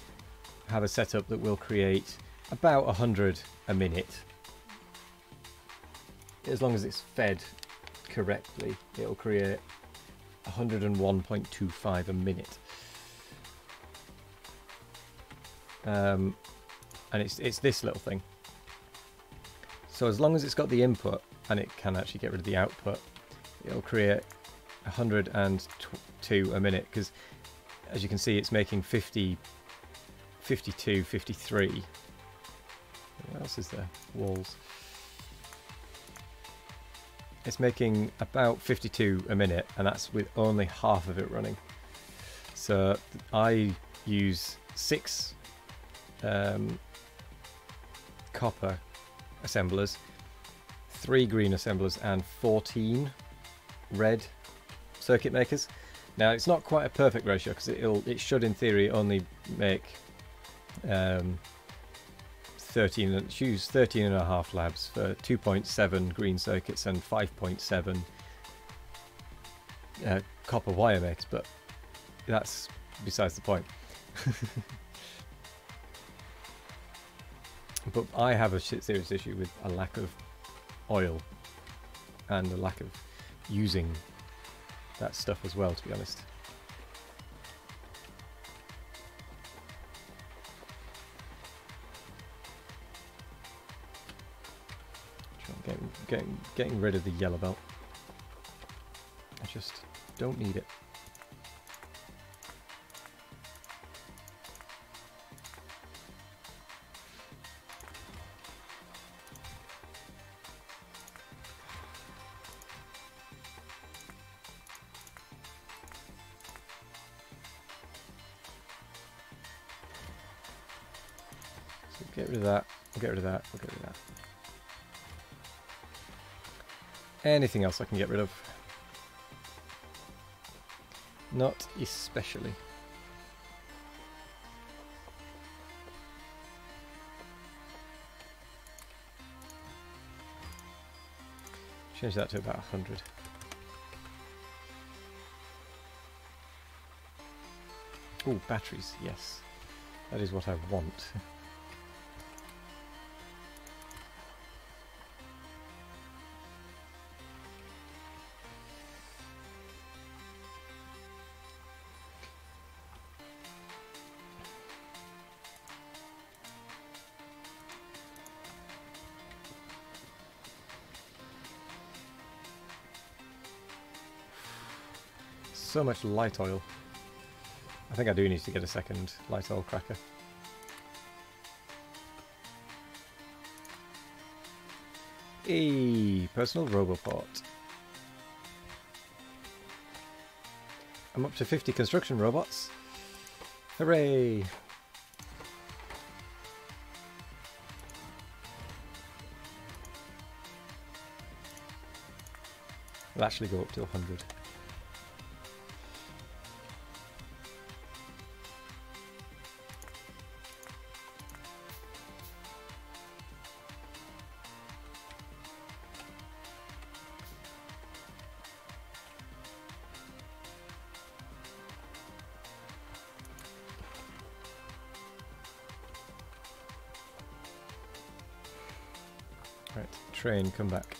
have a setup that will create about 100 a minute. As long as it's fed correctly, it'll create 101.25 a minute. And it's this little thing. So as long as it's got the input and it can actually get rid of the output, it'll create 102 a minute, because as you can see it's making 50, 52, 53. What else is there? Walls. It's making about 52 a minute, and that's with only half of it running. So I use 6 copper assemblers, 3 green assemblers and 14 red circuit makers. Now it's not quite a perfect ratio because it should in theory only make 13 and a half labs for 2.7 green circuits and 5.7 copper wire makers, but that's besides the point. But I have a serious issue with a lack of oil and a lack of using that stuff as well, to be honest. Getting rid of the yellow belt. I just don't need it. So get rid of that, we'll get rid of that, we'll get rid of that. Anything else I can get rid of? Not especially. Change that to about 100. Oh, batteries, yes. That is what I want. So much light oil. I think I do need to get a second light oil cracker. A personal roboport. I'm up to 50 construction robots. Hooray! It'll actually go up to 100. Right, train, come back.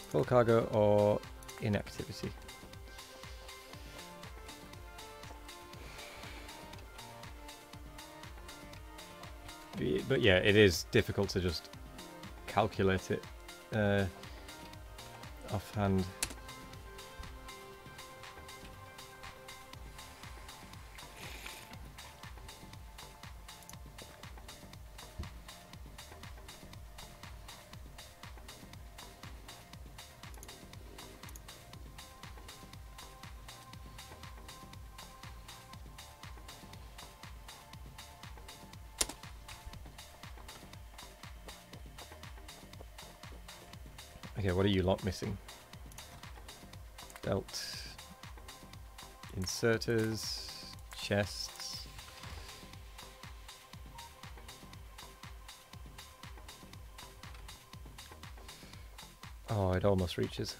Full cargo or inactivity? But yeah, it is difficult to just calculate it offhand. Okay, what are you lot missing? Belt, inserters, chests. Oh, it almost reaches.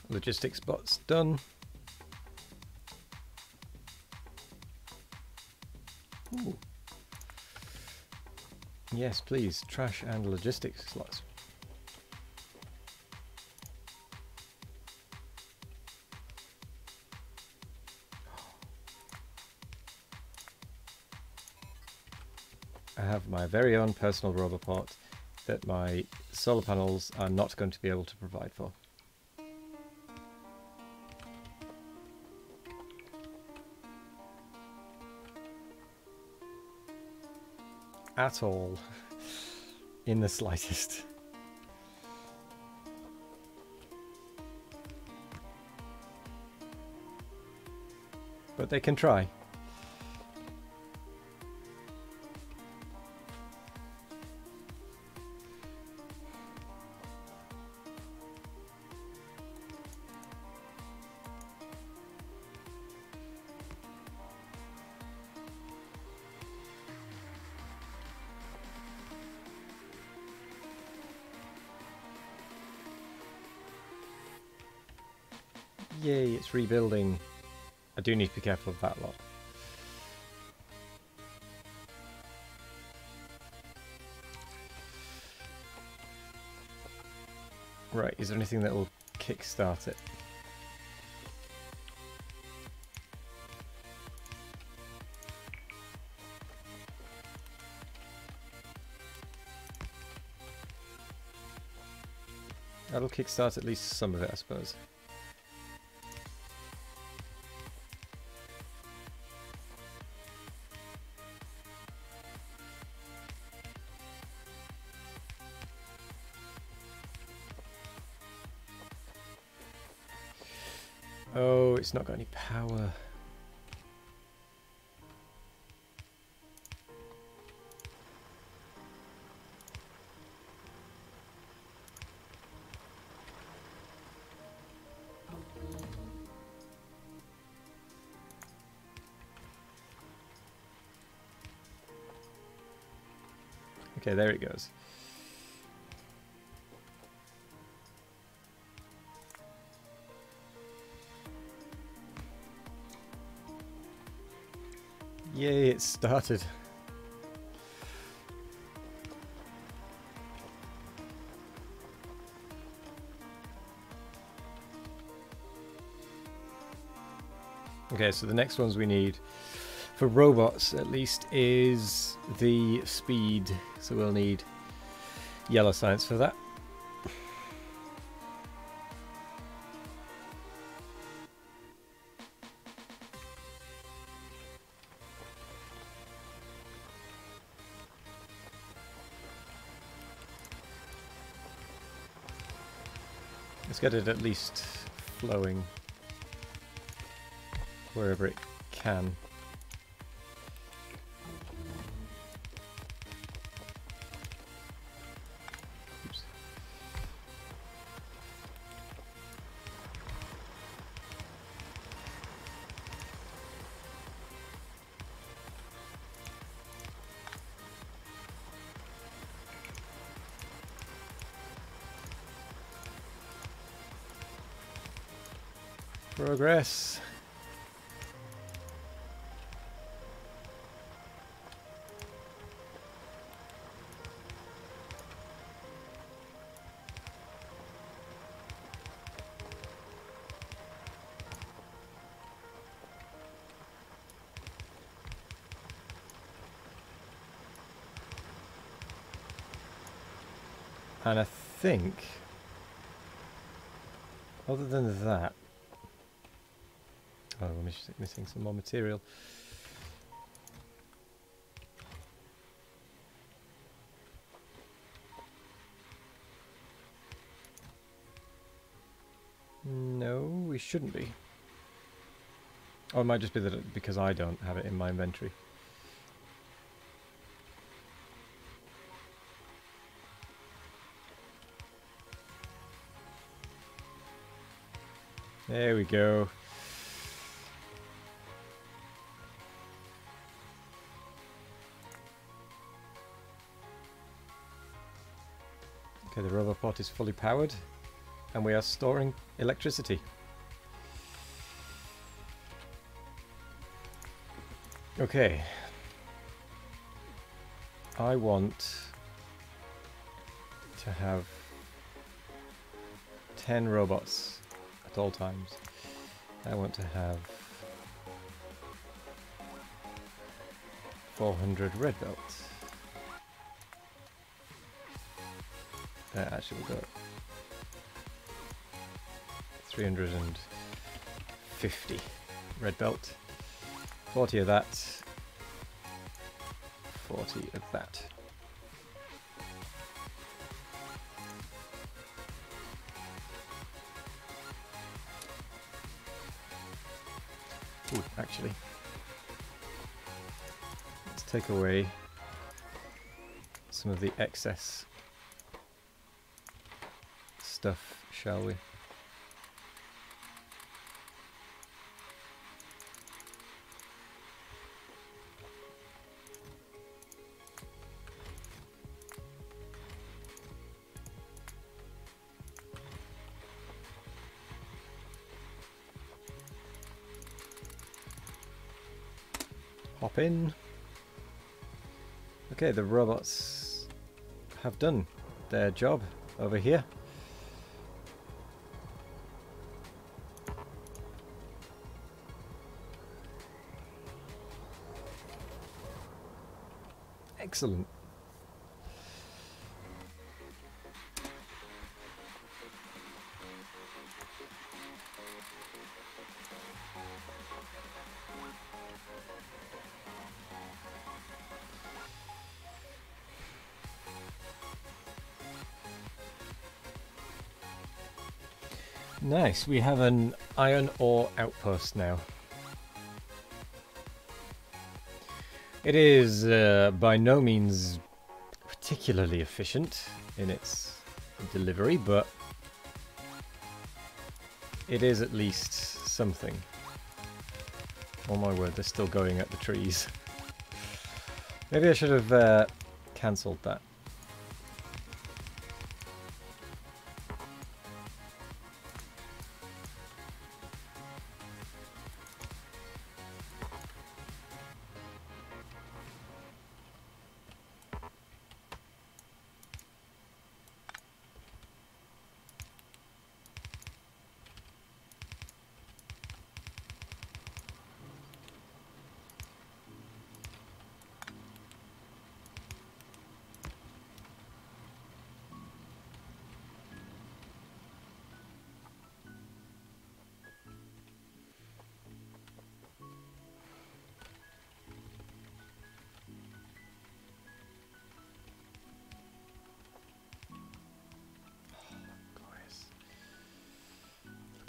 Logistics bot's done. Ooh. Yes, please. Trash and logistics slots. I have my very own personal roboport that my solar panels are not going to be able to provide for. At all. In the slightest. But they can try. Yay, it's rebuilding. I do need to be careful of that lot. Right, is there anything that will kickstart it? That'll kickstart at least some of it, I suppose. Oh, it's not got any power. Okay, there it goes. Yay, it started. Okay, so the next ones we need for robots at least is the speed. So we'll need yellow science for that. Let's get it at least flowing wherever it can. Oops. Progress. And I think, other than that, oh, we're missing some more material. No, we shouldn't be. Or it might just be that because I don't have it in my inventory. There we go. Okay, the roboport is fully powered, and we are storing electricity. Okay. I want to have 10 robots at all times. I want to have 400 red belts. Actually, we'll go 350 red belt. 40 of that. 40 of that. Ooh, actually, let's take away some of the excess stuff, shall we? Hop in. Okay, the robots have done their job over here. Excellent. Nice, we have an iron ore outpost now. It is by no means particularly efficient in its delivery, but it is at least something. Oh my word, they're still going at the trees. Maybe I should have cancelled that.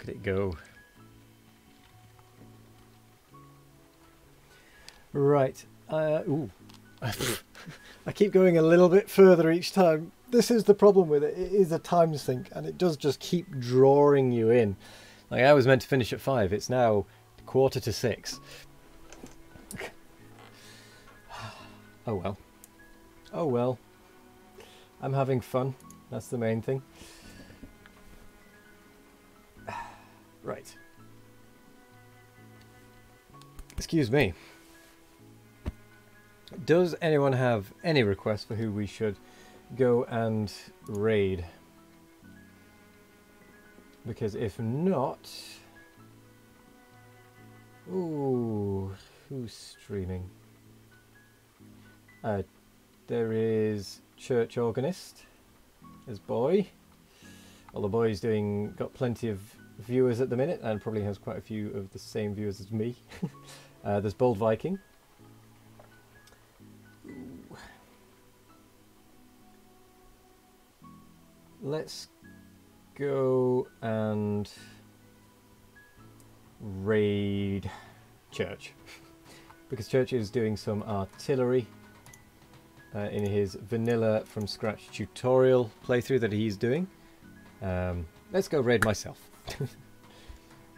at it go. Right. Ooh. I keep going a little bit further each time. This is the problem with it. It is a time sink, and it does just keep drawing you in. Like, I was meant to finish at 5. It's now 5:45. Oh well. Oh well. I'm having fun. That's the main thing. Right. Excuse me. Does anyone have any requests for who we should go and raid? Because if not... Ooh, who's streaming? There is Church Organist as Boy. Well, the Boy's got plenty of viewers at the minute and probably has quite a few of the same viewers as me. There's Bold Viking. Ooh. Let's go and raid Church. Because Church is doing some artillery in his vanilla from scratch tutorial playthrough that he's doing. Let's go raid myself.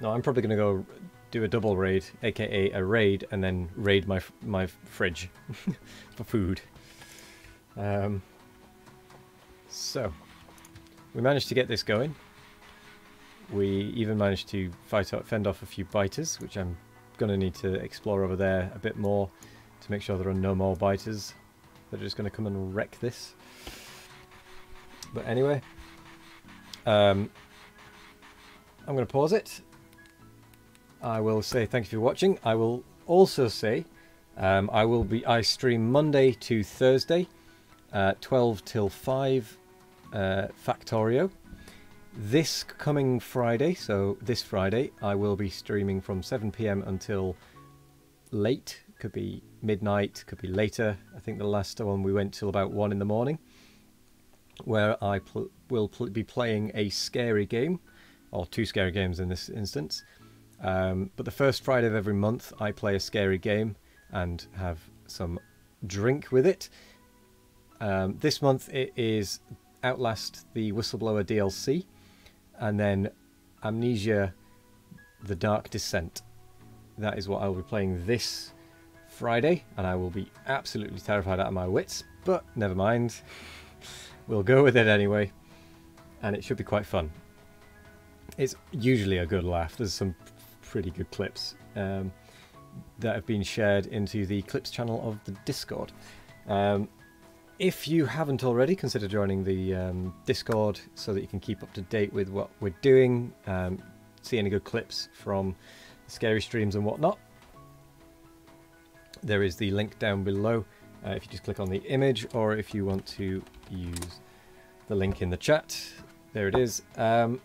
No, I'm probably going to go do a double raid, aka a raid, and then raid my fridge for food. So, we managed to get this going. We even managed to fend off a few biters, which I'm going to need to explore over there a bit more to make sure there are no more biters that are just going to come and wreck this. But anyway, I'm going to pause it. I will say thank you for watching. I will also say I stream Monday to Thursday, 12 till 5, Factorio. This coming Friday, so this Friday, I will be streaming from 7 PM until late. Could be midnight, could be later. I think the last one we went till about 1 in the morning, where I will be playing a scary game, or 2 scary games in this instance. But the first Friday of every month I play a scary game and have some drink with it. This month it is Outlast the Whistleblower DLC, and then Amnesia The Dark Descent. That is what I will be playing this Friday, and I will be absolutely terrified out of my wits, but never mind. We'll go with it anyway, and it should be quite fun. It's usually a good laugh. There's some pretty good clips that have been shared into the clips channel of the Discord. If you haven't already, consider joining the Discord so that you can keep up to date with what we're doing, see any good clips from the scary streams and whatnot. There is the link down below if you just click on the image, or if you want to use the link in the chat, there it is. Other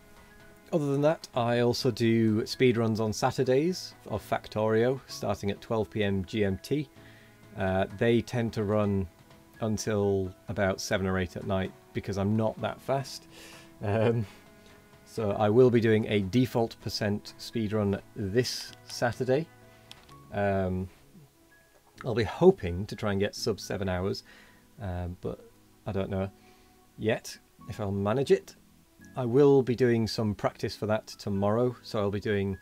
than that, I also do speedruns on Saturdays of Factorio, starting at 12 PM GMT. They tend to run until about 7 or 8 at night because I'm not that fast. So I will be doing a default percent speedrun this Saturday. I'll be hoping to try and get sub 7 hours, but I don't know yet if I'll manage it. I will be doing some practice for that tomorrow, so I'll be doing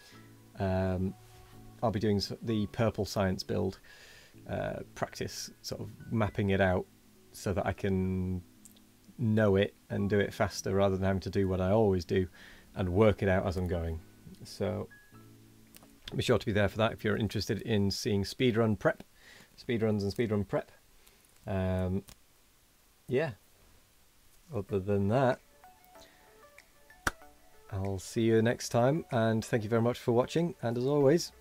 the purple science build practice, sort of mapping it out so that I can know it and do it faster rather than having to do what I always do and work it out as I'm going. So be sure to be there for that if you're interested in seeing speedruns and speedrun prep. Yeah, other than that, I'll see you next time, and thank you very much for watching, and as always,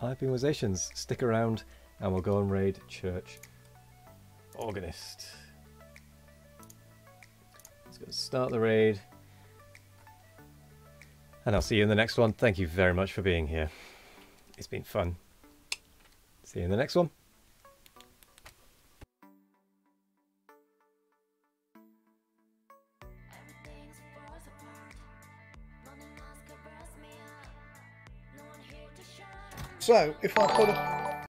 I've been Wazations. Stick around and we'll go and raid Church Organist. Let's go start the raid, and I'll see you in the next one. Thank you very much for being here. It's been fun. See you in the next one. Everything's falls apart. Morning mask covers me So if I put a